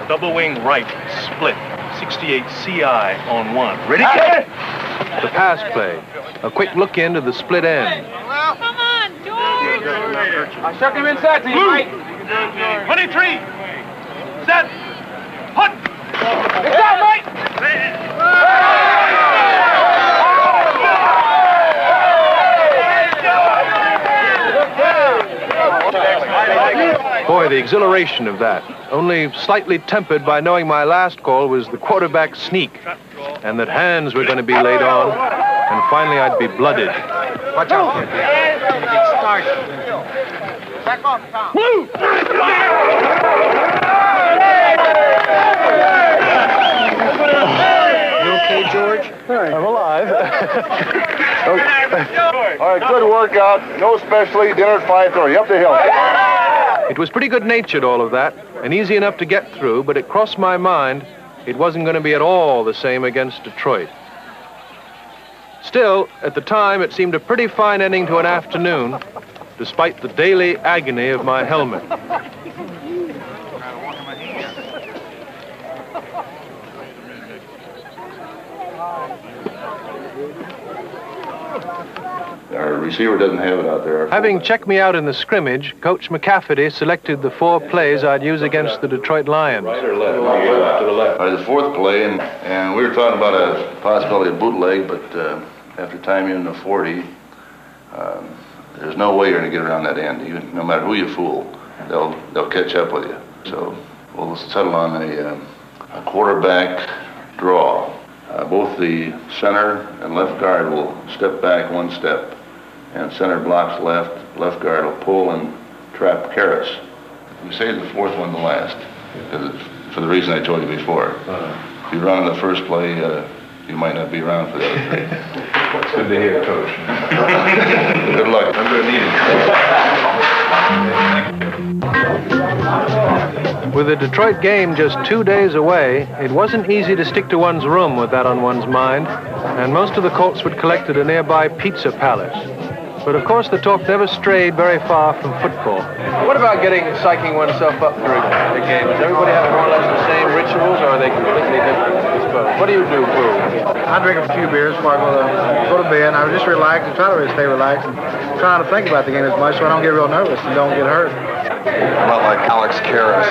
Double wing right, split. 68 CI on 1. Ready? The pass play. A quick look into the split end. Well, come on, George. I stuck him inside to you, Mike. 23. Set. Hut. Inside, Mike. Boy, the exhilaration of that. Only slightly tempered by knowing my last call was the quarterback sneak, and that hands were going to be laid on, and finally I'd be blooded. Watch out, kid. Get started. Back off, Tom. Blue! You okay, George? I'm alive. All right, good workout. No specialty. Dinner at 5:30. Up the hill. It was pretty good-natured, all of that, and easy enough to get through, but it crossed my mind it wasn't going to be at all the same against Detroit. Still, at the time, it seemed a pretty fine ending to an afternoon, despite the daily agony of my helmet. Our receiver doesn't have it out there. Having checked me out in the scrimmage, Coach McCafferty selected the 4 plays I'd use against the Detroit Lions. Right or left? To the left. All right, the 4th play, and we were talking about a possibility of bootleg, but after time you in the 40, there's no way you're going to get around that end. No matter who you fool, they'll catch up with you. So we'll settle on a quarterback draw. Both the center and left guard will step back 1 step, and center blocks left. Left guard will pull and trap Karras. We save the fourth one to last, because for the reason I told you before. If you run in the first play, you might not be around for the other three. It's good to hear, Coach. Good luck. I'm going to need it. With the Detroit game just 2 days away, it wasn't easy to stick to one's room with that on one's mind, and most of the Colts would collect at a nearby pizza palace. But of course the talk never strayed very far from football. What about psyching oneself up for a game? Does everybody have more or less the same rituals, or are they completely different, I suppose? What do you do, Pooh? I drink a few beers before I go to bed, and I just relax and try to stay relaxed and try to think about the game as much so I don't get real nervous and don't get hurt. I'm not like Alex Karras,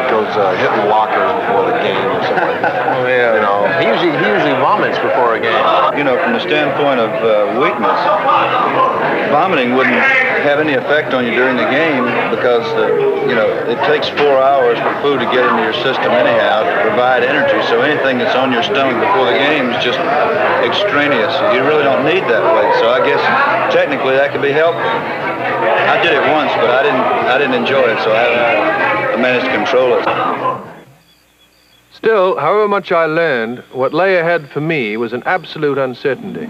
goes hitting lockers before the game or something like that. Oh, yeah. You know, He usually vomits before a game. You know, from the standpoint of weakness, vomiting wouldn't have any effect on you during the game because, you know, it takes 4 hours for food to get into your system anyhow to provide energy. So anything that's on your stomach before the game is just extraneous. You really don't need that way. So I guess technically that could be helpful. I did it once, but I didn't enjoy it, so I haven't managed to control it. Still, however much I learned, what lay ahead for me was an absolute uncertainty.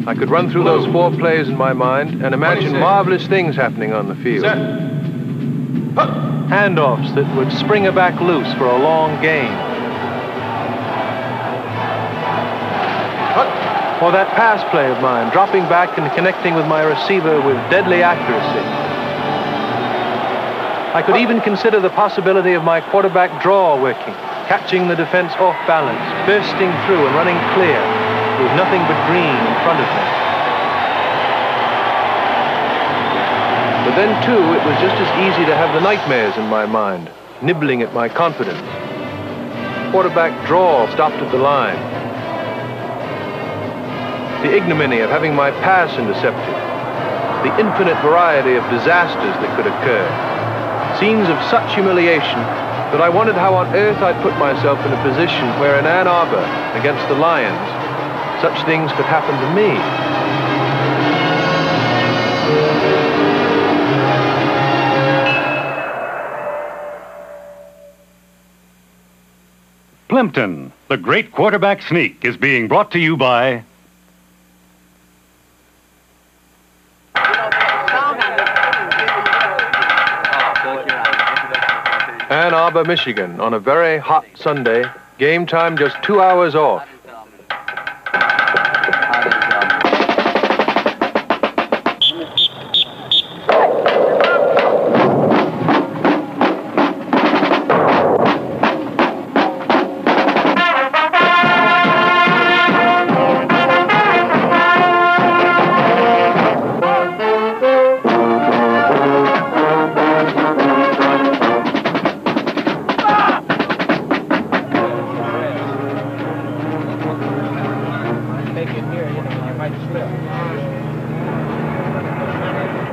I could run through those 4 plays in my mind and imagine marvelous things happening on the field. Handoffs that would spring her back loose for a long gain. Or that pass play of mine, dropping back and connecting with my receiver with deadly accuracy. I could even consider the possibility of my quarterback draw working, catching the defense off balance, bursting through and running clear, with nothing but green in front of me. But then, too, it was just as easy to have the nightmares in my mind, nibbling at my confidence. Quarterback draw stopped at the line. The ignominy of having my pass intercepted. The infinite variety of disasters that could occur. Scenes of such humiliation that I wondered how on earth I'd put myself in a position where in Ann Arbor, against the Lions, such things could happen to me. Plimpton, the great quarterback sneak, is being brought to you by Ann Arbor, Michigan, on a very hot Sunday, game time just 2 hours off.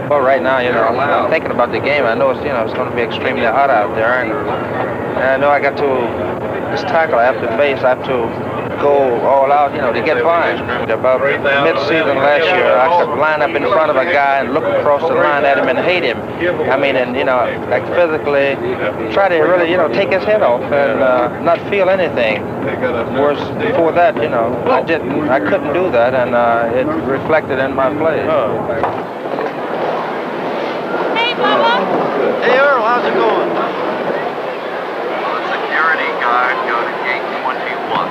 Well, right now, you know, I'm thinking about the game. I know it's, it's going to be extremely hot out there, and I know I got to this tackle I have to face. I have to go all out, to get by. About mid-season last year, I could line up in front of a guy and look across the line at him and hate him. I mean, and like physically try to really, take his head off and not feel anything. Whereas before that, I couldn't do that, and it reflected in my play. Hey, Earl, how's it going? Security guard, go to gate 21.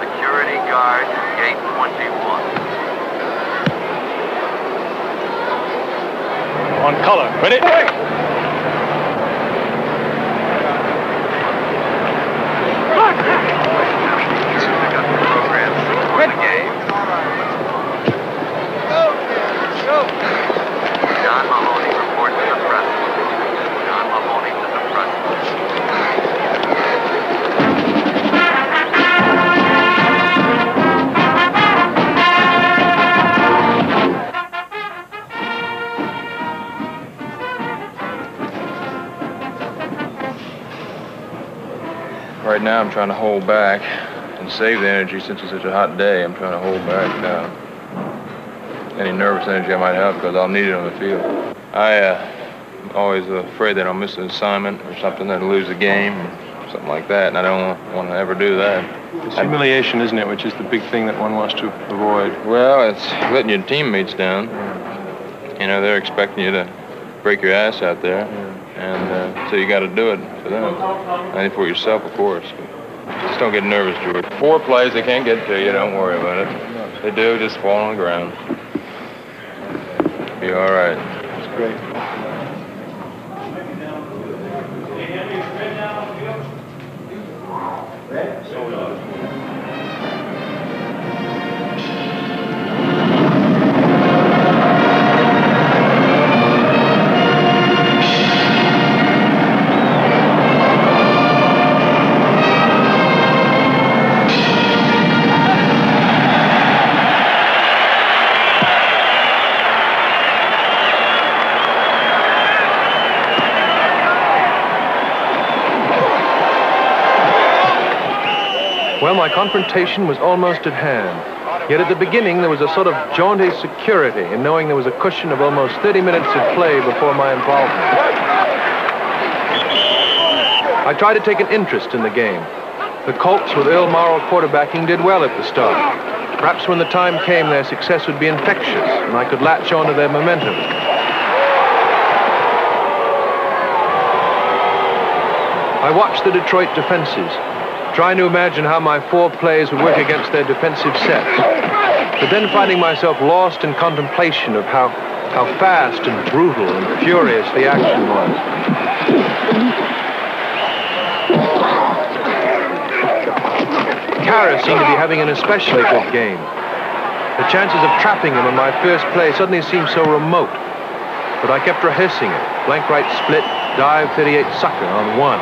Security guard, gate 21. on color. Ready? John Mahoney reports to the press. John Mahoney to the press. Right now I'm trying to hold back and save the energy since it's such a hot day. I'm trying to hold back now. any nervous energy I might have because I'll need it on the field. I'm always afraid that I'll miss an assignment or something, that I'll lose a game, or something like that, and I don't want to ever do that. It's humiliation, isn't it, which is the big thing that one wants to avoid? Well, it's letting your teammates down. You know, they're expecting you to break your ass out there, and so you got to do it for them. And for yourself, of course. But just don't get nervous, George. 4 plays, they can't get to you. Don't worry about it. They do, just fall on the ground. Be all right. That's great. Well, my confrontation was almost at hand. Yet at the beginning, there was a sort of jaunty security in knowing there was a cushion of almost 30 minutes of play before my involvement. I tried to take an interest in the game. The Colts, with Earl Morrall quarterbacking, did well at the start. Perhaps when the time came, their success would be infectious, and I could latch on to their momentum. I watched the Detroit defenses, trying to imagine how my 4 plays would work against their defensive sets, but then finding myself lost in contemplation of how fast and brutal and furious the action was. Karras seemed to be having an especially good game. The chances of trapping him on my first play suddenly seemed so remote, but I kept rehearsing it. Blank right split, dive 38 sucker on 1.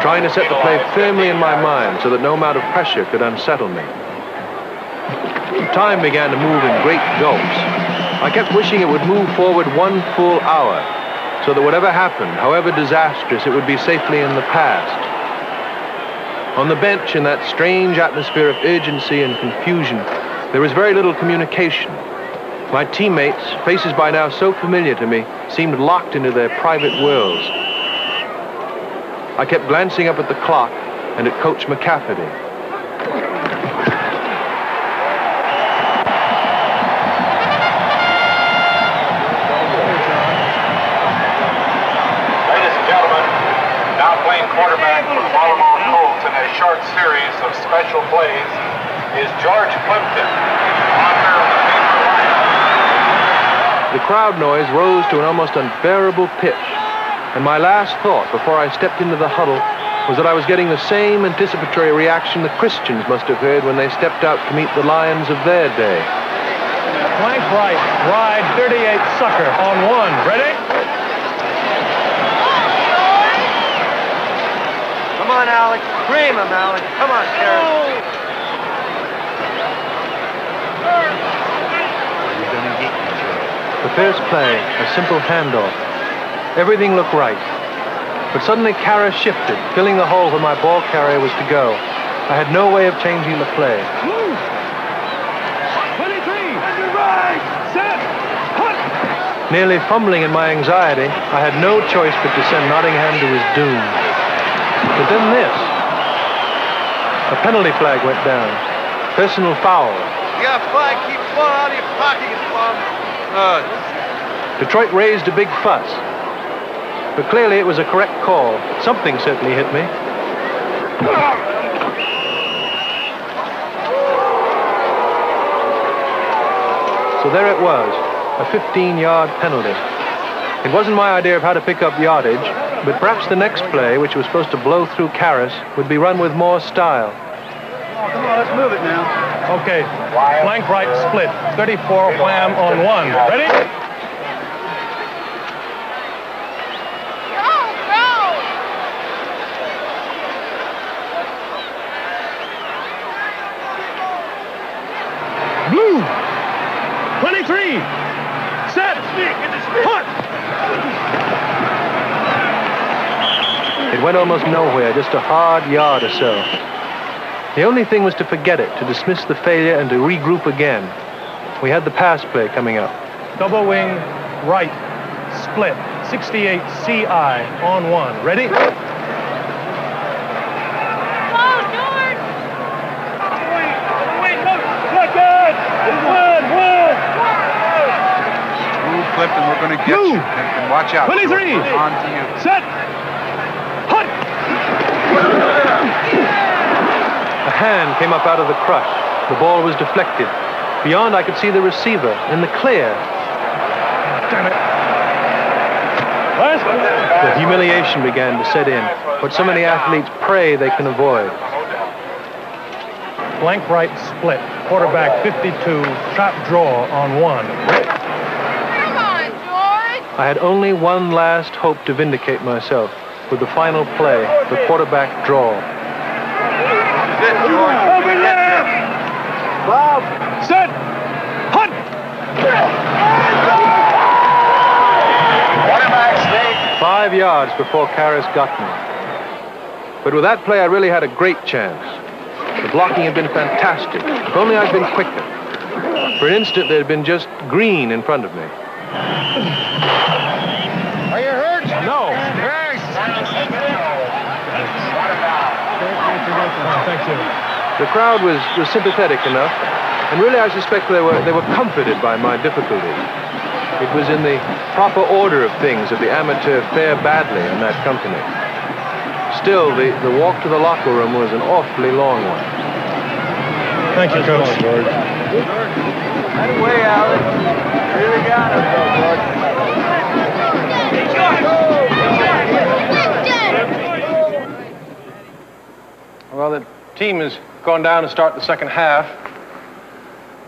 Trying to set the play firmly in my mind so that no amount of pressure could unsettle me. Time began to move in great gulps. I kept wishing it would move forward 1 full hour, so that whatever happened, however disastrous, it would be safely in the past. On the bench, in that strange atmosphere of urgency and confusion, there was very little communication. My teammates, faces by now so familiar to me, seemed locked into their private worlds. I kept glancing up at the clock and at Coach McCafferty. Ladies and gentlemen, now playing quarterback for the Baltimore Colts in a short series of special plays is George Plimpton, author of the paper. The crowd noise rose to an almost unbearable pitch. And my last thought before I stepped into the huddle was that I was getting the same anticipatory reaction the Christians must have heard when they stepped out to meet the Lions of their day. Flank right, ride 38 sucker on 1. Ready? Come on, Alex. Cream him, Alex. Come on, Karen. The first play, a simple handoff. Everything looked right. But suddenly Karras shifted, filling the hole where my ball carrier was to go. I had no way of changing the play. 23, right, set, hut. Nearly fumbling in my anxiety, I had no choice but to send Nottingham to his doom. But then this. A penalty flag went down. Personal foul. You got a flag, keep falling out of your pocket, you bum. Detroit raised a big fuss. But clearly it was a correct call. Something certainly hit me. So there it was, a 15-yard penalty. It wasn't my idea of how to pick up yardage, but perhaps the next play, which was supposed to blow through Karras, would be run with more style. Come on, let's move it now. Okay, flank right split, 34 wham on 1. Ready? Blue, 23, set, hut. It went almost nowhere, just a hard yard or so. The only thing was to forget it, to dismiss the failure and to regroup again. We had the pass play coming up. Double wing, right, split, 68 CI on 1. Ready? Plimpton, we're going to get you. And watch out. 23. On to you. Set. Hut. A hand came up out of the crush. The ball was deflected. Beyond, I could see the receiver in the clear. Damn it. The humiliation began to set in. What so many athletes pray they can avoid. Blank right split. Quarterback 52. Trap draw on 1. I had only one last hope to vindicate myself with the final play, the quarterback draw. This is it, George. Over there! Bob! Set! Hunt! Quarterback sneak. 5 yards before Karras got me. But with that play, I really had a great chance. The blocking had been fantastic. If only I'd been quicker. For an instant, there had been just green in front of me. Are you hurt? No. Thank you. The crowd was sympathetic enough, and really I suspect they were comforted by my difficulty. It was in the proper order of things that the amateur fared badly in that company. Still, the walk to the locker room was an awfully long one. Thank you, Coach. George. That way, Alex. Really got him, George. Well, the team has gone down to start the second half.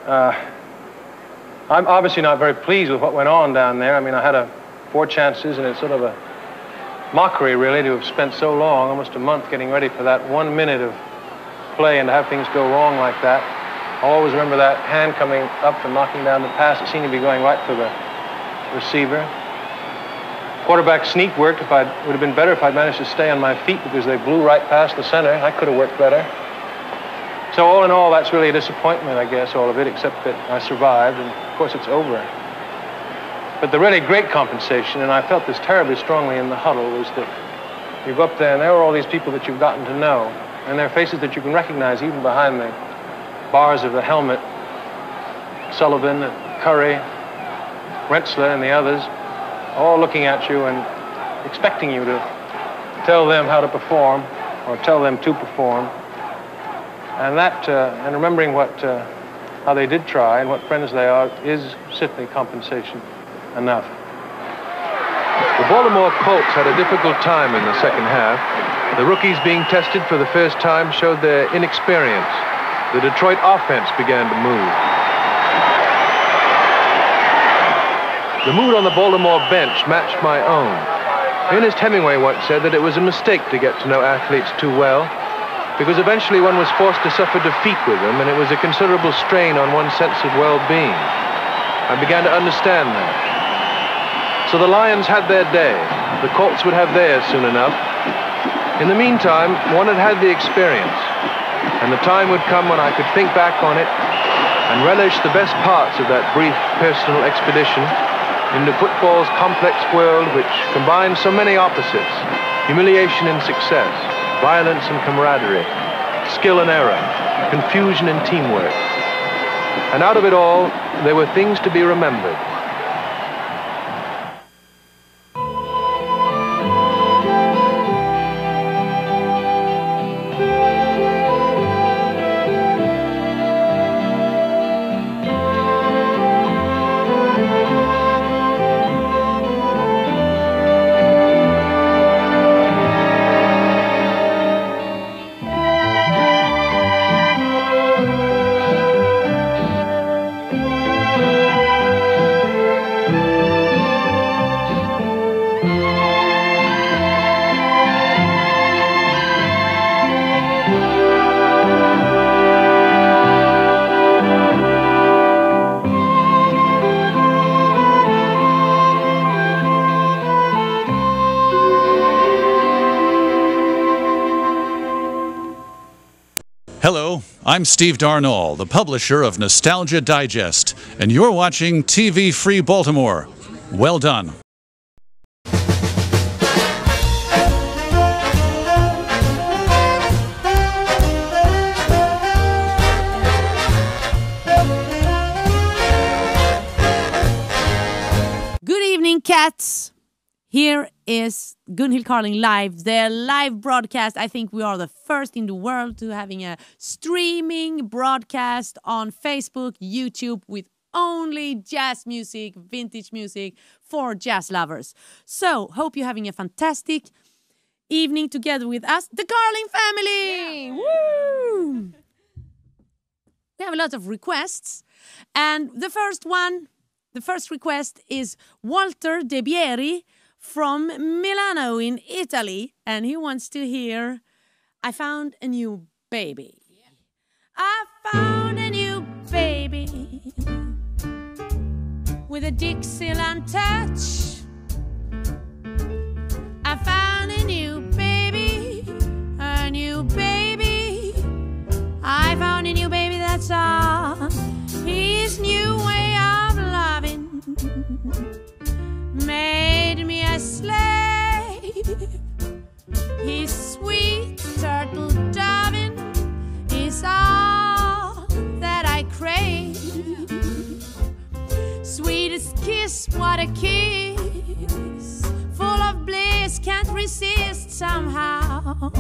I'm obviously not very pleased with what went on down there. I mean, I had 4 chances, and it's sort of a mockery, really, to have spent so long, almost a month, getting ready for that 1 minute of play and to have things go wrong like that. I'll always remember that hand coming up and knocking down the pass. It seemed to be going right for the receiver. Quarterback sneak worked. Would have been better if I'd managed to stay on my feet because they blew right past the center. I could have worked better. So all in all, that's really a disappointment, I guess, all of it, except that I survived, and of course it's over. But the really great compensation, and I felt this terribly strongly in the huddle, was that you go up there and there are all these people that you've gotten to know, and their faces that you can recognize even behind the bars of the helmet. Sullivan, Curry, Rensselaer, and the others, all looking at you and expecting you to tell them how to perform or tell them to perform. And that, and remembering how they did try and what friends they are is certainly compensation enough. The Baltimore Colts had a difficult time in the second half. The rookies being tested for the first time showed their inexperience. The Detroit offense began to move. The mood on the Baltimore bench matched my own. Ernest Hemingway once said that it was a mistake to get to know athletes too well, because eventually one was forced to suffer defeat with them, and it was a considerable strain on one's sense of well-being. I began to understand that. So the Lions had their day. The Colts would have theirs soon enough. In the meantime, one had had the experience, and the time would come when I could think back on it and relish the best parts of that brief personal expedition into football's complex world, which combines so many opposites: humiliation and success, violence and camaraderie, skill and error, confusion and teamwork. And out of it all, there were things to be remembered. Hello, I'm Steve Darnall, the publisher of Nostalgia Digest, and you're watching TV Free Baltimore. Well done. Good evening, cats. Here is Gunhild Carling Live, the live broadcast. I think we are the first in the world to having a streaming broadcast on Facebook, YouTube with only jazz music, vintage music for jazz lovers. So, hope you're having a fantastic evening together with us, the Carling family. Yeah. Woo! We have a lot of requests, and the first request is Walter De Bieri from Milano in Italy, and he wants to hear I Found a New Baby. Yeah. I found a new baby with a Dixieland touch. I found a new baby, a new baby. I found a new baby, that's all. His new way of loving made me a slave. His sweet turtle doving is all that I crave. Sweetest kiss, what a kiss, full of bliss, can't resist somehow.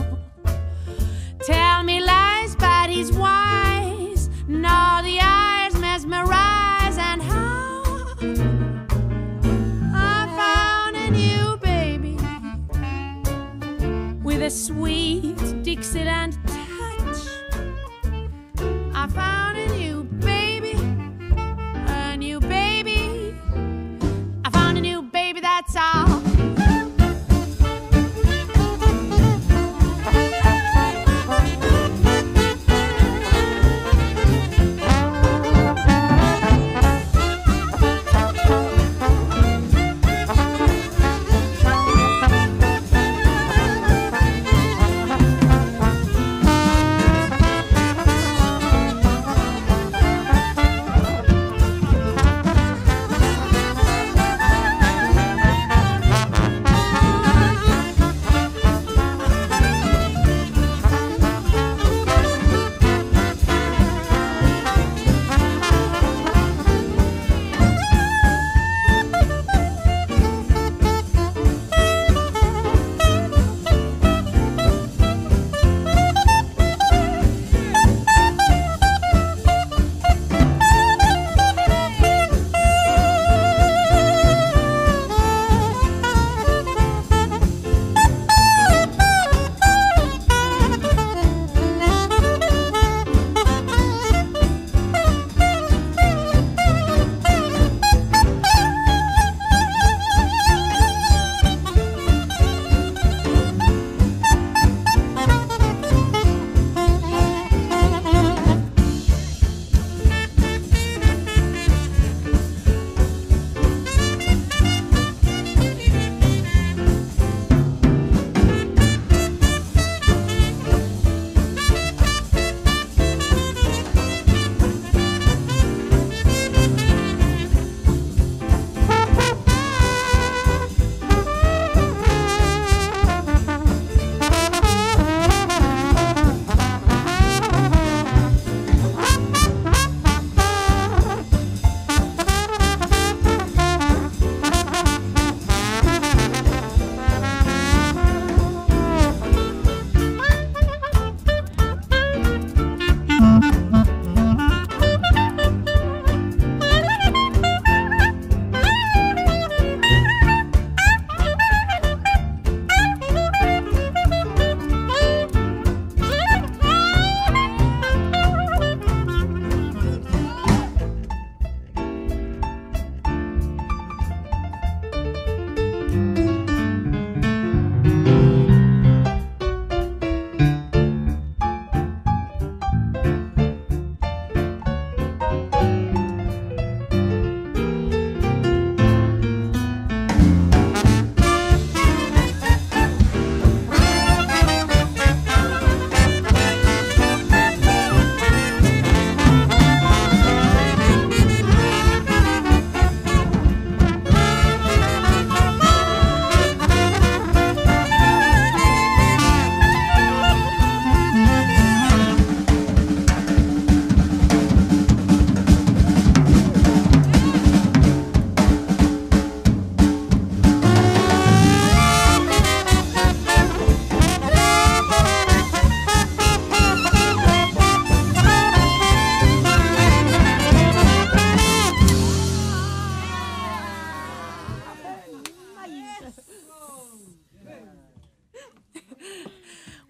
Tell me lies, but he's wise, now the eyes mesmerize, and how I found a new baby with a sweet Dixieland touch. I found a new baby, a new baby. I found a new baby, that's all.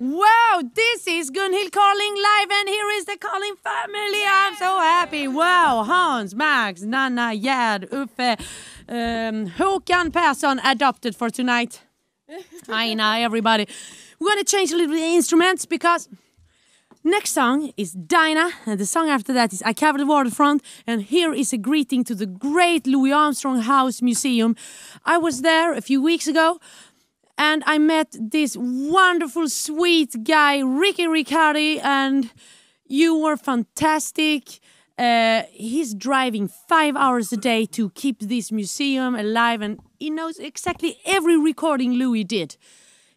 Wow, this is Gunhild Carling live, and here is the Carling family. I'm so happy. Wow, Hans, Max, Nanna, Gerd, Uffe, Håkan Persson adopted for tonight. Aina, everybody. We're going to change a little bit the instruments because next song is Dinah, and the song after that is I Covered the Waterfront, and here is a greeting to the great Louis Armstrong House Museum. I was there a few weeks ago, and I met this wonderful, sweet guy, Ricky Riccardi, and you were fantastic. He's driving 5 hours a day to keep this museum alive, and he knows exactly every recording Louis did.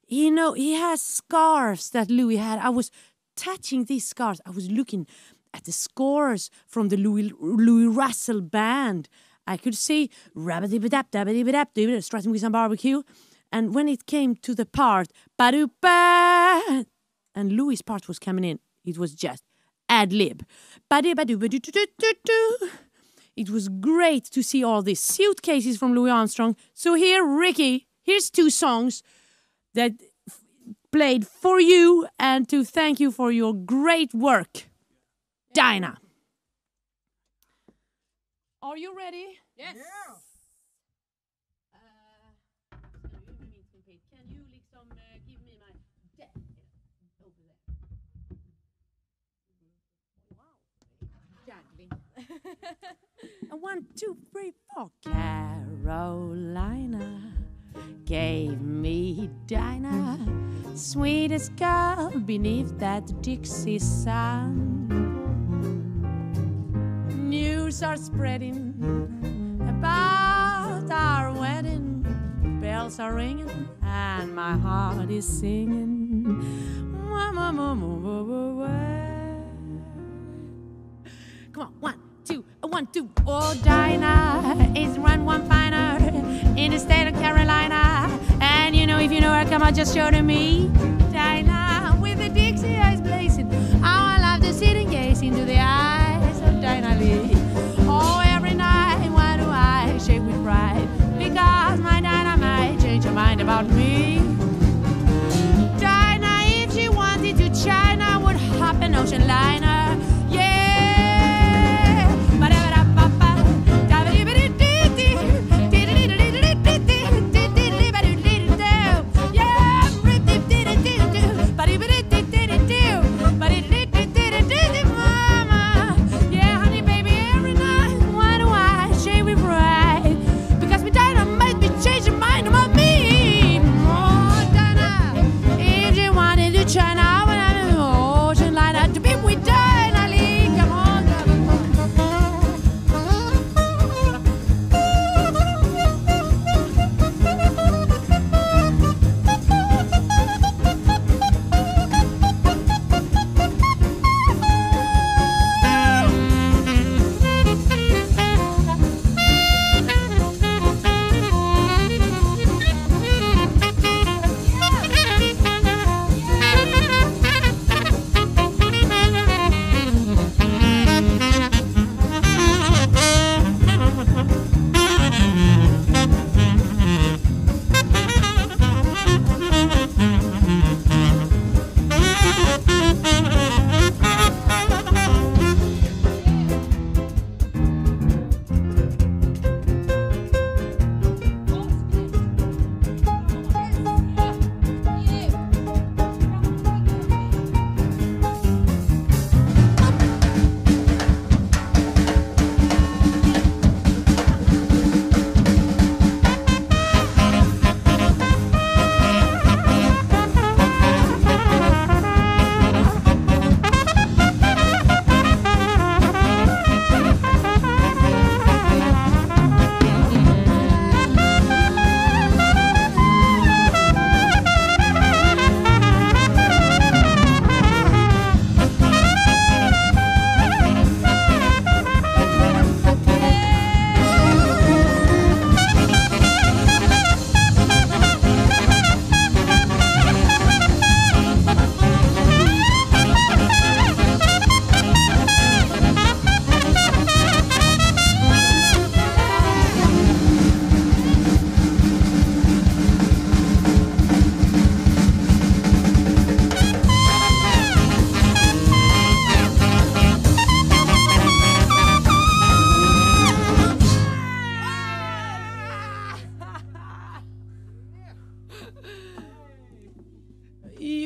He has scarves that Louis had. I was touching these scarves. I was looking at the scores from the Louis Russell band. I could see rabbit-dip-dap-dap-dip-dap-dip, starting with some barbecue. And when it came to the part, ba-do-ba, and Louis' part was coming in, it was just ad-lib. Ba-do-ba-do-ba-do-do-do-do. It was great to see all these suitcases from Louis Armstrong. So here, Ricky, here's 2 songs that played for you and to thank you for your great work. Dinah. Are you ready? Yes. Yeah. Can you give me my deck over there? Wow. 1, 2, 3, 4. Carolina gave me Dinah, sweetest girl beneath that Dixie sun. News are spreading about our wedding. Bells are ringing and my heart is singing. Come on, 1, 2, 1, 2. Oh, Dinah is one finer in the state of Carolina. And if you know her, come on, just show to me. Dinah with the Dixie eyes blazing. How I love to sit and gaze into the eyes of Dinah Lee. Oh, every night, why do I shake with pride? Because my Dinah might change her mind about me. Dinah, if she wanted to China, would hop an ocean liner. Yeah. China, when I'm in the ocean liner to be with Dinah.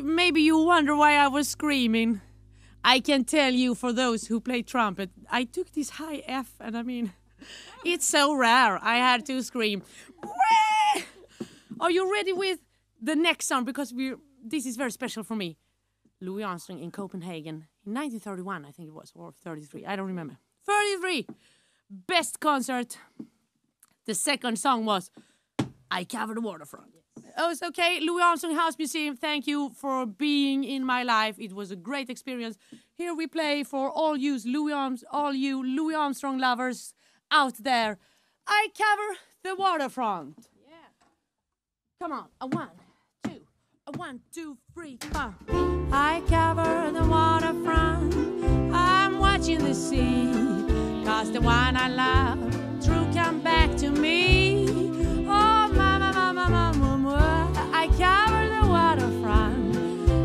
maybe you wonder why I was screaming. I can tell you, for those who play trumpet, I took this high F, and I mean, it's so rare. I had to scream. Wah! Are you ready with the next song? Because this is very special for me. Louis Armstrong in Copenhagen in 1931, I think it was, or 33. I don't remember. 33! Best concert. The second song was I Cover the Waterfront. Oh, it's okay. Louis Armstrong House Museum, thank you for being in my life. It was a great experience. Here we play for all you Louis Armstrong lovers out there. I Cover the Waterfront. Yeah. Come on. A 1, 2, a 1, 2, 3, 4. I cover the waterfront. I'm watching the sea. 'Cause the one I love true come back to me. Oh, mama, mama, mama, mama. I cover the waterfront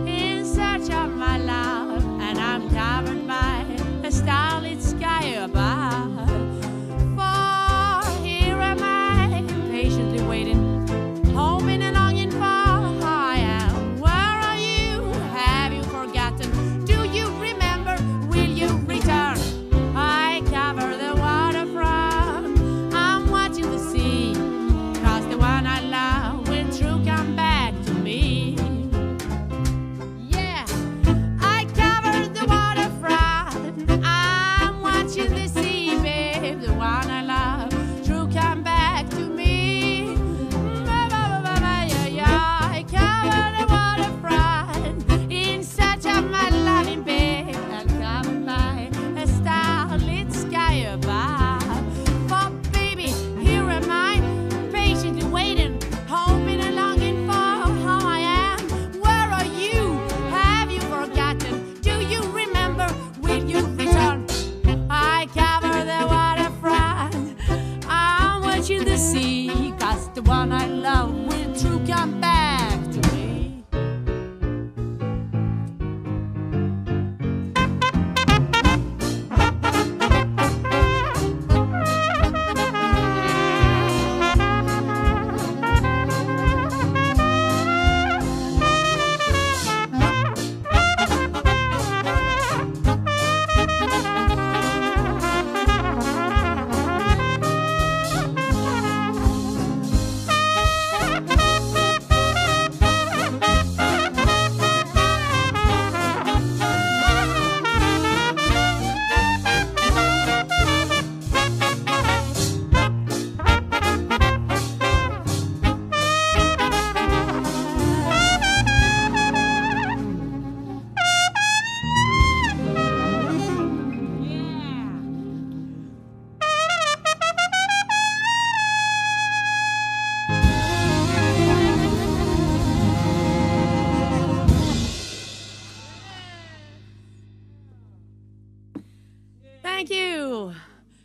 in search of my love, and I'm covered by a starlit sky above. For here am I, patiently waiting, hoping and longing for I am. Where are you? Have you forgotten? Do you remember? Will you return? I cover the waterfront. I'm watching the sea. 'Cause the one I love will true come back to me. Yeah, I cover the waterfront. I'm watching the sea, babe. The one I love true come back to me. I cover the waterfront in search of my loving babe, and covered by a starlit sky above. For baby, here am I, patiently waiting, hoping and longing for how I am. Where are you? Have you forgotten? Do you remember? Will you return? I cover the waterfront. I'm watching the sea, 'cause the one I love will true come back to me. Thank you.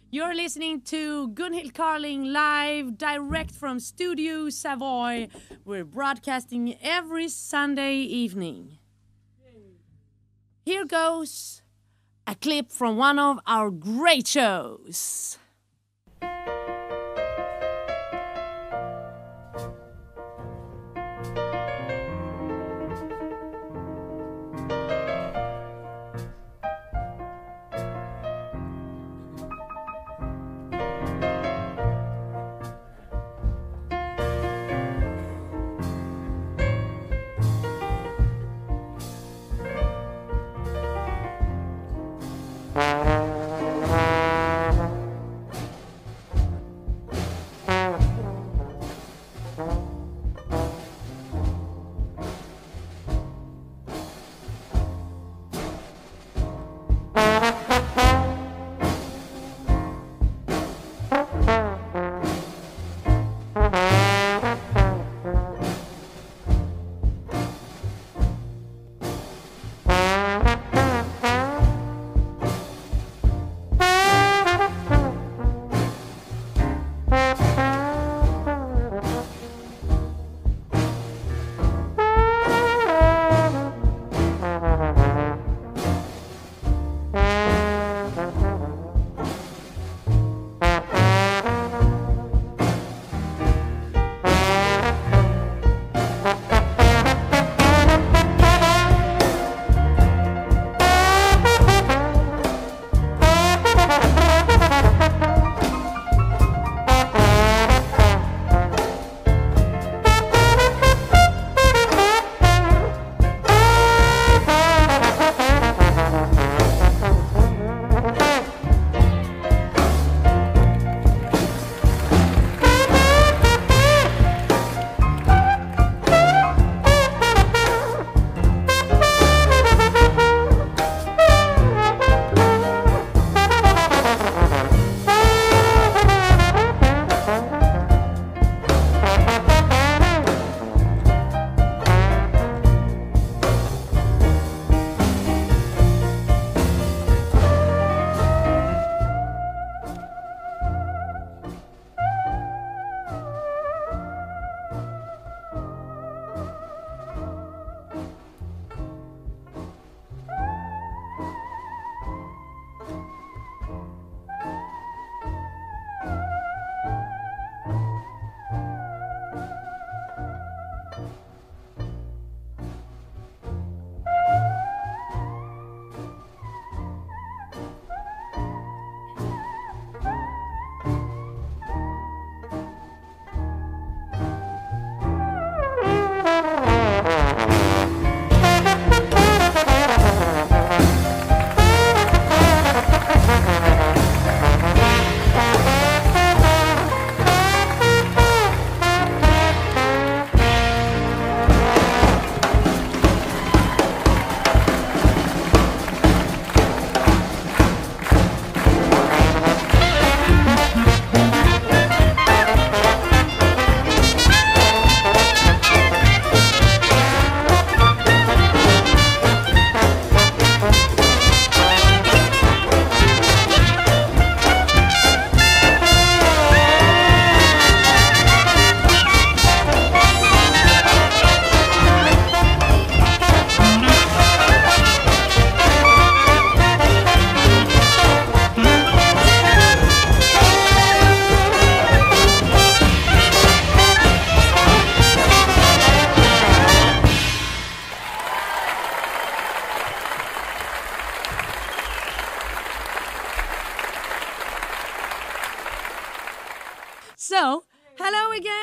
You're listening to Gunhild Carling live, direct from Studio Savoy. We're broadcasting every Sunday evening. Here goes a clip from one of our great shows.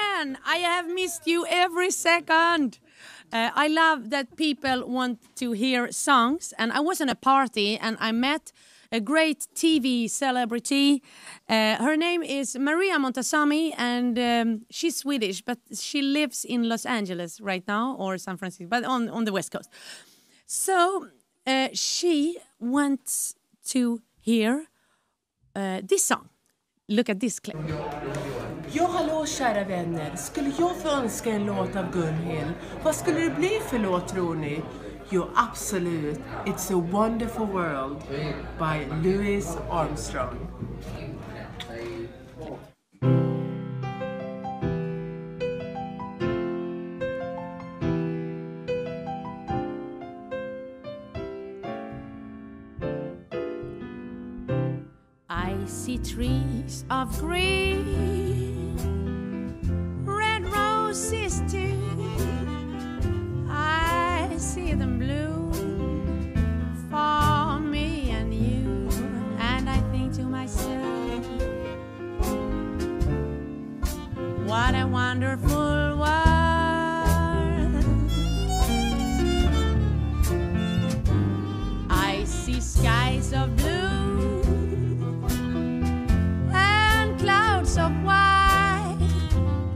man, I have missed you every second. I love that people want to hear songs, and I was in a party and I met a great TV celebrity. Her name is Maria Montazami, and she's Swedish, but she lives in Los Angeles right now, or San Francisco, but on the West Coast. So she wants to hear this song. Look at this clip. Ja, hallå kära vänner. Skulle jag få önska en låt av Gunhild, vad skulle det bli för låt tror ni? Jo, absolut. It's a Wonderful World by Louis Armstrong. I see trees of green, red roses too. I see them bloom for me and you, and I think to myself, what a wonderful world. I see skies of blue and clouds of white,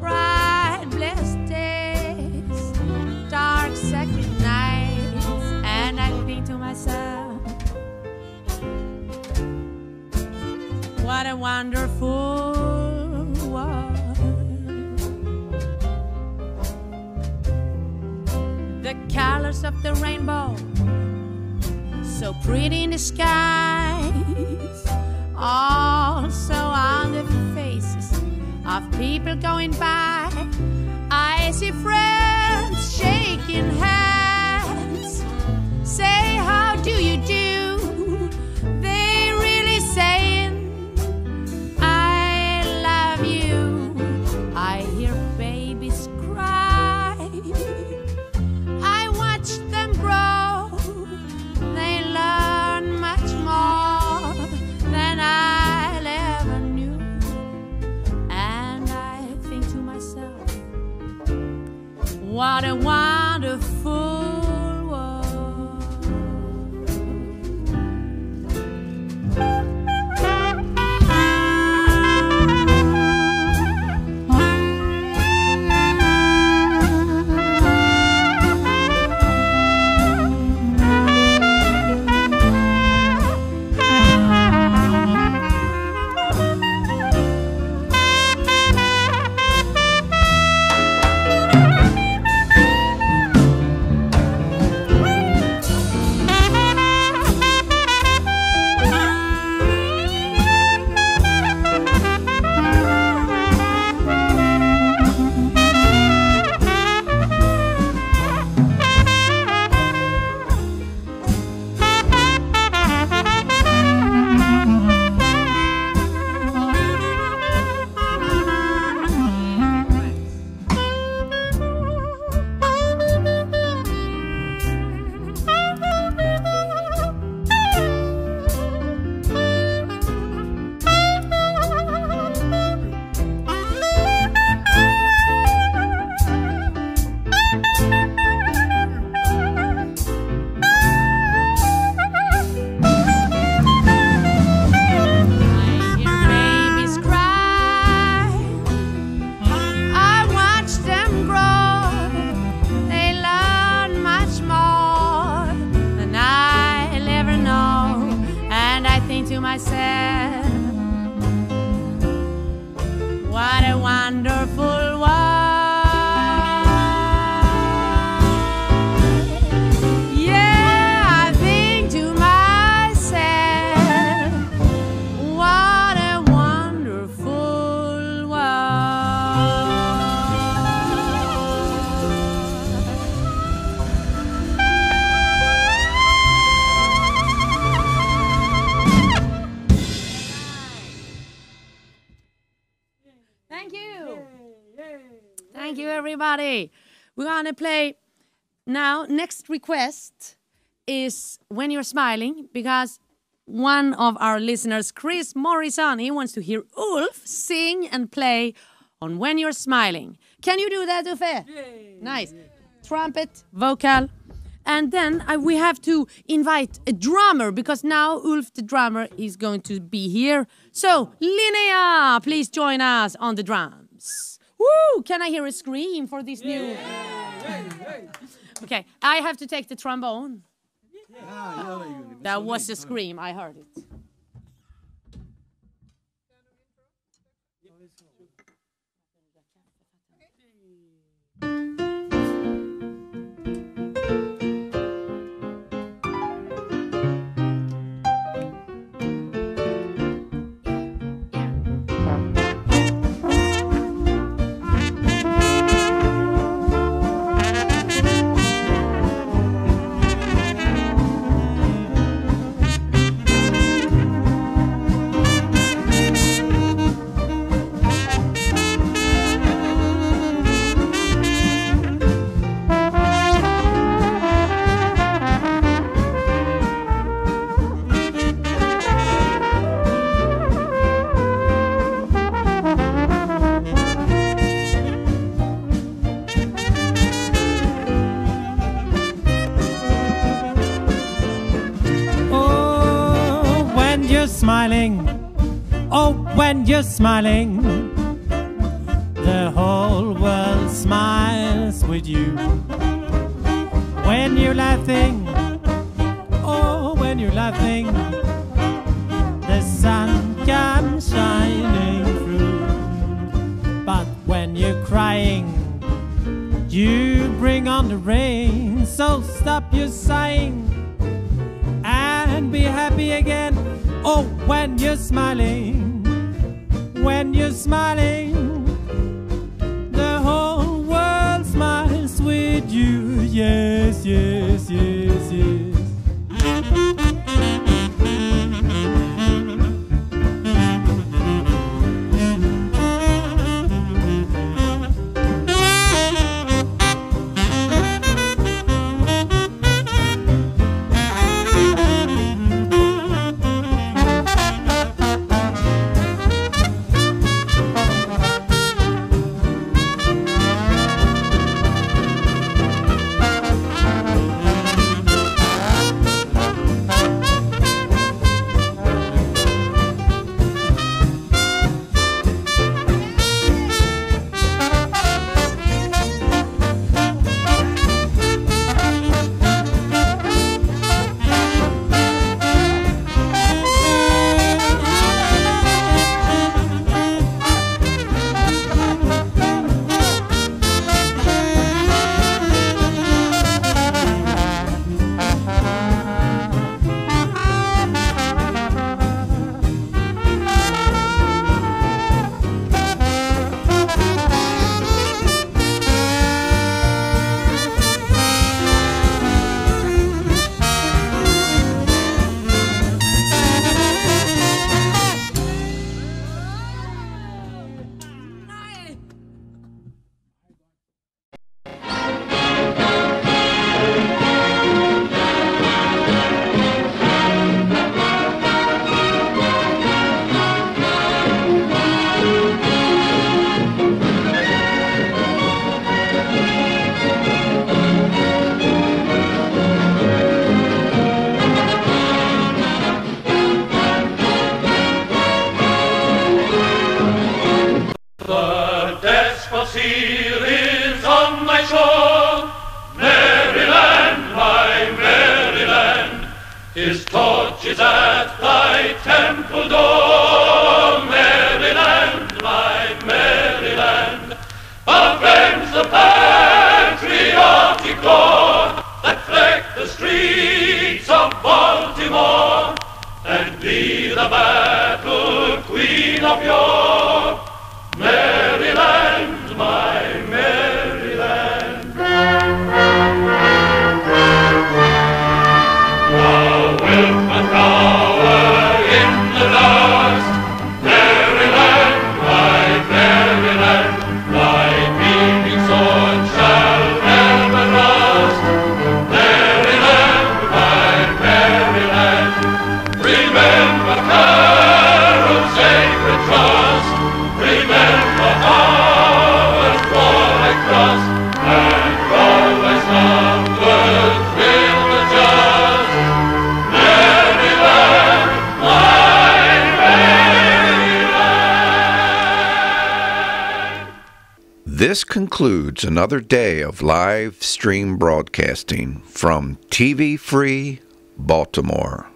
bright blessed days, dark sacred nights, and I think to myself, what a wonderful world. The colors of the rainbow, so pretty in the skies, also on the faces of people going by. I see friends shaking hands, say how do you do, they really saying I love you. I hear babies cry, I watch them grow, they learn much more than I'll ever knew, and I think to myself, what a wonderful world. To myself, what a wonderful world. Yeah, I think to myself, what a wonderful world. Thank you. Thank you, everybody. We're going to play now. Next request is When You're Smiling, because one of our listeners, Chris Morrison, he wants to hear Ulf sing and play on When You're Smiling. Can you do that, Uffe? Nice. Trumpet, vocal. And then we have to invite a drummer because now Ulf the drummer is going to be here. So, Linnea, please join us on the drums. Woo! Can I hear a scream for this new... Okay, I have to take the trombone. That was a scream, I heard it. Smiling, oh, when you're smiling, the whole world smiles with you. When you're laughing, oh, when you're laughing, the sun comes shining through. But when you're crying, you bring on the rain. So stop your sighing and be happy again. Oh, when you're smiling, the whole world smiles with you. Yes, yes, yes, yes. His torch is at thy temple door, Maryland, my Maryland. Avenge the patriotic roar that fleck the streets of Baltimore, and be the battle queen of yore, Maryland, my Maryland. Thou wilt but cower in the dust, Maryland, my Maryland, thy beaming sword shall never rust, Maryland, my Maryland. Remember Carol's sacred trust, trust, and always numbers with the just. Maryland, my Maryland. This concludes another day of live stream broadcasting from TV Free Baltimore.